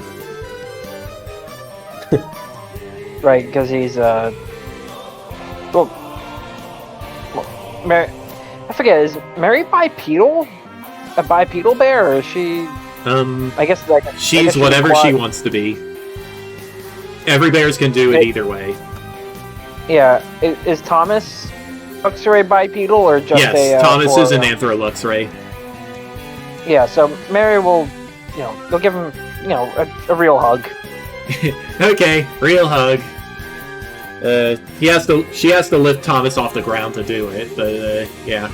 C: Right, because he's well, Mary. I forget. Is Mary bipedal? A bipedal bear, or is she? I guess like
A: she's whatever she wants to be. Every bears can do it either way.
C: Yeah, is Thomas Luxray bipedal or just a?
A: Yes, Thomas is an Anthroluxray.
C: Yeah, so Mary will, they'll give him, a real hug.
A: Okay, real hug. She has to lift Thomas off the ground to do it, but yeah.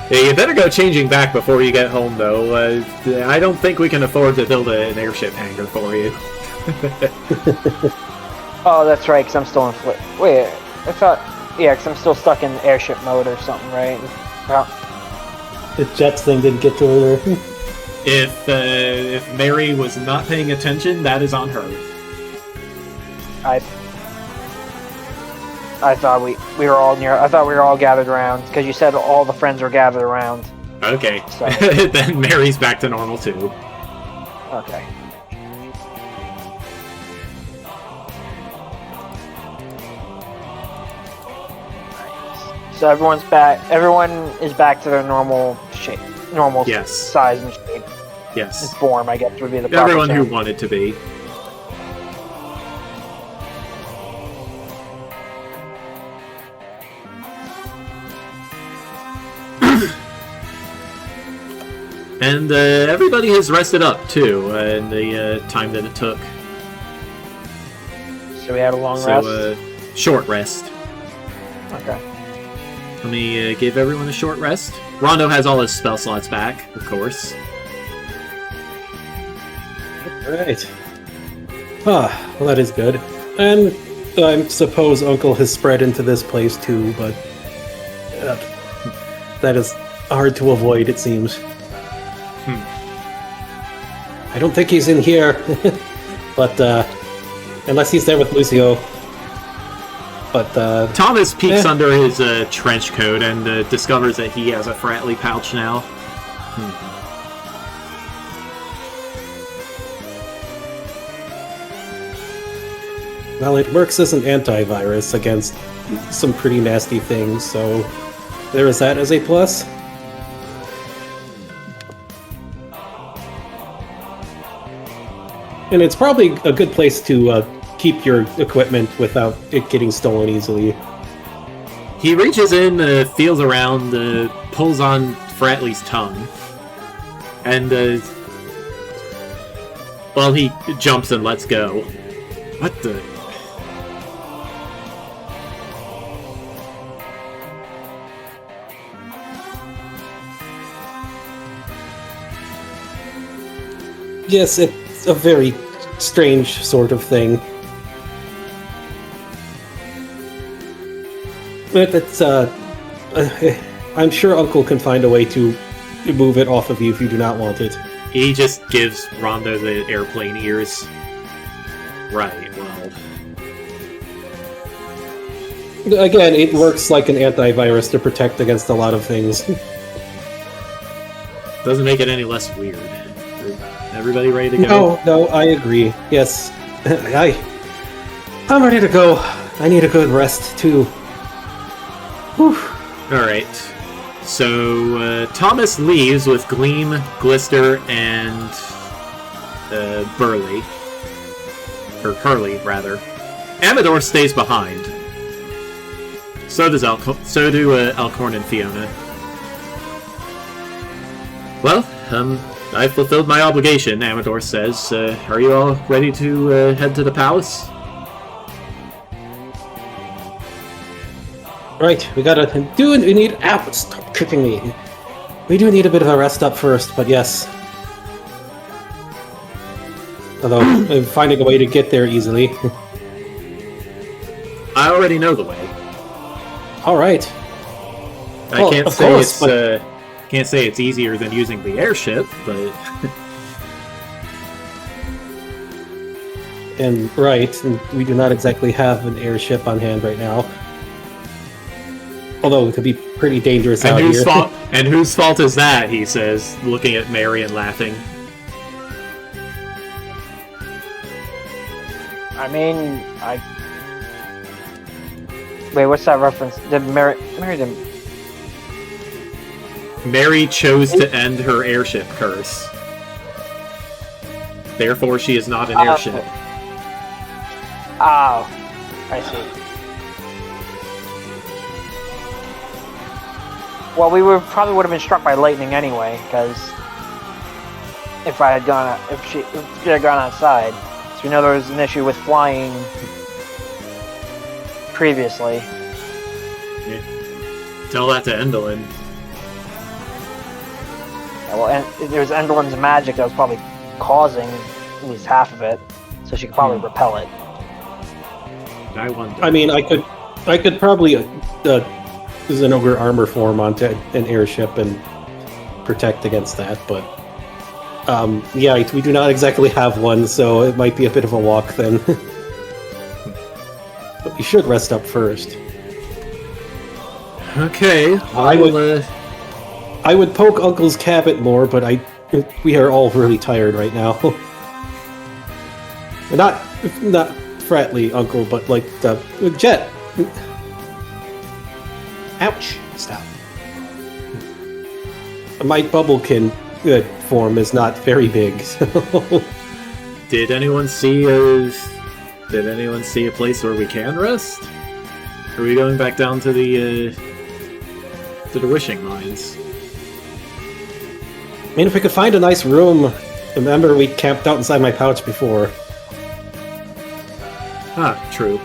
A: Yeah, you better go changing back before you get home, though. I don't think we can afford to build an airship hangar for you.
C: Oh, that's right, because I'm still in Wait, I thought... Yeah, because I'm still stuck in airship mode or something, right? Well,
B: The Jets thing didn't get to her.
A: If Mary was not paying attention, that is on her.
C: I thought we were all near... I thought we were all gathered around, because you said all the friends were gathered around.
A: Okay.
C: So.
A: Then Mary's back to normal, too.
C: Okay. So everyone's back. Everyone is back to their normal shape, normal size and shape.
A: Yes.
C: And form, I guess, would be the proper
A: Everyone
C: term.
A: who wanted to be. And everybody has rested up too in the time that it took.
C: So we had a long rest.
A: Short rest.
C: Okay.
A: Let me give everyone a short rest. Rondo has all his spell slots back, of course.
B: Right. Ah, well, that is good. And I suppose Uncle has spread into this place too, but that is hard to avoid, it seems. I don't think he's in here, but unless he's there with Lucio. But
A: Thomas peeks under his trench coat and discovers that he has a Fratley pouch now.
B: Well, it works as an antivirus against some pretty nasty things, so there is that as a plus. And it's probably a good place to keep your equipment without it getting stolen easily.
A: He reaches in, feels around, pulls on Fratley's tongue, and well, he jumps and lets go. What the?
B: Yes, it's a very strange sort of thing. But it's, I'm sure Uncle can find a way to move it off of you if you do not want it.
A: He just gives Rhonda the airplane ears. Right, well...
B: Again, it works like an antivirus to protect against a lot of things.
A: Doesn't make it any less weird. Everybody ready to go?
B: No, I agree. Yes. I'm ready to go. I need a good rest, too. Whew.
A: Alright. So, Thomas leaves with Gleam, Glister, and Burley. Or Curly, rather. Amador stays behind. So do Alcorn and Fiona. Well, I've fulfilled my obligation, Amador says. Are you all ready to head to the palace?
B: Right, we need... stop kicking me. We do need a bit of a rest up first, but yes. Although, I'm finding a way to get there easily.
A: I already know the way.
B: Alright.
A: I can't say it's easier than using the airship, but...
B: and we do not exactly have an airship on hand right now. Although it could be pretty dangerous out here.
A: And whose fault is that, he says, looking at Mary and laughing.
C: I mean, Wait, what's that reference? Did Mary didn't...
A: Mary chose to end her airship curse. Therefore, she is not an airship.
C: Oh, I see. Well, we probably would have been struck by lightning anyway, because if she had gone outside, so we know there was an issue with flying previously.
A: Yeah. Tell that to Endelin.
C: Yeah, well, and there was Endelin's magic that was probably causing at least half of it, so she could probably repel it.
A: I wonder.
B: I mean, I could probably use an ogre armor form onto an airship and protect against that, but yeah, we do not exactly have one, so it might be a bit of a walk then. But we should rest up first.
A: Okay,
B: I would poke Uncle's cabin more, but we are all really tired right now. not Fratley, Uncle, but like Jet. Ouch! Stop. My bubblekin form is not very big, so...
A: Did anyone see a place where we can rest? Are we going back down to the wishing mines?
B: I mean, if we could find a nice room... Remember, we camped out inside my pouch before.
A: Ah, true.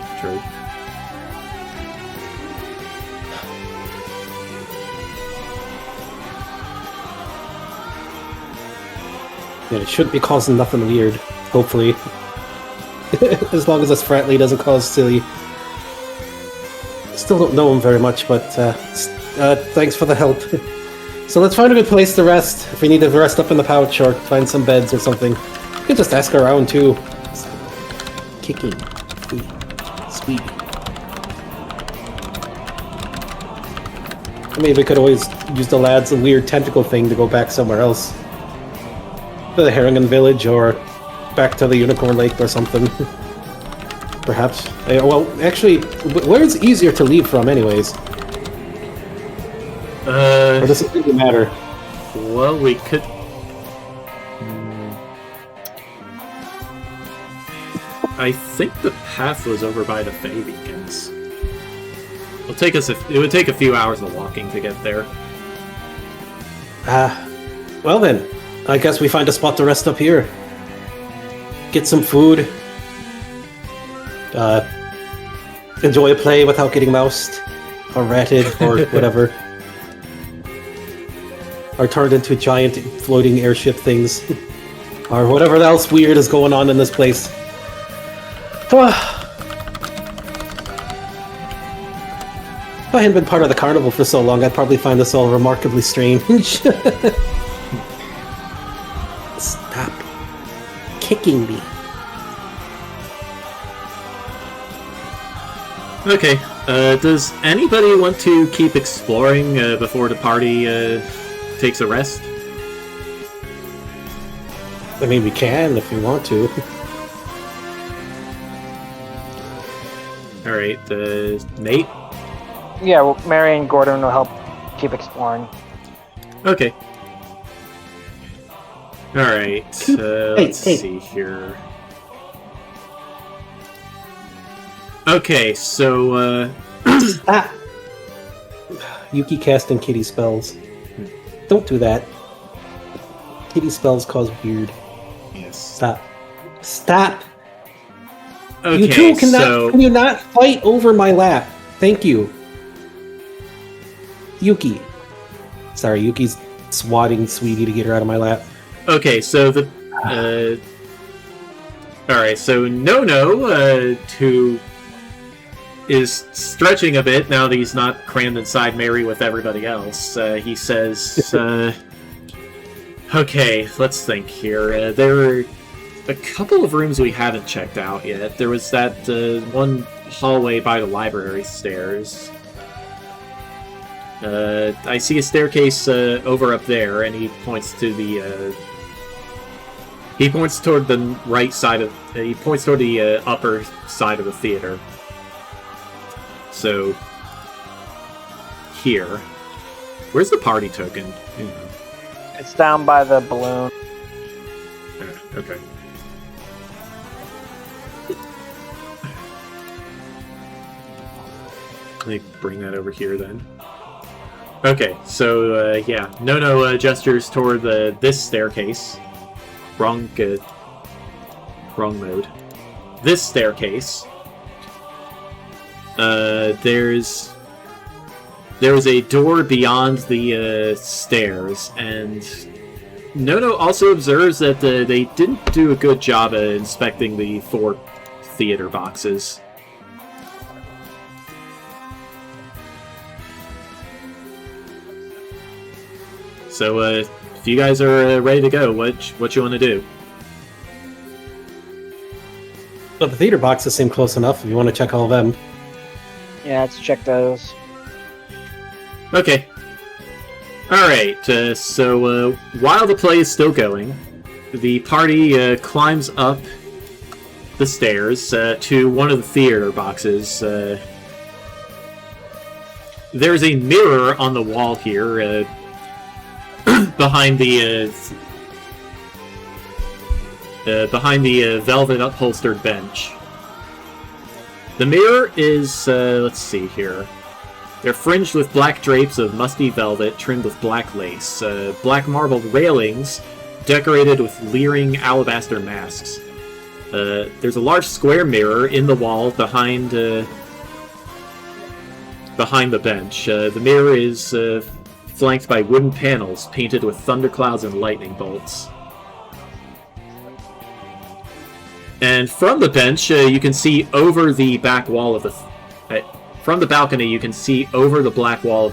B: Yeah, it shouldn't be causing nothing weird, hopefully. As long as this Fratley doesn't cause silly. Still don't know him very much, but thanks for the help. So let's find a good place to rest. If we need to rest up in the pouch or find some beds or something, we can just ask around too. Kicking. Sweet. I mean, we could always use the lad's weird tentacle thing to go back somewhere else. To the Harrigan Village or back to the Unicorn Lake or something. Perhaps. Well, actually, where's easier to leave from anyways? Or does it really matter?
A: Well, we could... I think the path was over by the Fey Beacons. It would take a few hours of walking to get there.
B: Well then, I guess we find a spot to rest up here. Get some food. Enjoy a play without getting moused. Or ratted, or whatever. Or turned into giant floating airship things. Or whatever else weird is going on in this place. If I hadn't been part of the carnival for so long, I'd probably find this all remarkably strange. Stop kicking me.
A: Okay, does anybody want to keep exploring before the party takes a rest?
B: I mean, we can if we want to.
A: Alright, Nate?
C: Yeah, well, Mary and Gordon will help keep exploring.
A: Okay. Alright, let's see here. Okay, so,
B: Yuki casting kitty spells. Don't do that. Kitty spells cause weird.
A: Yes.
B: Stop. Stop!
A: Okay,
B: You two can you not fight over my lap? Thank you. Yuki. Sorry, Yuki's swatting Sweetie to get her out of my lap.
A: Okay, so the, alright, so No, who is stretching a bit now that he's not crammed inside Mary with everybody else. He says, okay, let's think here. There are a couple of rooms we haven't checked out yet. There was that one hallway by the library stairs. I see a staircase over up there, and he points to the... he points toward the right side of... he points toward the upper side of the theater. So, here. Where's the party token?
C: It's down by the balloon.
A: Okay. Let me bring that over here then. Okay, so yeah, No gestures toward this staircase. Wrong mode. This staircase. There's a door beyond the stairs, and No also observes that they didn't do a good job at inspecting the 4 theater boxes. So, if you guys are ready to go, what you want to do?
B: But the theater boxes seem close enough if you want to check all of them.
C: Yeah, let's check those.
A: Okay. Alright, so while the play is still going, the party climbs up the stairs to one of the theater boxes. There's a mirror on the wall here, behind the velvet upholstered bench. The mirror is, let's see here. They're fringed with black drapes of musty velvet trimmed with black lace, black marble railings decorated with leering alabaster masks. There's a large square mirror in the wall behind the bench. The mirror is flanked by wooden panels painted with thunderclouds and lightning bolts. And from the bench, you can see over the back wall of the... from the balcony, you can see over the back wall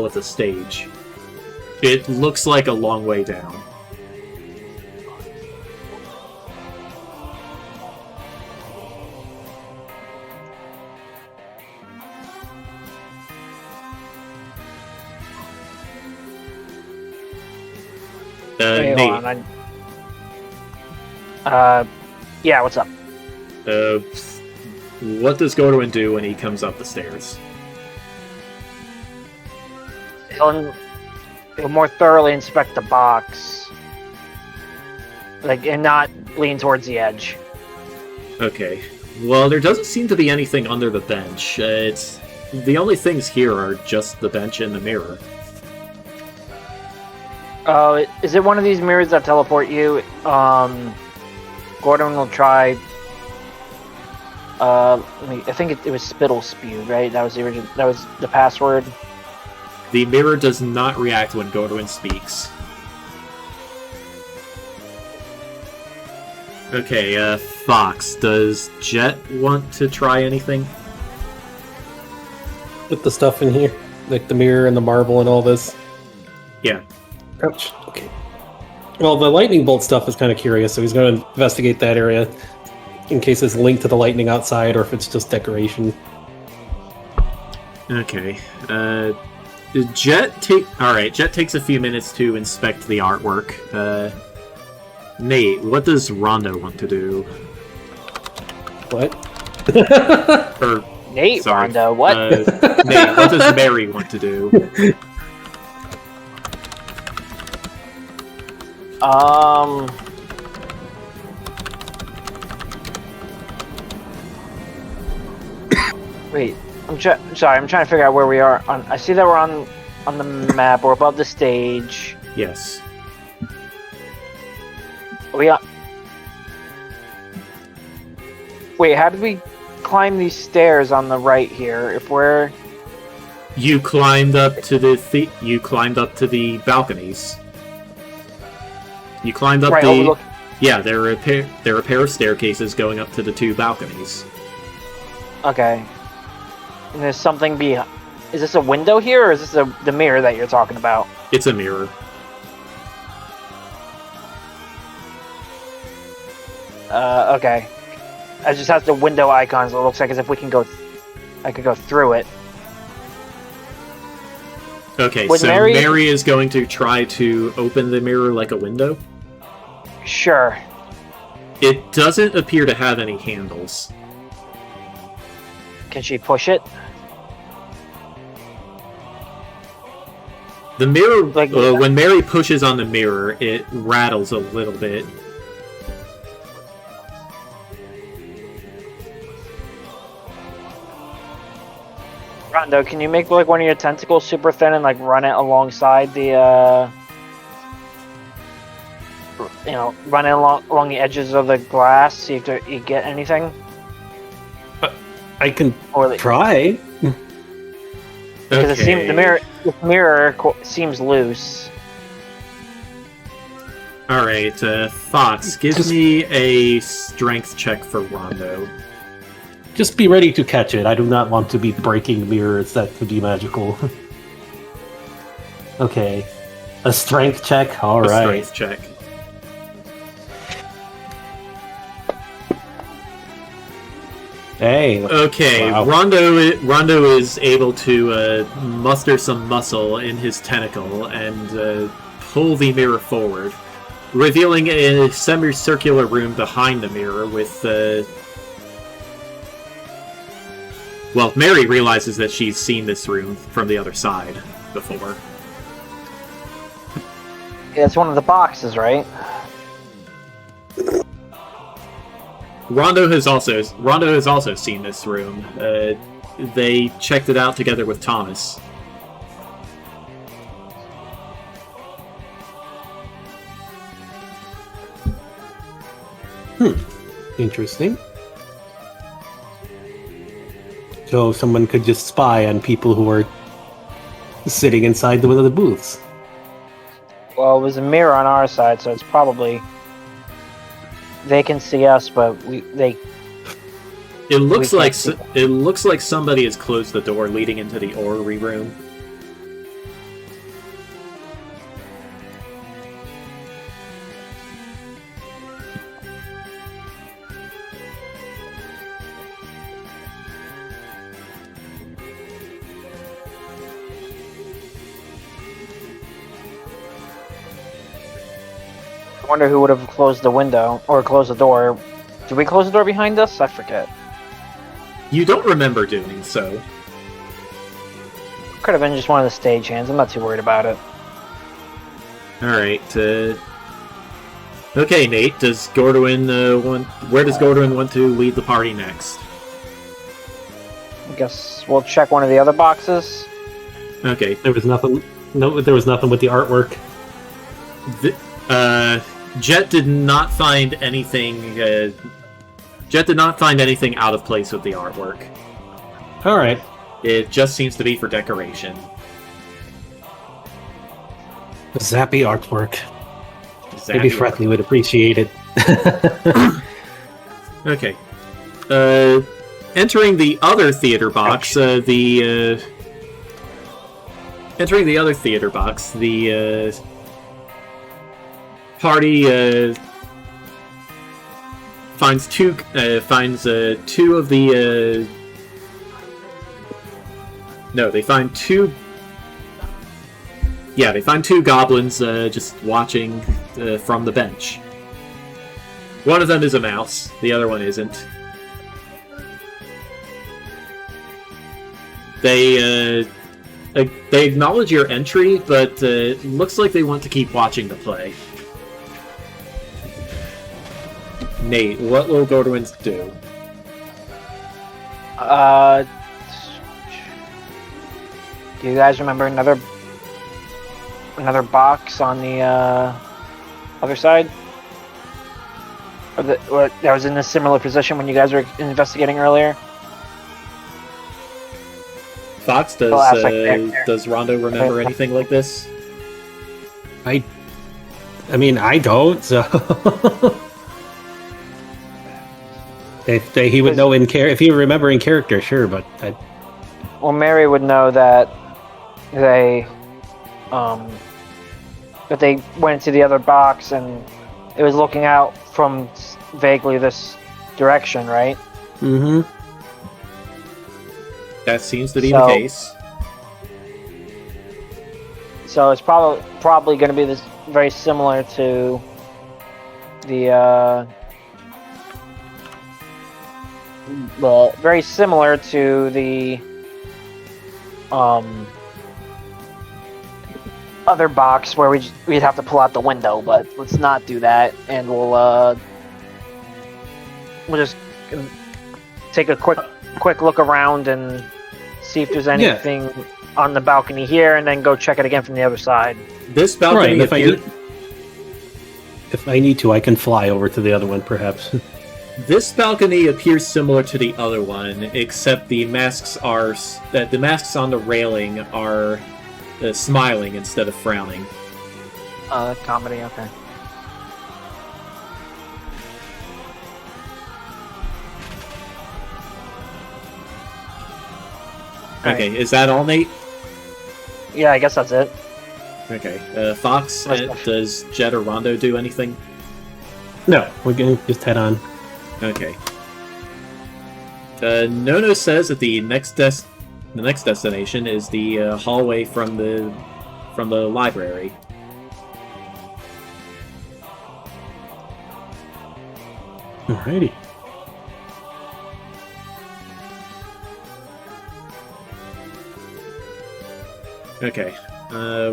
A: of the stage. It looks like a long way down. Nate.
C: Yeah, what's up?
A: What does Godwin do when he comes up the stairs?
C: He'll more thoroughly inspect the box, and not lean towards the edge.
A: Okay. Well, there doesn't seem to be anything under the bench. The only things here are just the bench and the mirror.
C: Is it one of these mirrors that teleport you? Gordon will try. I think it was spittle spew, right? That was the original. That was the password.
A: The mirror does not react when Godwin speaks. Okay, Fox, does Jet want to try anything?
B: Put the stuff in here, like the mirror and the marble and all this.
A: Yeah.
B: Ouch. Okay. Well, the lightning bolt stuff is kind of curious, so he's going to investigate that area in case it's linked to the lightning outside or if it's just decoration.
A: Okay. Jet takes a few minutes to inspect the artwork. Nate, what does Rondo want to do?
B: What?
A: Or
C: Nate,
A: sorry,
C: Rondo, what?
A: Nate, what does Mary want to do?
C: Wait, sorry, I'm trying to figure out where we are. I see that we're on the map. We're above the stage.
A: Yes.
C: Wait, how did we climb these stairs on the right here? If we're...
A: You climbed up to the balconies. You climbed up
C: right,
A: Yeah, there are a pair of staircases going up to the two balconies.
C: Okay. And there's something behind... Is this a window here, or is this the mirror that you're talking about?
A: It's a mirror.
C: Okay. It just has the window icons. It looks like as if we can go... I could go through it.
A: Okay, so Mary is going to try to open the mirror like a window?
C: Sure.
A: It doesn't appear to have any handles.
C: Can she push it?
A: The mirror, when Mary pushes on the mirror, it rattles a little bit.
C: Rondo, can you make like one of your tentacles super thin and like run it alongside the run it along the edges of the glass, see if you get anything?
B: I can try.
C: Because it seems the mirror seems loose.
A: Alright, Fox, give me a strength check for Rondo.
B: Just be ready to catch it. I do not want to be breaking mirrors. That could be magical. Okay. A strength check? Alright.
A: Strength check.
B: Hey.
A: Okay,
B: wow.
A: Rondo is able to muster some muscle in his tentacle and pull the mirror forward, revealing a semicircular room behind the mirror with... Well, Mary realizes that she's seen this room from the other side before.
C: Yeah, it's one of the boxes, right?
A: Rondo has also seen this room. They checked it out together with Thomas.
B: Interesting. So someone could just spy on people who are sitting inside one of the booths.
C: Well, it was a mirror on our side, so it's probably... They can see us, but It
A: looks like somebody has closed the door leading into the orrery room.
C: I wonder who would have closed the window, or closed the door. Did we close the door behind us? I forget.
A: You don't remember doing so.
C: Could have been just one of the stagehands. I'm not too worried about it.
A: Alright, okay, Nate, where does Gordwin want to lead the party next?
C: I guess we'll check one of the other boxes.
A: Okay.
B: There was nothing with the artwork.
A: Jet did not find anything out of place with the artwork.
B: Alright.
A: It just seems to be for decoration.
B: Zappy artwork. Maybe Fretley would appreciate it.
A: Okay. Entering the other theater box, the party finds two of the they find two. Yeah, they find two goblins just watching from the bench. One of them is a mouse, the other one isn't. They acknowledge your entry, but it looks like they want to keep watching the play. Nate, what will Gordwins do?
C: Do you guys remember another box on the other side? Or that was in a similar position when you guys were investigating earlier?
A: Fox, does Rondo remember anything like this?
B: I mean, I don't, so... if he would know if he would remember in character, sure, but...
C: Well, Mary would know that they went to the other box and it was looking out from vaguely this direction, right?
B: Mm-hmm.
A: That seems to be the case.
C: So it's probably going to be this very similar to the very similar to the other box where we'd have to pull out the window, but let's not do that, and we'll just take a quick look around and see if there's anything on the balcony here, and then go check it again from the other side.
A: This balcony,
B: right, if I need to, I can fly over to the other one, perhaps.
A: This balcony appears similar to the other one, except the masks on the railing are smiling instead of frowning.
C: Comedy, okay.
A: Okay, is that all, Nate?
C: Yeah, I guess that's it.
A: Okay. Fox, does Jet or Rondo do anything?
B: No, we're going to just head on.
A: Okay. Nono says that the next destination is the hallway from the library.
B: Alrighty.
A: Okay.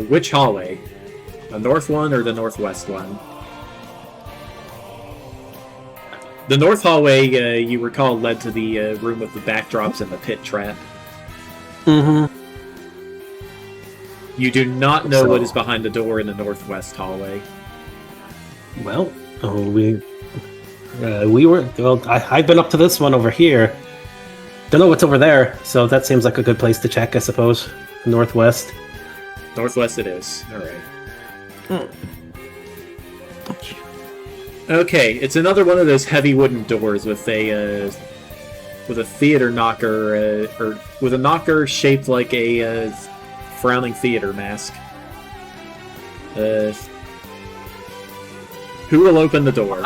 A: Which hallway? The north one or the northwest one? The north hallway, you recall, led to the room with the backdrops and the pit trap.
B: Mm-hmm.
A: You do not know what is behind the door in the northwest hallway.
B: Well, we were... Well, I've been up to this one over here. Don't know what's over there, so that seems like a good place to check, I suppose. Northwest.
A: Northwest it is. Alright. Okay, it's another one of those heavy wooden doors with a theater knocker, or with a knocker shaped like a frowning theater mask. Who will open the door?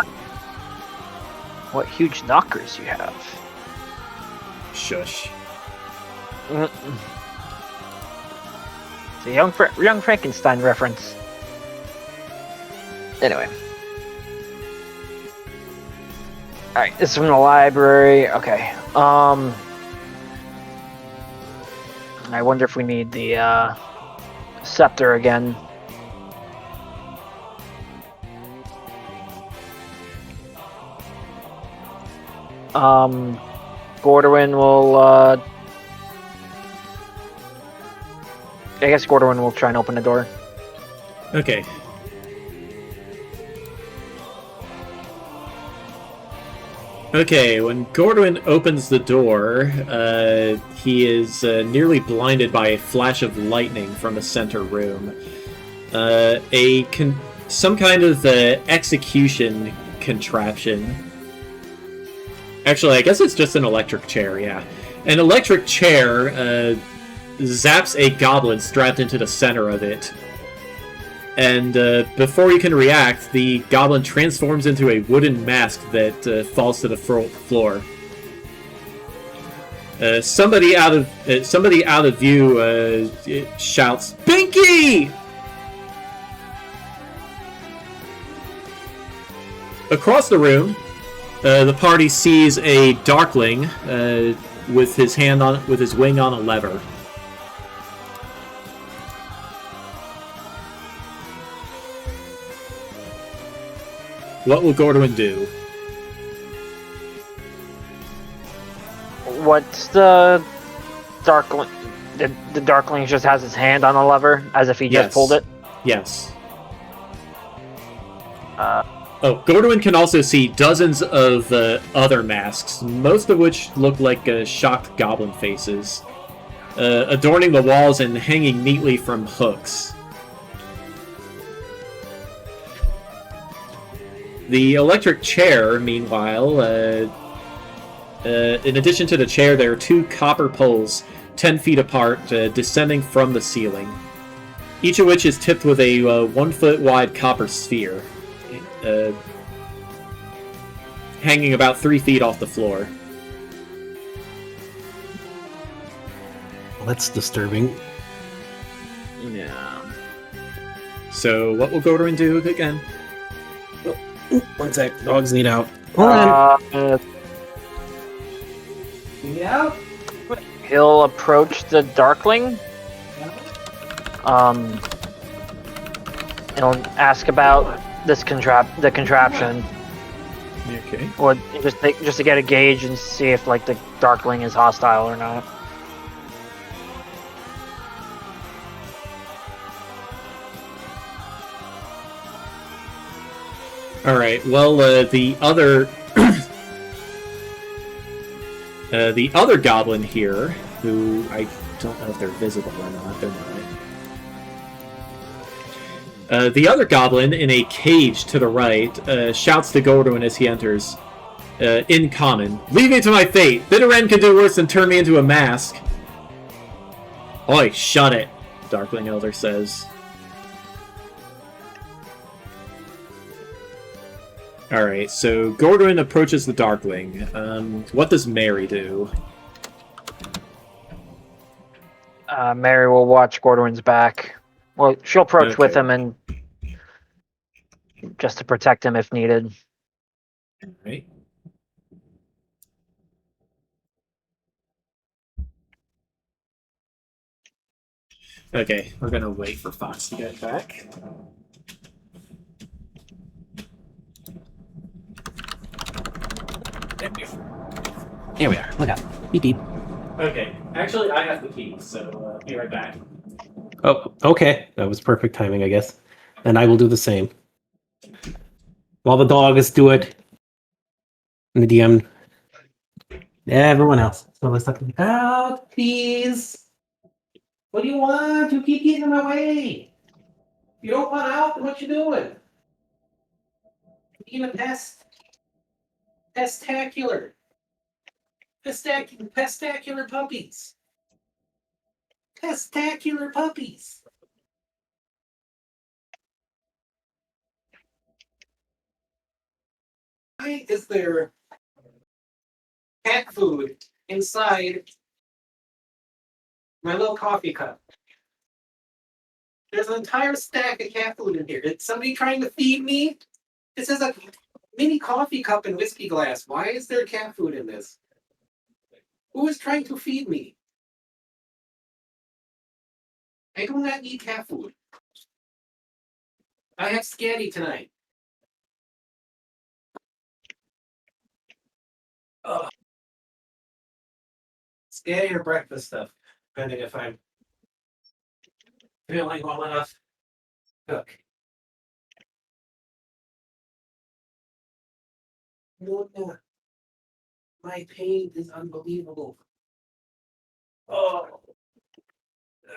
C: What huge knockers you have.
A: Shush.
C: It's a young Frankenstein reference. Anyway. Alright, this is from the library. Okay. I wonder if we need the scepter again. Gordwin will I guess Gordwin will try and open the door.
A: Okay. Okay, when Gordwin opens the door, he is nearly blinded by a flash of lightning from the center room. Some kind of execution contraption Actually, I guess it's just an electric chair, yeah. An electric chair zaps a goblin strapped into the center of it. And before you can react, the goblin transforms into a wooden mask that falls to the floor. Somebody out of view shouts, "Binky!" Across the room, the party sees a darkling with his wing on a lever. What will Gordwin do?
C: What's the darkling? The darkling just has his hand on the lever as if he just pulled it.
A: Yes. Gordwin can also see dozens of other masks, most of which look like shocked goblin faces, adorning the walls and hanging neatly from hooks. The electric chair, meanwhile, in addition to the chair, there are two copper poles 10 feet apart, descending from the ceiling, each of which is tipped with a 1 foot wide copper sphere, hanging about 3 feet off the floor.
B: Well, that's disturbing.
A: Yeah. So, what will Gordon do again?
B: One sec, dogs need out.
C: Yeah. He'll approach the darkling. He'll ask about this the contraption.
A: Okay.
C: Or just to get a gauge and see if like the darkling is hostile or not.
A: All right. Well, the other the other goblin here, who I don't know if they're visible or not. They're not. The other goblin in a cage to the right shouts to Gordon as he enters. In common, "Leave me to my fate. Bitter end can do worse than turn me into a mask." "Oi, shut it," Darkling Elder says. Alright, so Gordon approaches the Darkling. What does Mary do?
C: Mary will watch Gordon's back. Well, she'll approach with him and just to protect him if needed.
A: Alright. Okay, we're gonna wait for Fox to get back.
B: Here we are. Look out. Beep beep.
A: Okay, actually I have the key, so be right back.
B: Oh, okay. That was perfect timing, I guess. And I will do the same. While the dogs do it, and the DM, everyone else. So let's talk out, please. What do you want? You keep getting in my way. You don't want out, then what you doing? Being a pest. Pestacular. Pestacular puppies. Pestacular puppies. Why is there cat food inside my little coffee cup? There's an entire stack of cat food in here. Is somebody trying to feed me? This is a mini coffee cup and whiskey glass. Why is there cat food in this? Who is trying to feed me? I do not eat cat food. I have scatty tonight. Ugh. Scatty or breakfast stuff, depending if I'm feeling well enough to cook. No, my pain is unbelievable. Oh,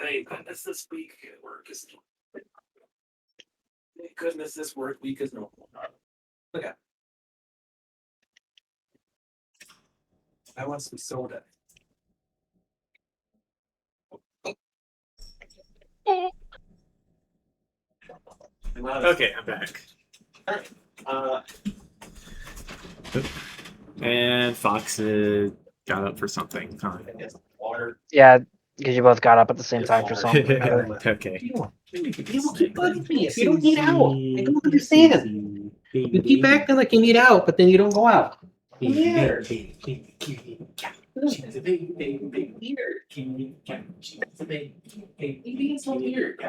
B: thank goodness this week at work is. Thank goodness this work week is normal. Look at. I want some soda.
A: Okay, I'm back. And Fox got up for something. Huh?
B: Water.
C: Yeah, because you both got up at the same time for something.
A: Okay.
B: You keep bugging me. If you don't need out, I don't understand. You keep acting like you need out, but then you don't go out. Come here. She's a big, big, big weird. She's a big, big, you're being so weird.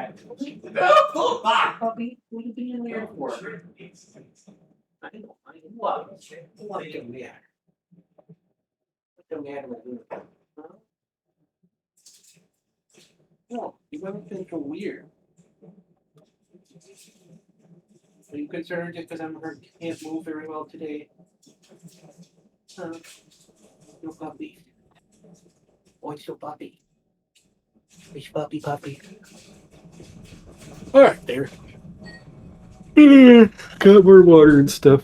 B: Oh, puppy. What are you being weird for? I know. What? What don't matter. What don't matter? Huh? No, you haven't been so weird. Are you concerned just because I'm hurt? Can't move very well today? Huh? No puppy. What's your puppy? Which puppy? Alright, there. Got more water and stuff.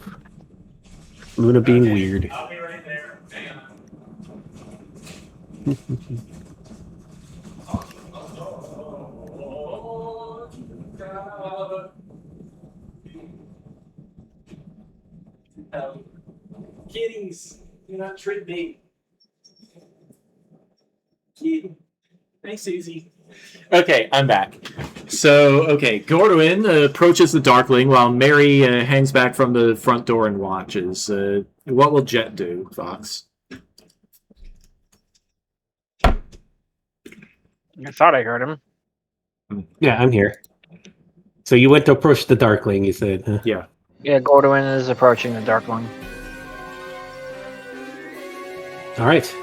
B: Luna being weird.
A: I'll be right there. Kitties, do not trick me. Kitty. Hey, Susie. Okay, I'm back. So, Gordwin approaches the Darkling while Mary hangs back from the front door and watches. What will Jet do, Fox?
C: I thought I heard him.
B: Yeah, I'm here. So you went to approach the Darkling, you said, huh?
A: Yeah.
C: Yeah, Gordwin is approaching the Darkling.
B: Alright.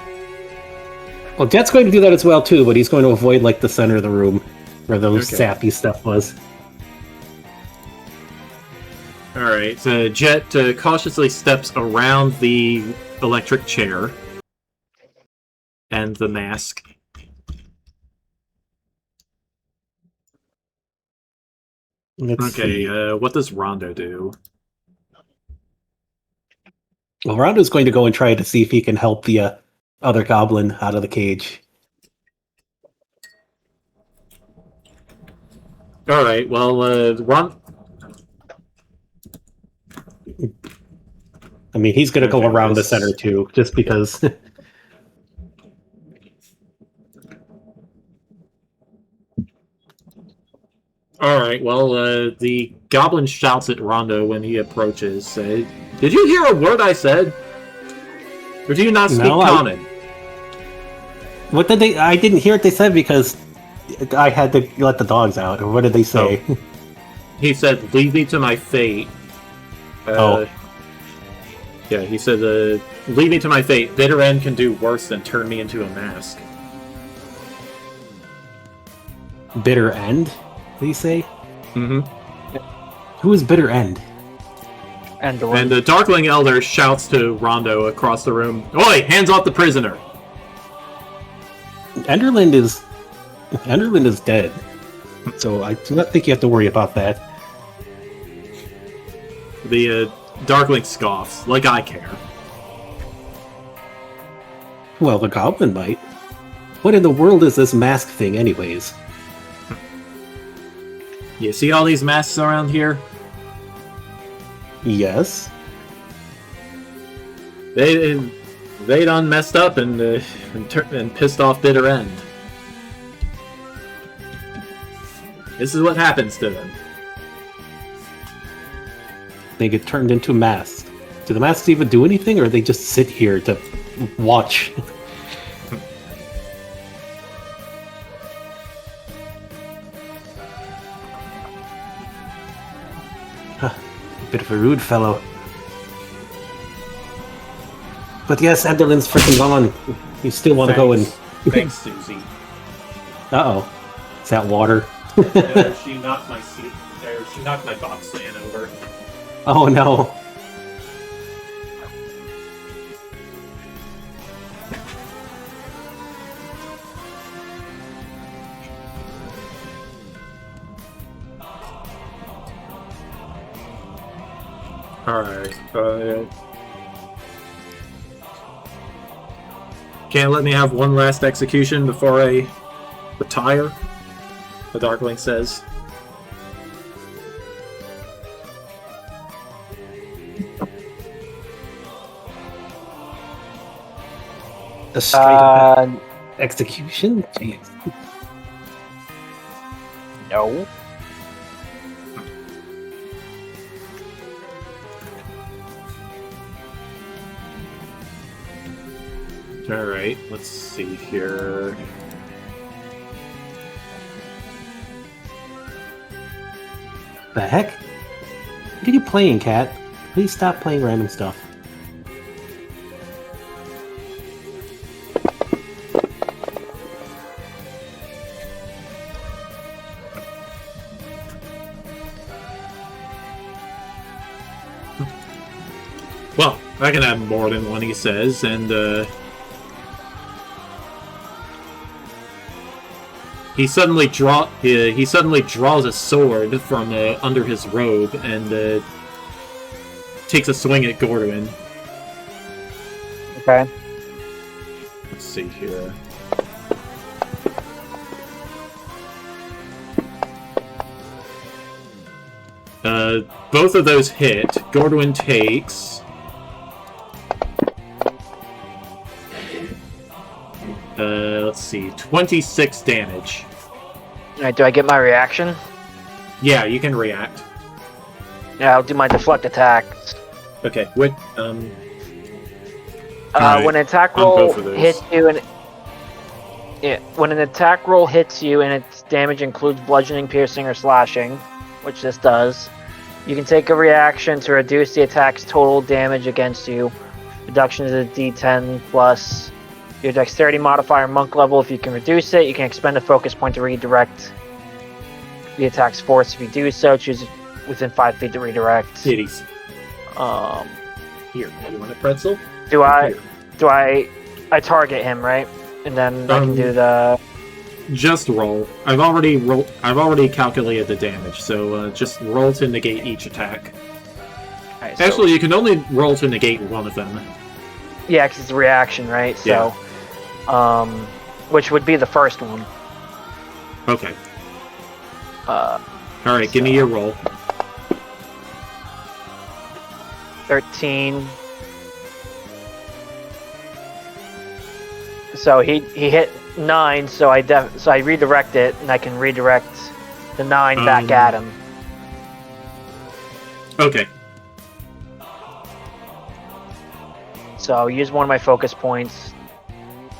B: Well, Jet's going to do that as well, too, but he's going to avoid, like, the center of the room, where those sappy stuff was.
A: Alright, so Jet cautiously steps around the electric chair and the mask.
B: Let's see.
A: What does Rondo do?
B: Well, Rondo's going to go and try to see if he can help the other goblin out of the cage.
A: Alright, well,
B: I mean, he's going to go around the center, too, just because...
A: Alright, well, the goblin shouts at Rondo when he approaches. Did you hear a word I said? Or do you not speak common?
B: What did they... I didn't hear what they said because I had to let the dogs out. Or what did they say?
A: Oh. He said, leave me to my fate. Yeah, he said, leave me to my fate. Bitter End can do worse than turn me into a mask.
B: Bitter End? Did he say?
A: Mm-hmm.
B: Who is Bitter End?
A: And the Darkling Elder shouts to Rondo across the room, "Oi, hands off the prisoner!"
B: Enderland is dead. So I do not think you have to worry about that.
A: The Darkling scoffs, like I care.
B: Well, the goblin might. What in the world is this mask thing anyways?
A: You see all these masks around here?
B: Yes.
A: They done messed up and pissed off Bitter End. This is what happens to them.
B: They get turned into masks. Do the masks even do anything, or they just sit here to watch? Bit of a rude fellow. But yes, Enderlin's freaking gone. You still want to go and...
A: Thanks, Susie.
B: Uh-oh. Is that water?
A: She knocked my seat. She knocked my box stand over.
B: Oh no.
A: Alright, Can't let me have one last execution before I retire? The Darkling says.
B: A straight up execution? Jeez.
C: No.
A: Alright, let's see here.
B: The heck? What are you playing, Cat? Please stop playing random stuff.
A: Well, I can have more than one, he says, and he suddenly draws a sword from under his robe and takes a swing at Gorduin.
C: Okay.
A: Let's see here. Both of those hit. Gorduin takes... let's see, 26 damage.
C: Alright, do I get my reaction?
A: Yeah, you can react.
C: Yeah, I'll do my deflect attacks.
A: Okay, what,
C: when an attack roll hits you and when an attack roll hits you and its damage includes bludgeoning, piercing, or slashing, which this does, you can take a reaction to reduce the attack's total damage against you. Reduction to the D10 plus your dexterity modifier monk level. If you can reduce it, you can expend a focus point to redirect the attack's force. If you do so, choose within 5 feet to redirect.
A: Titties. Here, you want a pretzel?
C: I target him, right? And then I can do the...
A: Just roll. I've already calculated the damage, so just roll to negate each attack.
C: Right, so...
A: Actually, you can only roll to negate one of them.
C: Yeah, because it's a reaction, right? So, yeah. Which would be the first one.
A: Okay. Alright, give me your roll.
C: 13. So he hit 9, so I redirect it, and I can redirect the 9 back at him.
A: Okay.
C: So I'll use one of my focus points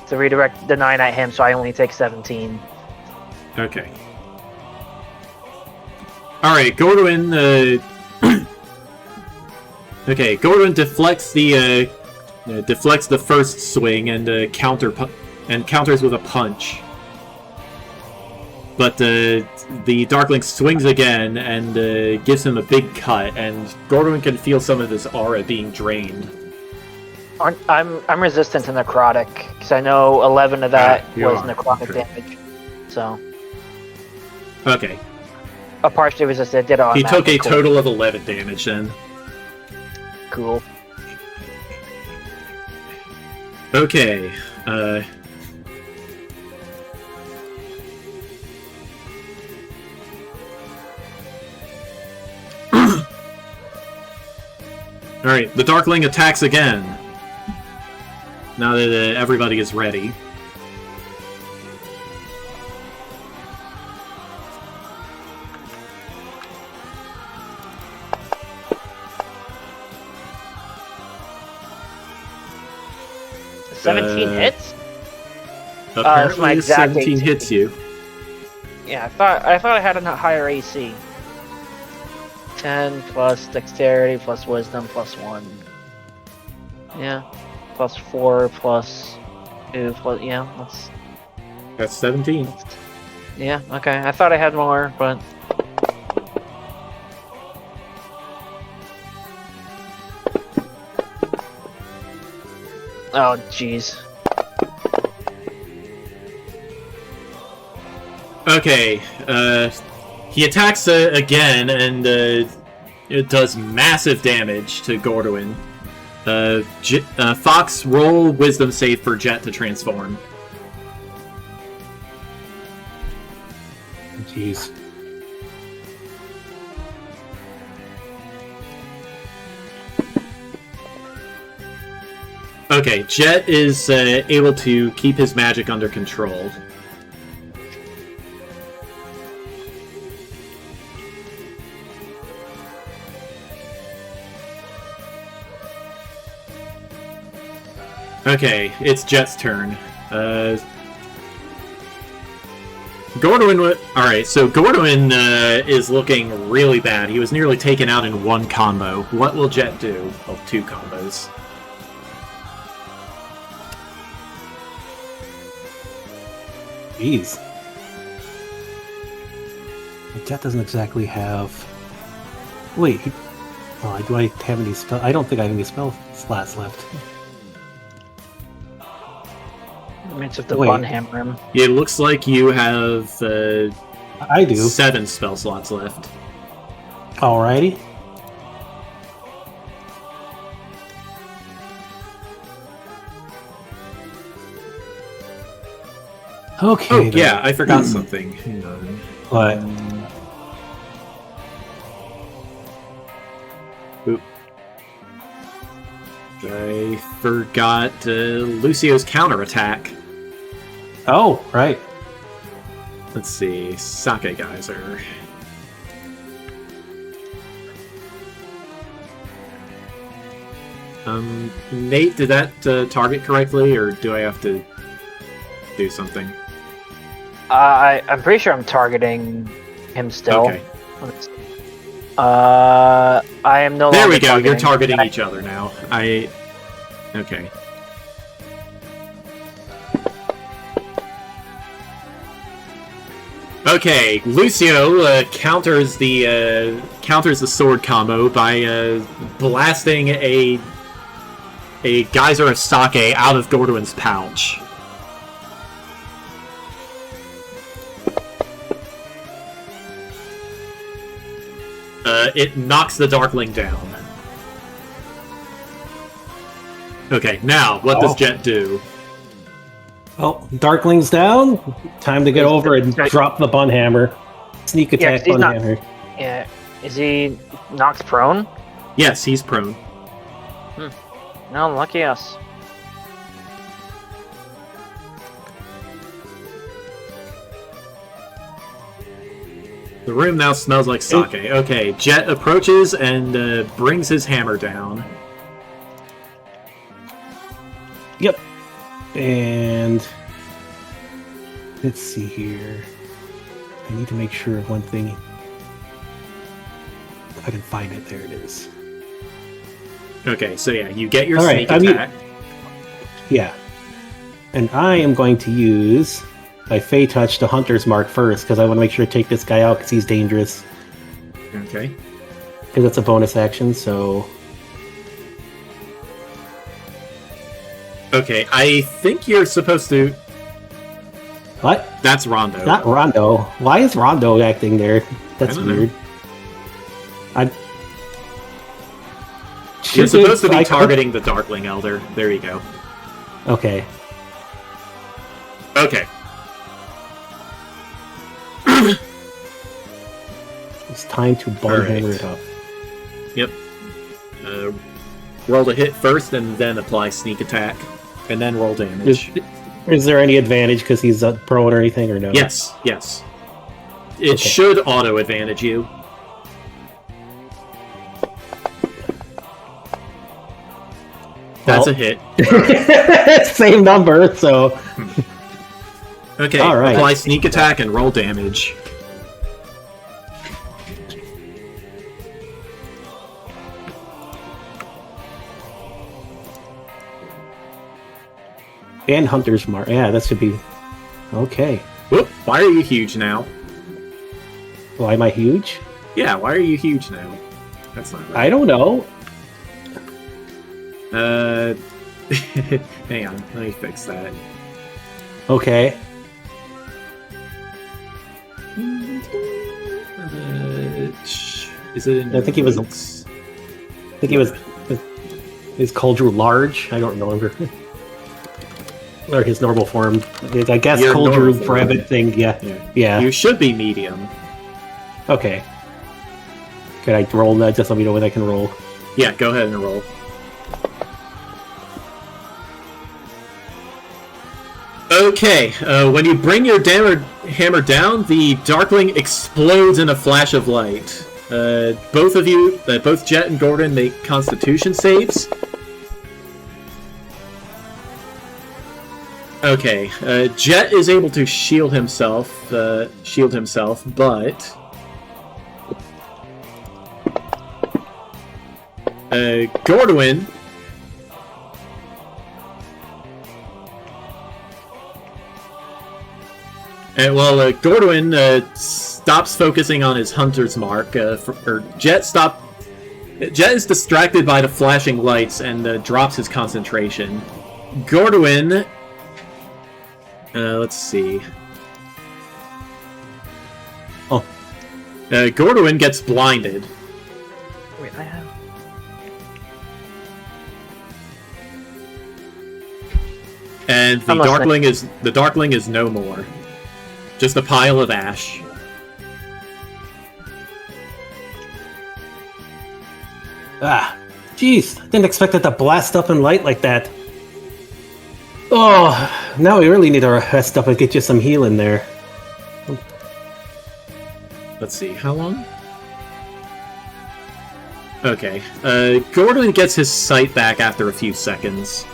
C: to redirect the 9 at him, so I only take 17.
A: Okay. Alright, Gorduin, okay, Gorduin deflects the first swing and counters with a punch. But the Darkling swings again and gives him a big cut, and Gorduin can feel some of his aura being drained.
C: I'm resistant to necrotic, because I know 11 of that was necrotic damage. So.
A: Okay.
C: Partially resistant, did
A: he took a total of 11 damage then.
C: Cool.
A: Okay. Alright, the Darkling attacks again. Now that everybody is ready.
C: Hits?
A: Apparently 17 hits you.
C: Yeah, I thought I had a higher AC. 10 plus dexterity plus wisdom plus 1. Yeah. Plus 4 plus 2 plus... Yeah,
A: that's 17.
C: Yeah, okay. I thought I had more, but... Oh, jeez.
A: Okay, he attacks again, and it does massive damage to Gorduin. Fox, roll wisdom save for Jet to transform.
B: Jeez.
A: Okay, Jet is able to keep his magic under control. Okay, it's Jet's turn. Gordwin. Alright, so Gordwin is looking really bad. He was nearly taken out in one combo. What will Jet do? Well, 2 combos.
B: Jeez. Jet doesn't exactly have... Wait, do I have any spell? I don't think I have any spell slots left.
C: I mean, it's if the bun hammer him.
A: It looks like you have
B: I do
A: 7 spell slots left.
B: Alrighty. Okay.
A: Oh, yeah, I forgot something. Hang on.
B: What?
A: Oop. I forgot Lucio's counterattack.
B: Oh, right.
A: Let's see. Sake Geyser. Nate, did that target correctly, or do I have to do something?
C: I'm pretty sure I'm targeting him still.
A: Okay.
C: I am no longer.
A: There we go. You're targeting each other now. Okay. Okay, Lucio counters the sword combo by blasting a geyser of sake out of Gordwin's pouch. It knocks the Darkling down. Okay, now, what does Jet do?
B: Well, Darkling's down. Time to get over and drop the bun hammer. Sneak attack bun hammer.
C: Yeah. Is he knocked prone?
A: Yes, he's prone.
C: No, lucky us.
A: The room now smells like sake. Okay, Jet approaches and brings his hammer down.
B: Yep. And let's see here. I need to make sure of one thing. If I can find it, there it is.
A: Okay, so yeah, you get your sneak attack.
B: Yeah. And I am going to use my Fey Touch to Hunter's Mark first, because I want to make sure to take this guy out, because he's dangerous.
A: Okay.
B: Because that's a bonus action, so...
A: Okay, I think you're supposed to...
B: What?
A: That's Rondo.
B: Not Rondo. Why is Rondo acting there? That's weird.
A: You're supposed to be targeting the Darkling Elder. There you go.
B: Okay.
A: Okay.
B: It's time to bun hammer it up.
A: Yep. Roll to hit first and then apply sneak attack. And then roll damage.
B: Is there any advantage because he's prone or anything, or no?
A: Yes, yes. It should auto-advantage you. That's a hit.
B: Same number, so...
A: Okay,
B: right.
A: Apply sneak attack and roll damage.
B: And Hunter's Mark. Yeah, that should be... Okay.
A: Whoop, why are you huge now?
B: Why am I huge?
A: Yeah, why are you huge now? That's not right.
B: I don't know.
A: Hang on, let me fix that.
B: Okay.
A: Is it in
B: I think he was... Is Coldrew large? I don't remember. Or his normal form. I guess
A: Your
B: Coldrew
A: normal
B: rabbit
A: form.
B: thing, yeah. Yeah.
A: You should be medium.
B: Okay. Can I roll that? Just let me know when I can roll.
A: Yeah, go ahead and roll. Okay, when you bring your hammer down, the Darkling explodes in a flash of light. Both Jet and Gordon make Constitution saves. Okay, Jet is able to shield himself, but Gordwin Gordwin stops focusing on his hunter's mark. Jet is distracted by the flashing lights and drops his concentration. Gordwin, let's see.
B: Oh,
A: Gordwin gets blinded.
C: Wait, I have.
A: And the Darkling is no more. Just a pile of ash.
B: Ah, jeez, didn't expect it to blast up in light like that. Oh, now we really need to rest up and get you some healing there.
A: Let's see, how long? Okay, Gordon gets his sight back after a few seconds.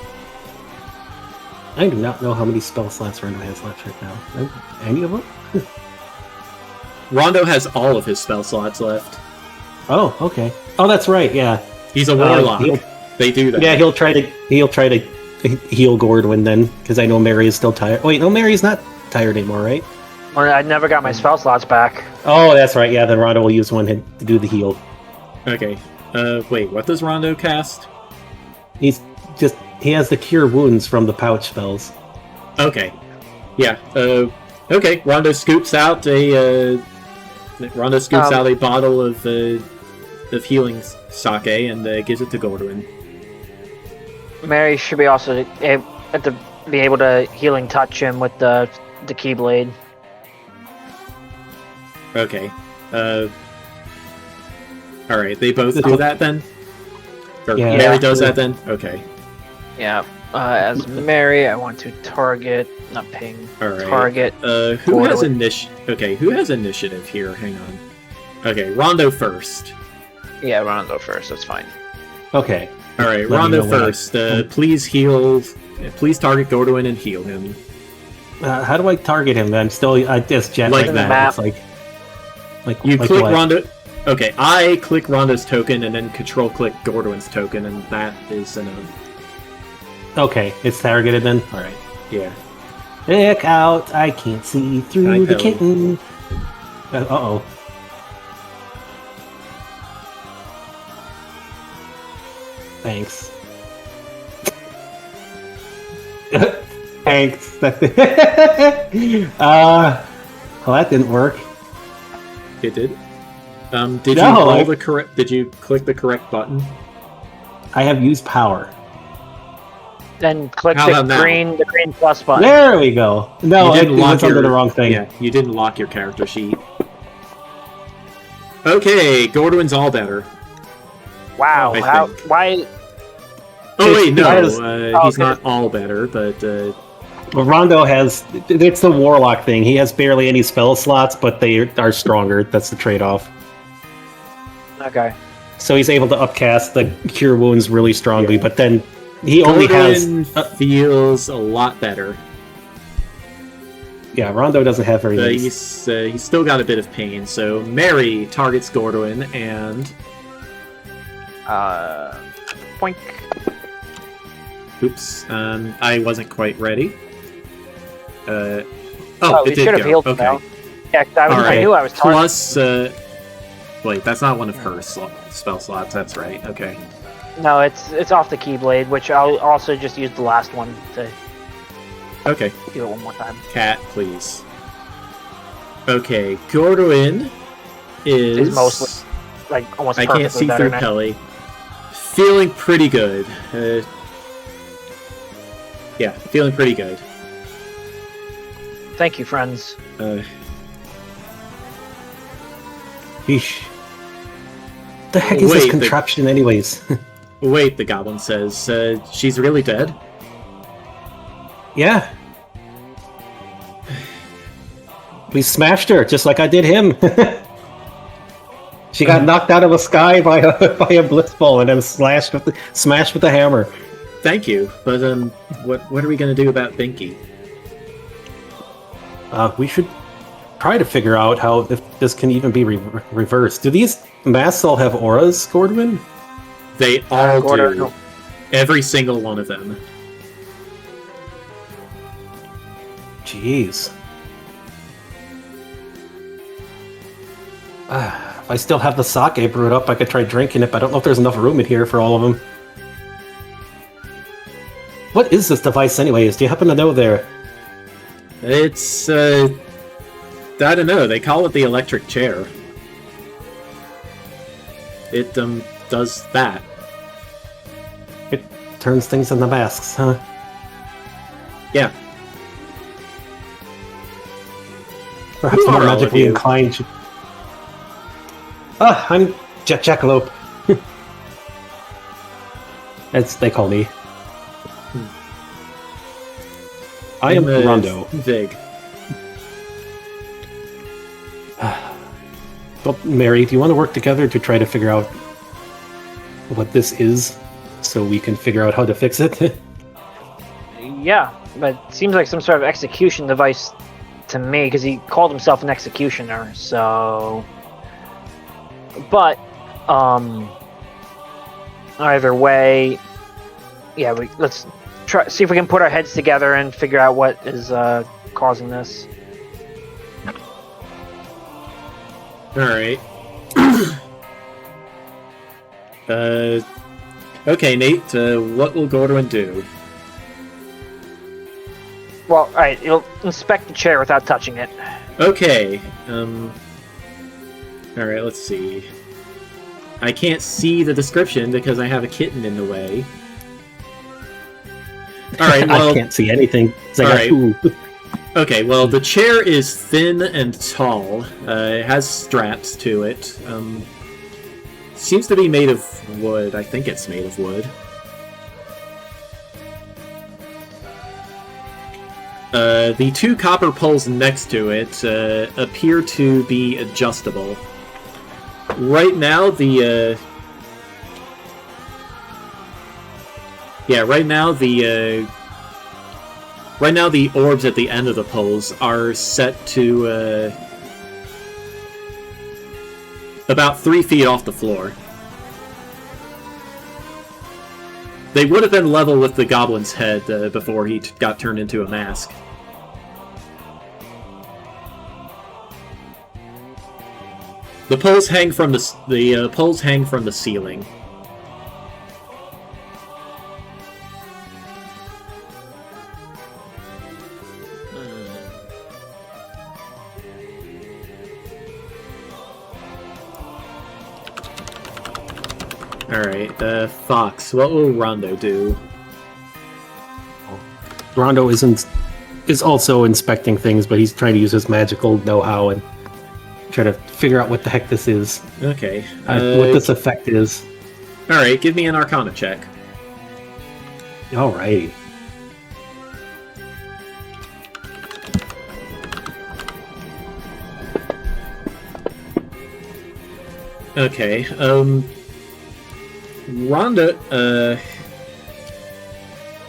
B: I do not know how many spell slots Rondo has left right now. Any of them?
A: Rondo has all of his spell slots left.
B: Oh, okay. Oh, that's right. Yeah,
A: he's a warlock. They do that.
B: Yeah, he'll try to heal Gordwin then, because I know Mary is still tired. Oh, wait, no, Mary's not tired anymore, right?
C: Or I never got my spell slots back.
B: Oh, that's right. Yeah, then Rondo will use one to do the heal.
A: Okay. Wait, what does Rondo cast?
B: He has the cure wounds from the pouch spells.
A: Okay. Yeah. Okay. Rondo scoops out a bottle of healing sake and gives it to Gordwin.
C: Mary should be also be able to healing touch him with the keyblade.
A: Okay. All right. They both do that then. Or
B: Yeah.
A: Mary does that then. Okay.
C: Yeah. As Mary, I want to target, not ping.
A: All right.
C: Target.
A: Who has Who has initiative here? Hang on. Okay, Rondo first.
C: Yeah, Rondo first. That's fine.
B: Okay.
A: All right, Rondo first. Please heal. Please target Gordwin and heal him.
B: How do I target him? I'm still just jet
A: Like
B: right
A: that.
B: now. It's like
A: You
B: like
A: click
B: what?
A: Rondo. Okay, I click Rondo's token and then control click Gordwin's token, and that is enough.
B: Okay, it's targeted then. All right.
A: Yeah.
B: Look out! I can't see through the kitten. Uh-oh. Thanks. Thanks. Well, that didn't work.
A: It did. Did you click the correct button?
B: I have used power.
C: Then click
A: How
C: the
A: about now?
C: green plus button.
B: There we go. No,
A: You didn't
B: it was under the wrong thing.
A: Yeah, you didn't lock your character sheet. Okay, Gordwin's all better.
C: Wow.
A: I think.
C: Why?
A: Oh wait, no, he's
C: okay.
A: not all better, but
B: Well, Rondo has... It's the Warlock thing. He has barely any spell slots, but they are stronger. That's the trade-off.
C: Okay.
B: So he's able to upcast the Cure Wounds really strongly, but then he only
A: Gordon
B: has...
A: feels a lot better.
B: Yeah, Rondo doesn't have very many...
A: He's still got a bit of pain, so Mary targets Gordwin and...
C: Poink.
A: Oops, I wasn't quite ready. It
C: we
A: did
C: should have
A: go.
C: healed
A: Okay.
C: now. Yeah, 'cause I knew I was targeting.
A: Plus, wait, that's not one of her spell slots. That's right. Okay.
C: No, it's off the Keyblade, which I'll also just use the last one to
A: Okay.
C: do it one more time.
A: Cat, please. Okay, Gordwin is
C: It's mostly, like, almost
A: I
C: perfectly
A: can't see
C: better
A: through
C: now.
A: Kelly. Feeling pretty good. Yeah, feeling pretty good.
C: Thank you, friends.
B: Yeesh. The heck is this contraption, anyways?
A: Wait, the goblin says. She's really dead?
B: Yeah. We smashed her, just like I did him. She got knocked out of the sky by a blitz ball and then smashed with a hammer.
A: Thank you, but what are we gonna do about Binky?
B: We should try to figure out if this can even be reversed. Do these masks all have auras, Gordwin?
A: They all do. Every single one of them.
B: Jeez. If I still have the sake brewed up, I could try drinking it, but I don't know if there's enough room in here for all of them. What is this device anyways? Do you happen to know there?
A: It's, I don't know, they call it the electric chair. It, does that.
B: It turns things into masks, huh?
A: Yeah.
B: Perhaps more magically inclined should... I'm Jackalope. As they call me. I am Rondo.
A: Vig.
B: Well, Mary, do you want to work together to try to figure out what this is, so we can figure out how to fix it?
C: Yeah, but it seems like some sort of execution device to me, because he called himself an executioner, so... But, either way, yeah, let's try see if we can put our heads together and figure out what is causing this.
A: Alright. Okay, Nate, what will Gordwin do?
C: Well, alright, you'll inspect the chair without touching it.
A: Okay, alright, let's see. I can't see the description because I have a kitten in the way. Alright, well...
B: I can't see anything.
A: Okay, well, the chair is thin and tall. It has straps to it. Seems to be made of wood. I think it's made of wood. The two copper poles next to it appear to be adjustable. Right now, the orbs at the end of the poles are set to about 3 feet off the floor. They would have been level with the goblin's head before he got turned into a mask. The poles hang from the ceiling. Alright, Fox, what will Rondo do?
B: Rondo is also inspecting things, but he's trying to use his magical know-how and try to figure out what the heck this is.
A: Okay.
B: What this effect is.
A: Alright, give me an Arcana check.
B: Alrighty.
A: Okay, Rondo,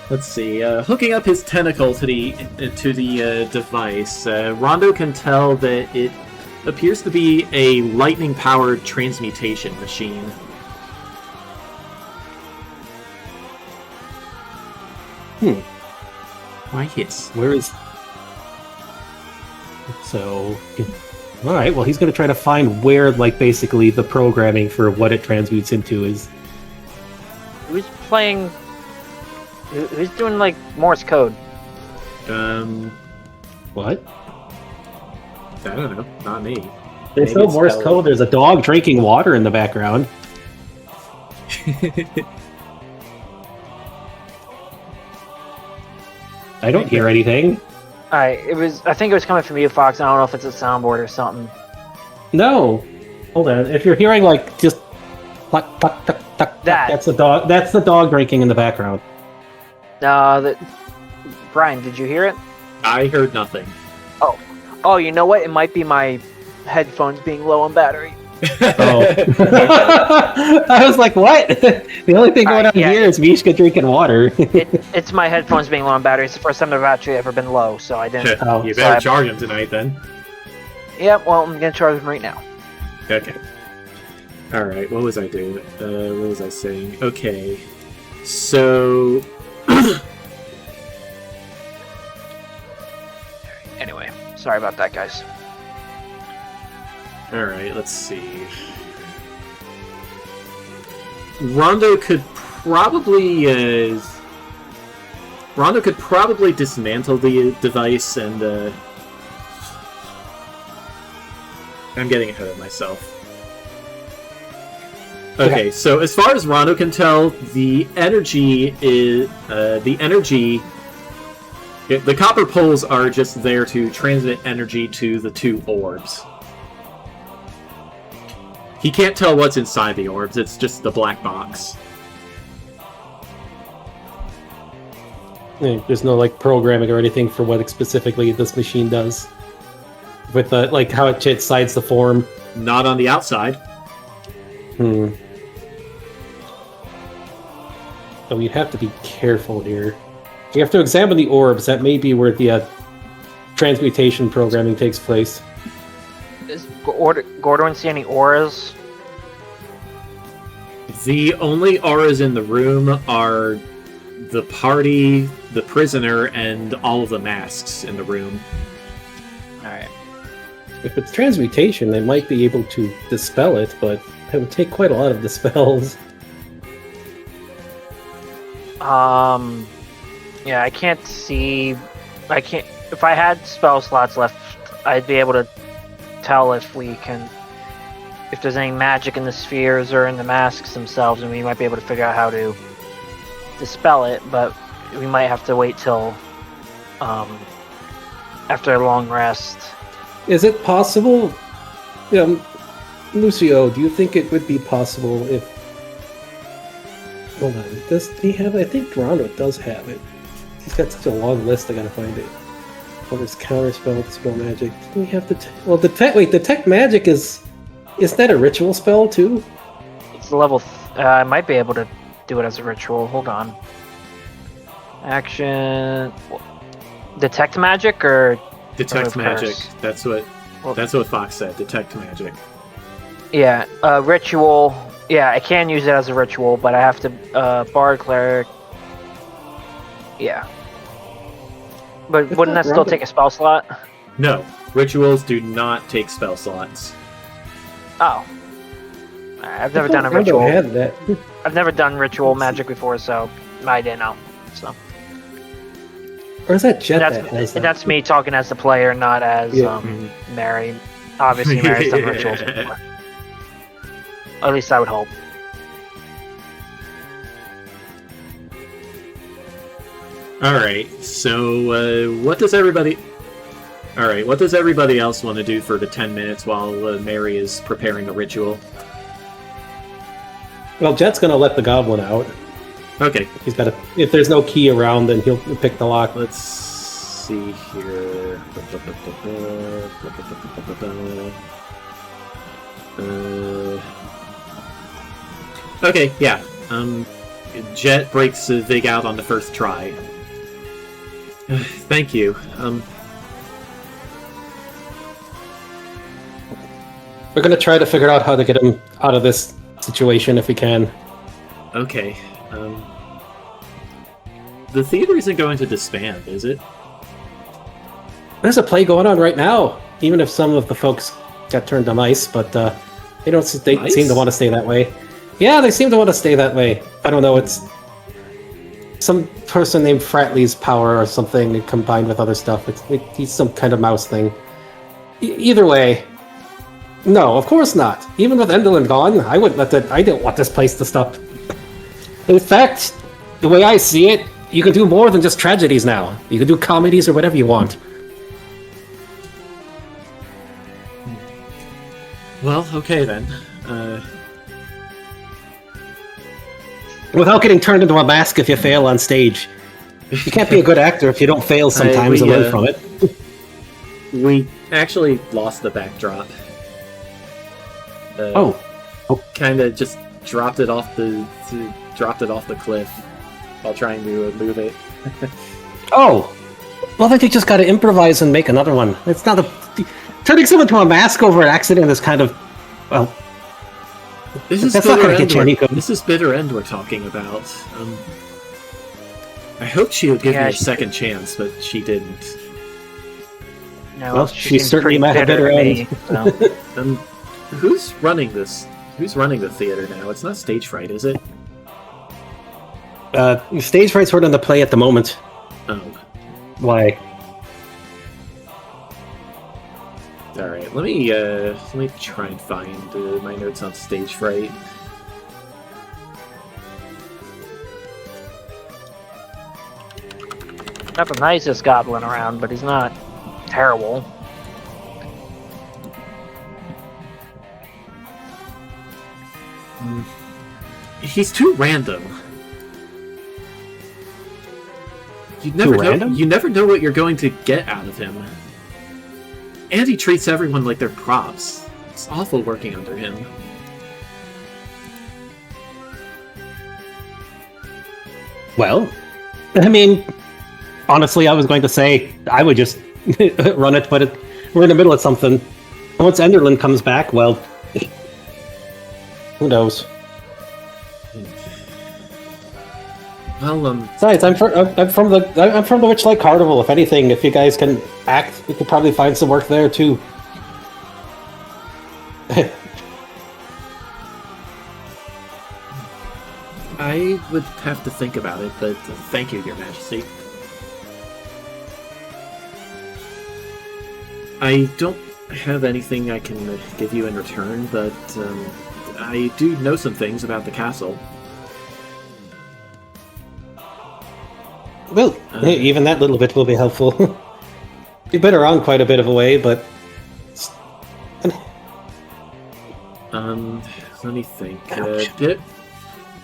A: let's see, hooking up his tentacle to the device, Rondo can tell that it appears to be a lightning-powered transmutation machine. Why, yes.
B: Where is... So... Alright, well, he's going to try to find where, like, basically the programming for what it transmutes into is.
C: Who's playing... Who's doing, like, Morse code?
B: What?
A: I don't know. Not me.
B: There's no Morse code. There's a dog drinking water in the background. I don't hear anything.
C: Alright, I think it was coming from you, Fox. I don't know if it's a soundboard or something.
B: No. Hold on. If you're hearing like just pluck, pluck, tuck, tuck, that's the dog. That's the dog drinking in the background.
C: Brian, did you hear it?
A: I heard nothing.
C: Oh, you know what? It might be my headphones being low on battery.
B: Oh. I was like, what? The only thing going on here is Mishka drinking water.
C: It's my headphones being low on battery. It's the first time they've actually ever been low, so I didn't.
A: You better charge them tonight then.
C: Yeah, well, I'm gonna charge them right now.
A: Okay. Alright, what was I doing? What was I saying? Okay. So...
C: Anyway, sorry about that, guys.
A: Alright, let's see. Rondo could probably dismantle the device and I'm getting ahead of myself. Okay, so as far as Rondo can tell, the copper poles are just there to transmit energy to the two orbs. He can't tell what's inside the orbs, it's just the black box.
B: There's no like programming or anything for what specifically this machine does. With like how it decides the form.
A: Not on the outside.
B: So we'd have to be careful here. You have to examine the orbs. That may be where the transmutation programming takes place.
C: Does Gordon see any auras?
A: The only auras in the room are the party, the prisoner, and all of the masks in the room.
C: Alright.
B: If it's transmutation, they might be able to dispel it, but it would take quite a lot of dispels.
C: Yeah, I can't see... If I had spell slots left, I'd be able to tell if there's any magic in the spheres or in the masks themselves, and we might be able to figure out how to dispel it, but we might have to wait till after a long rest.
B: Is it possible... Lucio, do you think it would be possible if... Hold on, does he have... I think Rondo does have it. He's got such a long list, I gotta find it. Oh, there's counterspell, dispel magic. Do we have to... detect magic is... Is that a ritual spell, too?
C: It's level... I might be able to do it as a ritual. Hold on. Action... Detect magic, or...
A: Detect magic. That's what Fox said. Detect magic.
C: Yeah, ritual... Yeah, I can use it as a ritual, but I have to... Bard Cleric... Yeah. But wouldn't that still take a spell slot?
A: No. Rituals do not take spell slots.
C: Oh. I've never done a ritual.
B: Had that.
C: I've never done ritual magic before, so I didn't know. So.
B: Or is that Jet that has that?
C: And that's me talking as the player, not as Mary. Obviously, Mary's done rituals before. Or at least I would hope.
A: Alright, so what does everybody else want to do for the 10 minutes while Mary is preparing a ritual?
B: Well, Jet's gonna let the goblin out.
A: Okay.
B: He's got if there's no key around, then he'll pick the lock.
A: Let's see here. Okay, yeah. Jet breaks the Vig out on the first try. Thank you.
B: We're gonna try to figure out how to get him out of this situation if we can.
A: Okay. The theater isn't going to disband, is it?
B: There's a play going on right now, even if some of the folks got turned to mice, but they seem to want to stay that way. Yeah, they seem to want to stay that way. I don't know, it's some person named Fratley's power or something combined with other stuff. He's some kind of mouse thing. Either way, no, of course not. Even with Endelin gone, I wouldn't let that. I didn't want this place to stop. In fact, the way I see it, You can do more than just tragedies now. You can do comedies or whatever you want.
A: Well, okay then.
B: Without getting turned into a mask if you fail on stage. You can't be a good actor if you don't fail sometimes and learn from it.
A: We actually lost the backdrop. Kind of just dropped it off the cliff while trying to move it.
B: Oh, well then you just got to improvise and make another one. It's not turning someone to a mask over an accident is kind of
A: This is Bitter End we're talking about. I hope she would give me a second chance, but she didn't.
C: No,
B: well, she certainly might have Bitter End.
C: So.
A: Who's running this? Who's running the theater now? It's not Stage Fright, is it?
B: Stage Fright's sort of in the play at the moment.
A: Oh.
B: Why?
A: Alright, let me try and find my notes on Stage Fright.
C: Not the nicest goblin around, but he's not terrible.
A: He's too random. You never know what you're going to get out of him. And he treats everyone like they're props. It's awful working under him.
B: Well, I mean, honestly, I was going to say I would just run it, but we're in the middle of something. Once Enderlin comes back, well, who knows?
A: Well,
B: besides, I'm from the Witchlight Carnival. If anything, if you guys can act, you could probably find some work there too.
A: I would have to think about it, but thank you, Your Majesty. I don't have anything I can give you in return, but I do know some things about the castle.
B: Well, even that little bit will be helpful. You've been around quite a bit of a way, but...
A: let me think.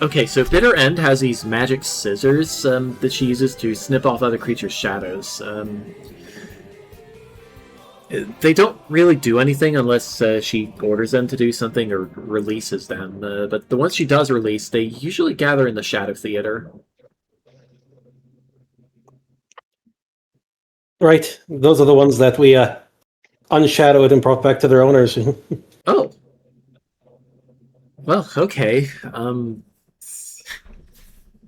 A: Okay, so Bitter End has these magic scissors that she uses to snip off other creatures' shadows. They don't really do anything unless she orders them to do something or releases them, but the ones she does release, they usually gather in the Shadow Theater.
B: Right, those are the ones that we unshadowed and brought back to their owners.
A: Oh. Well, okay.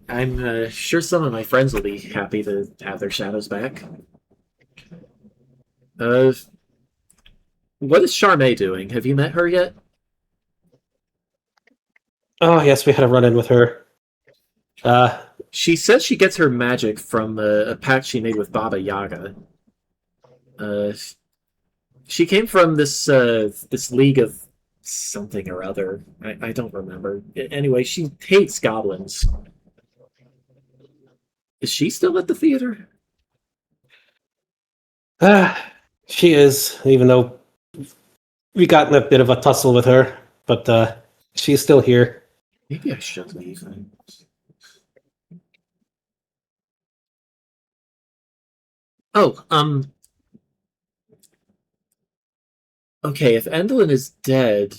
A: I'm sure some of my friends will be happy to have their shadows back. What is Charmaine doing? Have you met her yet?
B: Oh, yes, we had a run-in with her.
A: She says she gets her magic from a pact she made with Baba Yaga. She came from this league of something or other. I don't remember. Anyway, she hates goblins. Is she still at the theater?
B: She is, even though we got in a bit of a tussle with her, but she's still here.
A: Maybe I should leave. Oh, okay, if Endlin is dead,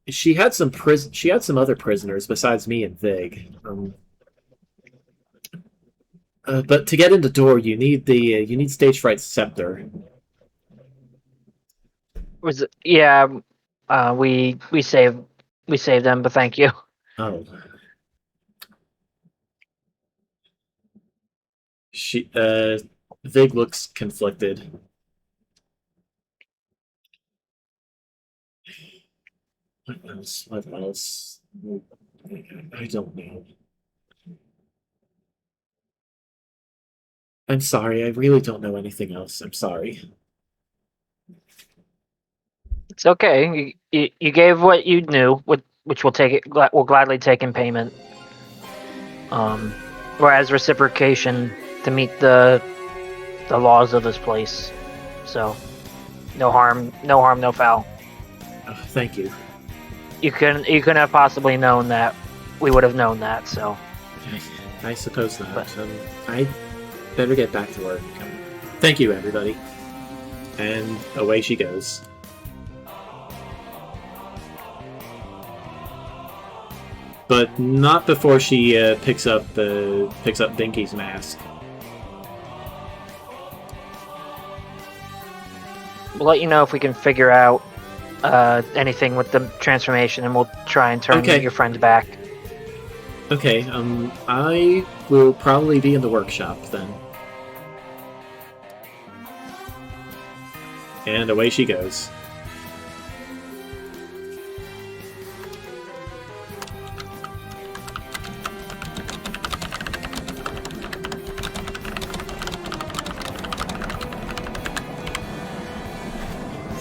A: she had some other prisoners besides me and Vig. But to get in the door, you need Stage Fright's scepter.
C: Was it? Yeah, we saved them, but thank you.
A: Oh. Vig looks conflicted. What else? I don't know. I'm sorry, I really don't know anything else. I'm sorry.
C: It's okay. You gave what you knew, which we'll gladly take in payment. or as reciprocation to meet the laws of this place. So, no harm, no foul.
A: Oh, thank you.
C: You couldn't have possibly known that. We would have known that. So,
A: I suppose not. I better get back to work. Thank you, everybody. And away she goes. But not before she picks up Dinky's mask.
C: We'll let you know if we can figure out anything with the transformation, and we'll try and turn your friend back.
A: Okay, I will probably be in the workshop then. And away she goes.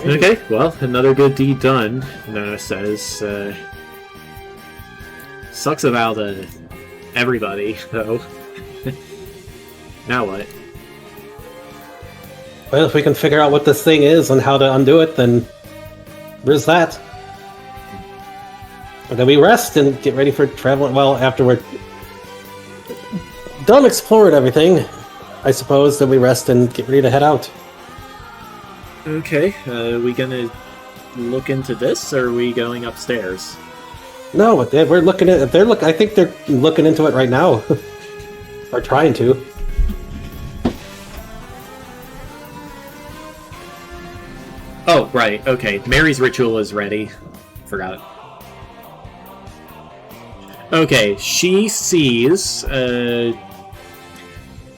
A: Okay, well, another good deed done, Nona says. Sucks about everybody, though. Now what?
B: Well, if we can figure out what this thing is and how to undo it, then there's that. And then we rest and get ready for traveling. Well, after we're done exploring everything, I suppose, then we rest and get ready to head out.
A: Okay, are we gonna look into this, or are we going upstairs?
B: No, we're looking at. I think they're looking into it right now, or trying to.
A: Oh, right. Okay, Mary's ritual is ready. Forgot. Okay, she sees.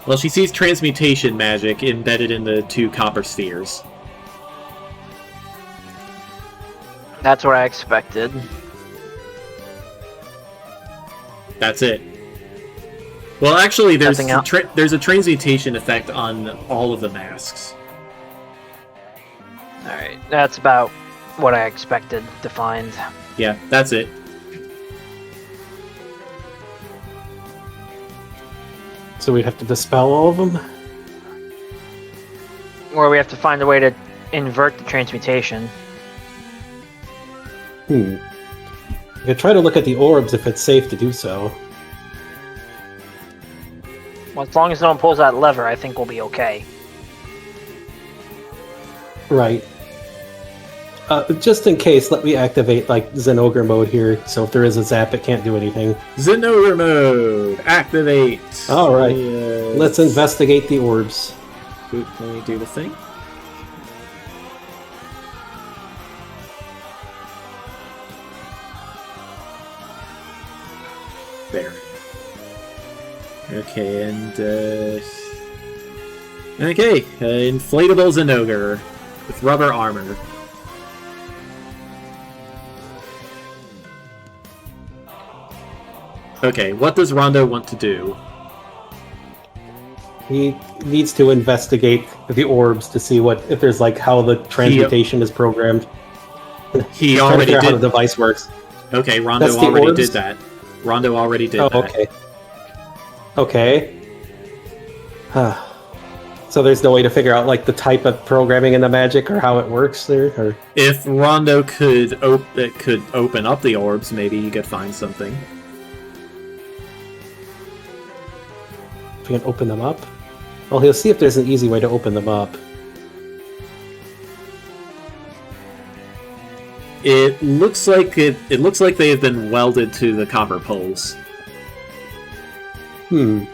A: Well, she sees transmutation magic embedded in the 2 copper spheres.
C: That's what I expected.
A: That's it. Well, actually, there's
C: Nothing else?
A: there's a transmutation effect on all of the masks.
C: Alright, that's about what I expected to find.
A: Yeah, that's it.
B: So we have to dispel all of them?
C: Or we have to find a way to invert the transmutation.
B: We could try to look at the orbs if it's safe to do so.
C: Well, as long as no one pulls that lever, I think we'll be okay.
B: Right. Just in case, let me activate like Zenogre mode here, so if there is a zap, it can't do anything.
A: Zenogre mode! Activate!
B: Alright, let's investigate the orbs.
A: Oop, let me do the thing. There. Okay, and okay, inflatable Zenogre with rubber armor. Okay, what does Rondo want to do?
B: He needs to investigate the orbs to see if there's like how the transmutation is programmed.
A: He already did.
B: How the device works.
A: Okay, Rondo already did that. Rondo already did that.
B: Okay. Okay. So there's no way to figure out like the type of programming in the magic or how it works there. Or
A: if Rondo could open up the orbs, maybe you could find something.
B: If we can open them up. Well, he'll see if there's an easy way to open them up.
A: It looks like they have been welded to the copper poles.
B: Alright,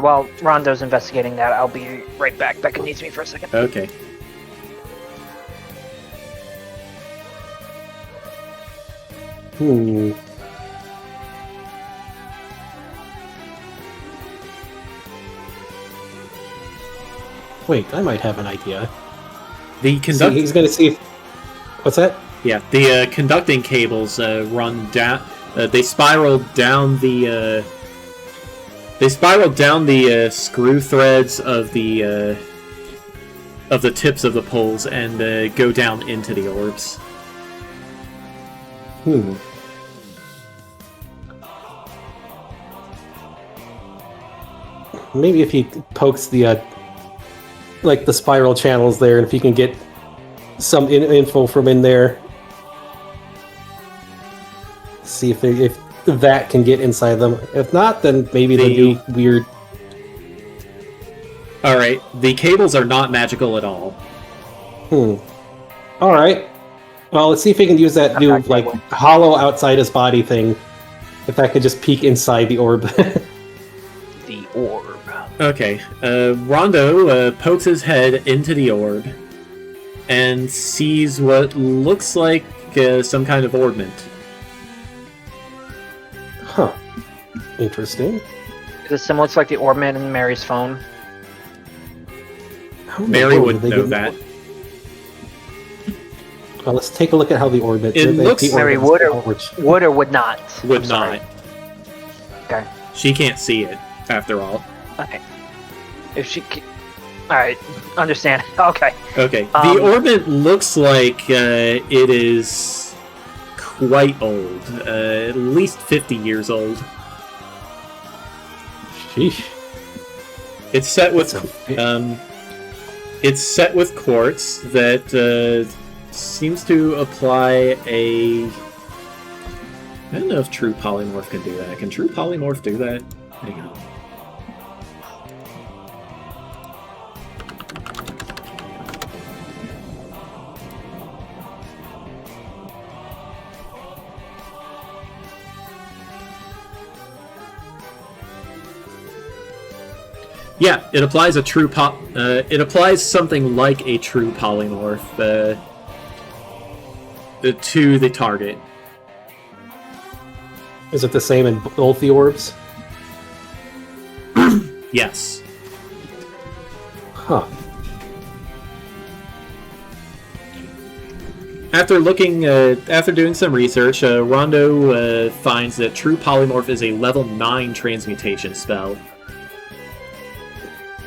C: while Rondo's investigating that, I'll be right back. Becca needs me for a second.
A: Okay.
B: Wait, I might have an idea. He's gonna see if... What's that?
A: Yeah, the conducting cables run down. They spiral down the. They spiral down the screw threads of the tips of the poles and go down into the orbs.
B: maybe if he pokes the like the spiral channels there, and if he can get some info from in there, see if that can get inside them. If not, then maybe the new weird.
A: All right, the cables are not magical at all.
B: All right. Well, let's see if he can use that new like hollow outside his body thing. If that could just peek inside the orb.
C: The orb.
A: Okay. Rondo pokes his head into the orb and sees what looks like some kind of ornament.
B: Huh. Interesting.
C: This similar to like the ornament in Mary's phone.
A: Mary would know that.
B: Well, let's take a look at how the ornament.
A: It looks
C: Mary would or would not.
A: Would not.
C: Okay.
A: She can't see it, after all.
C: Okay. If she. All right. Understand. Okay.
A: Okay. The ornament looks like it is quite old, at least 50 years old.
B: Sheesh.
A: It's set with quartz that seems to apply a. I don't know if True Polymorph can do that. Can True Polymorph do that? Hang on. Yeah, it applies a true it applies something like a true polymorph to the target.
B: Is it the same in both the orbs?
A: Yes.
B: Huh.
A: After doing some research, Rondo finds that True Polymorph is a level 9 transmutation spell.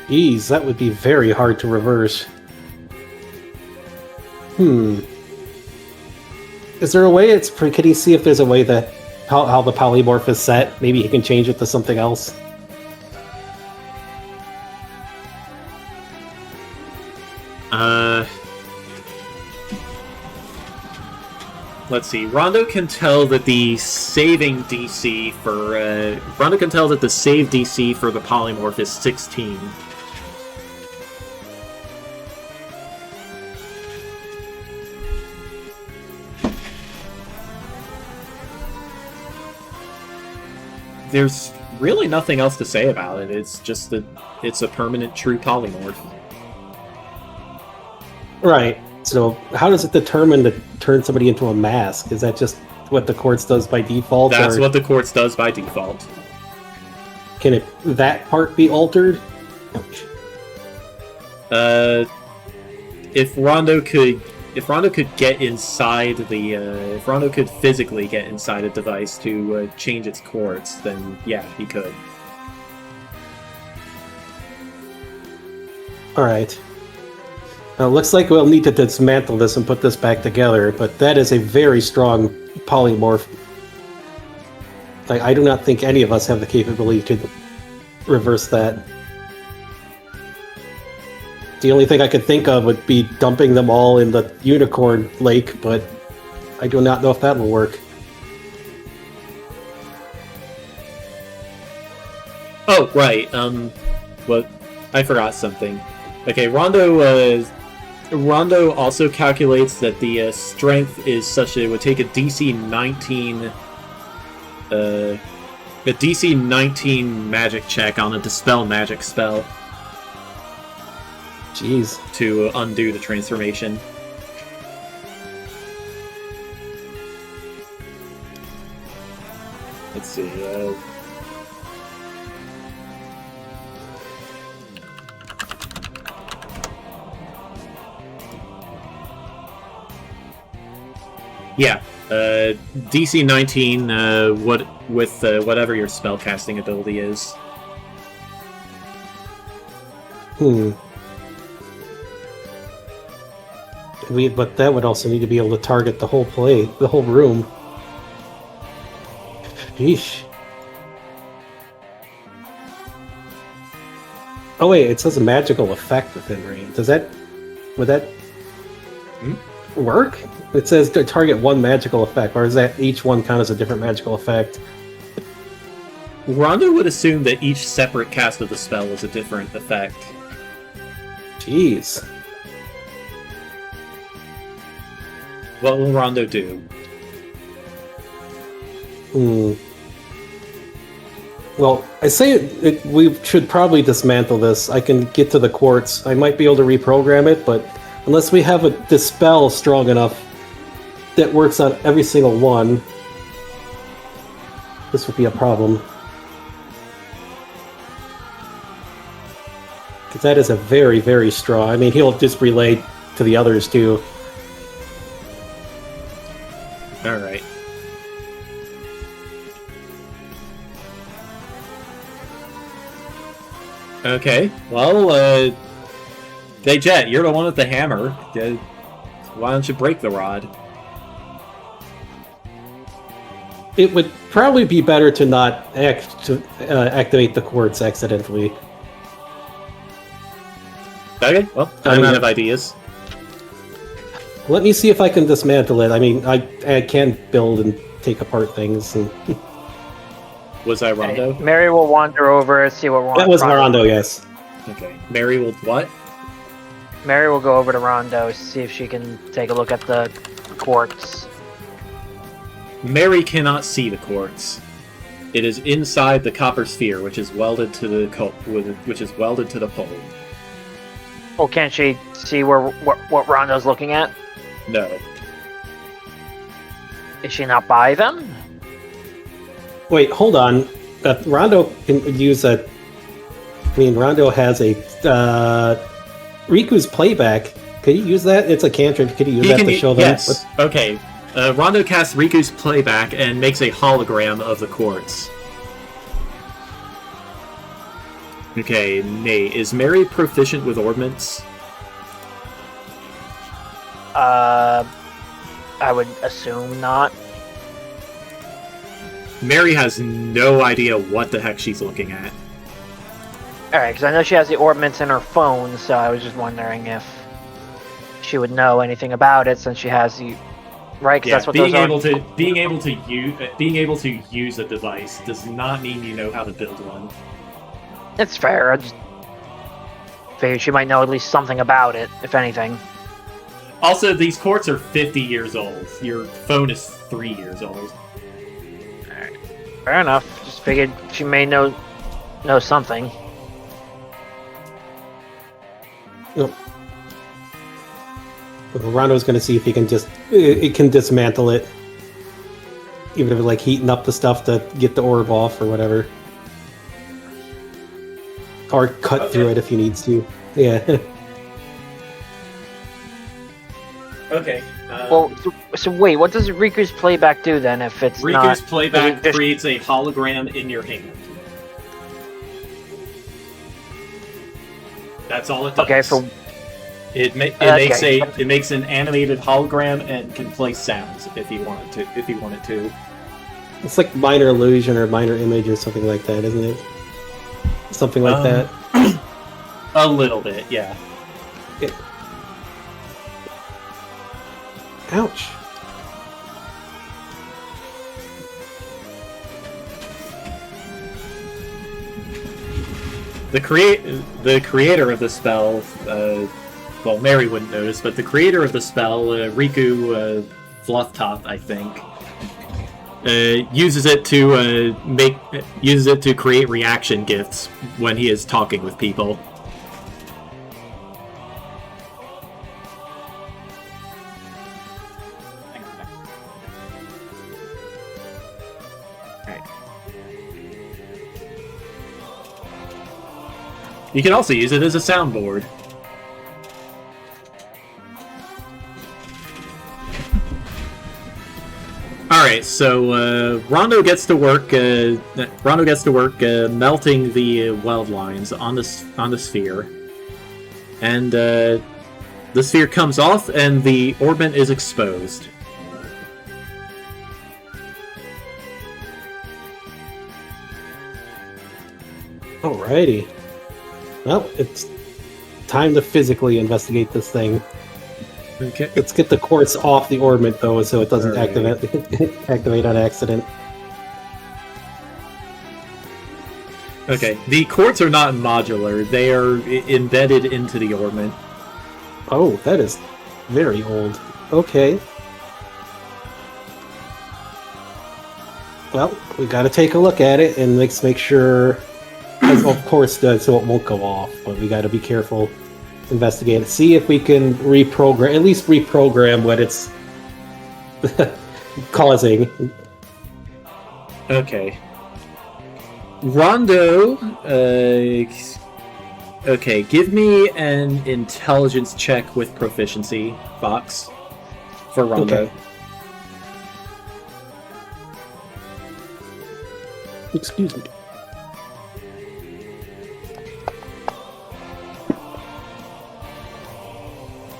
B: Geez, that would be very hard to reverse. Is there a way can he see if there's a way that how the polymorph is set? Maybe he can change it to something else.
A: Let's see. Rondo can tell that the saving DC for Rondo can tell that the save DC for the polymorph is 16. There's really nothing else to say about it. It's just that it's a permanent true polymorph.
B: Right. So how does it determine to turn somebody into a mask? Is that just what the quartz does by default?
A: That's what the quartz does by default.
B: Can that part be altered?
A: If Rondo could get inside the if Rondo could physically get inside a device to change its quartz, then yeah, he could.
B: All right. Looks like we'll need to dismantle this and put this back together, but that is a very strong polymorph. I do not think any of us have the capability to reverse that. The only thing I could think of would be dumping them all in the unicorn lake, but I do not know if that will work.
A: Oh, right. Well, I forgot something. Okay, Rondo also calculates that the strength is such that it would take a DC 19 magic check on a dispel magic spell.
B: Jeez.
A: To undo the transformation. Let's see. Yeah, DC 19. With whatever your spellcasting ability is.
B: But that would also need to be able to target the whole room. Yeesh. Oh wait, it says a magical effect within range. Would that work? It says to target one magical effect, or is that each one count as a different magical effect?
A: Rondo would assume that each separate cast of the spell is a different effect.
B: Jeez.
A: What will Rondo do?
B: Well, I say we should probably dismantle this. I can get to the quartz. I might be able to reprogram it, but unless we have a dispel strong enough that works on every single one, this would be a problem. Because that is a very, very strong... I mean, he'll just relay to the others, too.
A: Alright. Okay, well, hey Jet, you're the one with the hammer. Why don't you break the rod?
B: It would probably be better to not activate the quartz accidentally.
A: Okay, well, I have ideas.
B: Let me see if I can dismantle it. I mean, I can build and take apart things. And...
A: Was I Rondo?
C: Okay. Mary will wander over, see what Rondo...
B: That was Rondo, yes.
A: Okay. Mary will what?
C: Mary will go over to Rondo, see if she can take a look at the quartz.
A: Mary cannot see the quartz. It is inside the copper sphere, which is welded to the pole.
C: Well, can't she see what Rondo's looking at?
A: No.
C: Is she not by them?
B: Wait, hold on. Rondo can use a... I mean, Rondo has a... Riku's playback. Could you use that? It's a cantrip. Could you use that to show them?
A: Yes. Okay. Rondo casts Riku's playback and makes a hologram of the quartz. Okay, Nate, is Mary proficient with ordnance?
C: I would assume not.
A: Mary has no idea what the heck she's looking at.
C: Alright, because I know she has the ordnance in her phone, so I was just wondering if she would know anything about it since she has the... Right, because that's what
A: being able to use a device does not mean you know how to build one.
C: It's fair. I just figured she might know at least something about it, if anything.
A: Also, these quartz are 50 years old. Your phone is 3 years old.
C: Alright. Fair enough. Just figured she may know something.
B: Yep. Rondo's going to see if he can it can dismantle it. Even if it's like heating up the stuff to get the orb off or whatever. Or cut through it if he needs to. Yeah.
A: Okay.
C: Well, so wait, what does Riku's playback do then if it's
A: Riku's playback creates a hologram in your hand. That's all it does.
C: Okay,
A: it makes an animated hologram and can play sounds if you want it to.
B: It's like minor illusion or minor image or something like that, isn't it? Something like that.
A: A little bit, yeah.
B: Ouch.
A: The creator of the spell, well, Mary wouldn't notice, but the creator of the spell, Riku Flufftop, I think, uses it to create reaction gifts when he is talking with people. You can also use it as a soundboard. Alright, so Rondo gets to work melting the weld lines on the sphere. And the sphere comes off and the orbit is exposed.
B: Alrighty. Well, it's time to physically investigate this thing.
A: Okay.
B: Let's get the quartz off the orbit, though, so it doesn't
A: Alright.
B: activate on accident.
A: Okay, the quartz are not modular. They are embedded into the orbit.
B: Oh, that is very old. Okay. Well, we gotta take a look at it and let's make sure, of course, so it won't go off, but we gotta be careful, investigate it, see if we can at least reprogram what it's causing.
A: Okay. Rondo, okay, give me an intelligence check with proficiency, Fox, for Rondo.
B: Okay. Excuse me.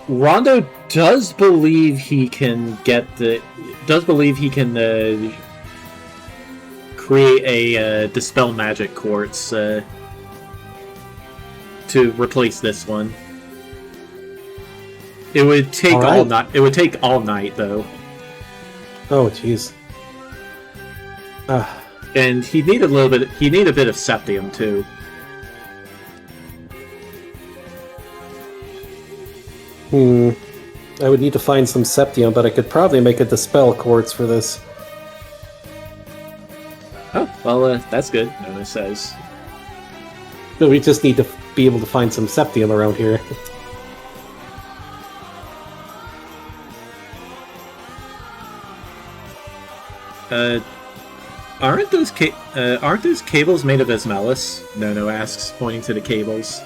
A: Rondo does believe he can create a dispel magic quartz to replace this one. It would take all night. It would take all night, though.
B: Oh, jeez.
A: And he need a little bit. He need a bit of septium too.
B: I would need to find some septium, but I could probably make a dispel quartz for this.
A: Oh, well, that's good. Nona says.
B: No, we just need to be able to find some septium around here.
A: Aren't those cables made of Ismelis? Nono asks, pointing to the cables.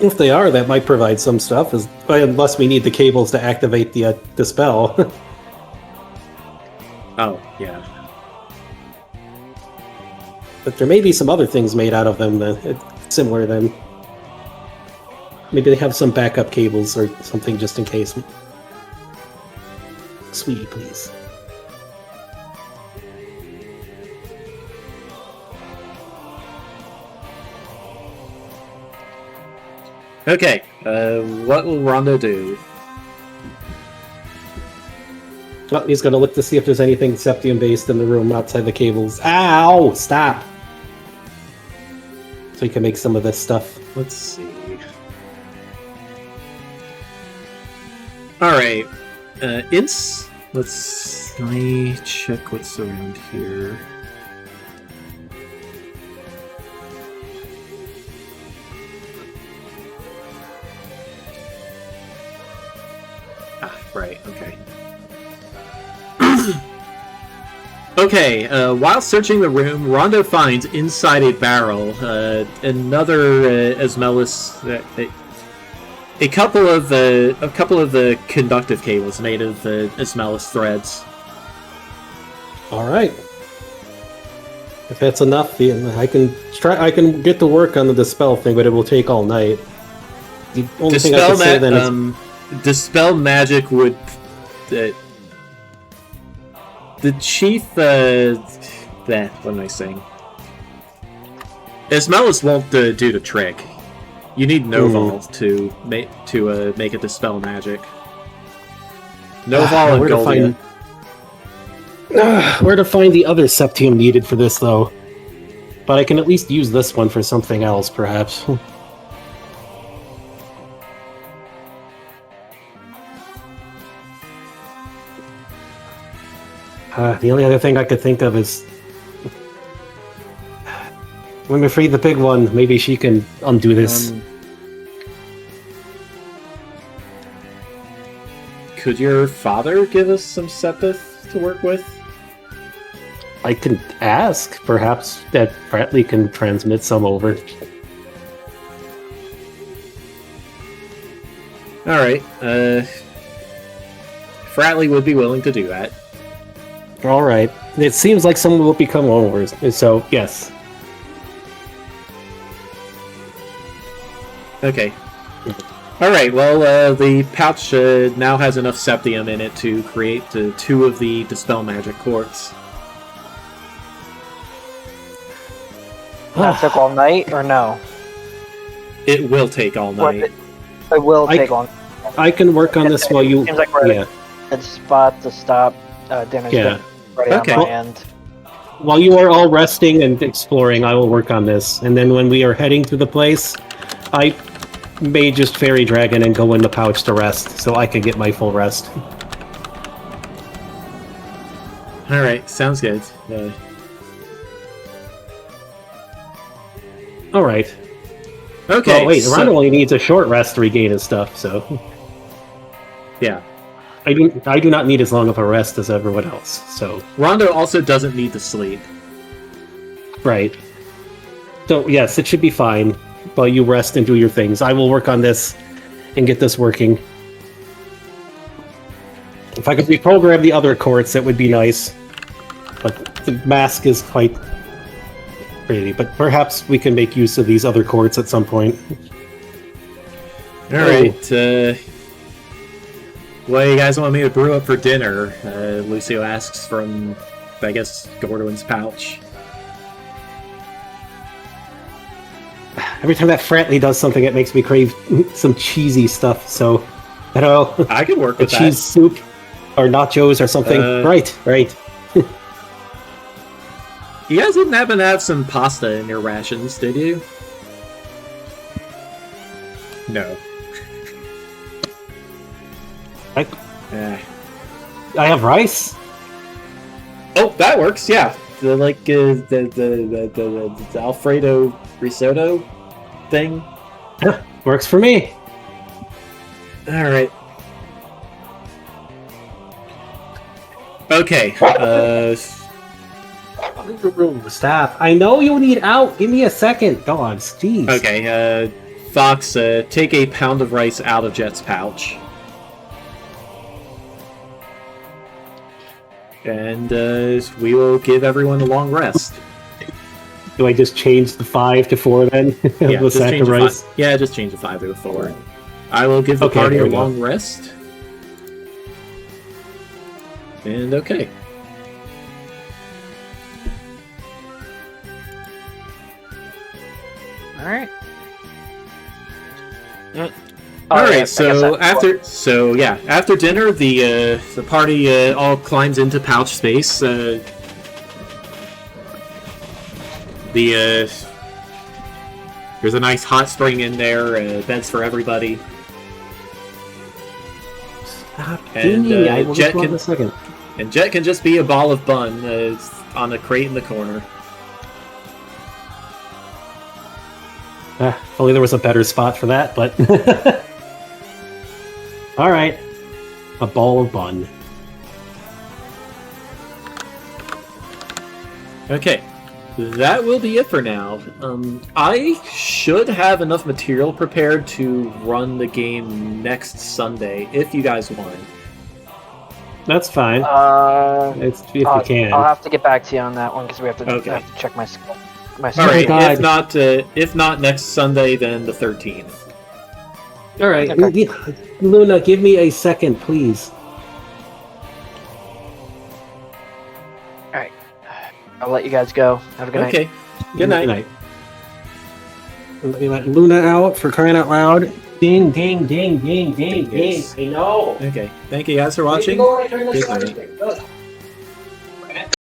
B: If they are, that might provide some stuff, unless we need the cables to activate the spell.
A: Oh, yeah.
B: But there may be some other things made out of them similar then. Maybe they have some backup cables or something just in case. Sweetie, please.
A: Okay, what will Rondo do?
B: Well, he's gonna look to see if there's anything septium-based in the room outside the cables. Ow! Stop! So he can make some of this stuff.
A: Let's see. Alright, let me check what's around here. Right, okay. Okay, while searching the room, Rondo finds inside a barrel another Ismelis, a couple of the conductive cables made of Ismelis threads.
B: All right. If that's enough, I can get to work on the dispel thing, but it will take all night. The only thing I can say then is
A: dispel magic would. The chief. What am I saying? Ismelis won't do the trick. You need Noval to make a dispel magic. Noval and Goldia.
B: Where to find the other septium needed for this, though? But I can at least use this one for something else, perhaps. The only other thing I could think of is when we free the big one, maybe she can undo this.
A: Could your father give us some Sepith to work with?
B: I can ask, perhaps, that Fratley can transmit some over.
A: Alright, Fratley would be willing to do that.
B: Alright. It seems like someone will become over, so yes.
A: Okay. Alright, well, the pouch now has enough septium in it to create 2 of the Dispel Magic quartz.
C: that took all night, or no?
A: It will take all night.
C: It will take all night.
B: I can work on this while you...
C: Seems like we're at a good spot to stop. Dinner's getting ready on my end.
B: While you are all resting and exploring, I will work on this. And then when we are heading to the place, I may just fairy dragon and go in the pouch to rest, so I can get my full rest.
A: Alright, sounds good.
B: Alright.
A: Okay,
B: well, wait, Ron only needs a short rest to regain his stuff, so...
A: Yeah.
B: I do not need as long of a rest as everyone else, so...
A: Rondo also doesn't need to sleep.
B: Right. So, yes, it should be fine while you rest and do your things. I will work on this and get this working. If I could reprogram the other courts, that would be nice. But the mask is quite pretty. But perhaps we can make use of these other courts at some point.
A: Alright, what do you guys want me to brew up for dinner? Lucio asks from, I guess, Gordwin's pouch.
B: Every time that Fratley does something, it makes me crave some cheesy stuff, so... I don't know.
A: I could work with that.
B: Cheese soup, or nachos, or something. Right.
A: You guys didn't happen to have some pasta in your rations, did you? No.
B: I have rice.
A: Oh, that works. Yeah, the Alfredo risotto thing.
B: Yeah, works for me.
A: All right. Okay.
B: Stop. I know you need out. Give me a second, dogs. Jeez.
A: Okay. Fox, take a pound of rice out of Jet's pouch. And we will give everyone a long rest.
B: Do I just change the 5 to 4 then?
A: Yeah,
B: the sack of rice?
A: Yeah, just change the 5 to a 4. I will give the party a long rest. And okay.
C: Alright.
A: Alright, so after dinner, the party all climbs into pouch space. There's a nice hot spring in there, beds for everybody. And Jet can just be a ball of bun on a crate in the corner.
B: If only there was a better spot for that, but... Alright. A ball of bun.
A: Okay. That will be it for now. I should have enough material prepared to run the game next Sunday, if you guys want.
B: That's fine. If you can.
C: I'll have to get back to you on that one, because we have to check my schedule.
A: Alright, if not next Sunday, then the 13th.
B: Alright, okay. Luna, give me a second, please.
C: Alright. I'll let you guys go. Have a good night.
A: Okay. Good night.
B: Let me let Luna out, for crying out loud. Ding, ding, ding, ding, ding, ding. I know.
A: Okay. Thank you guys for watching. Good night.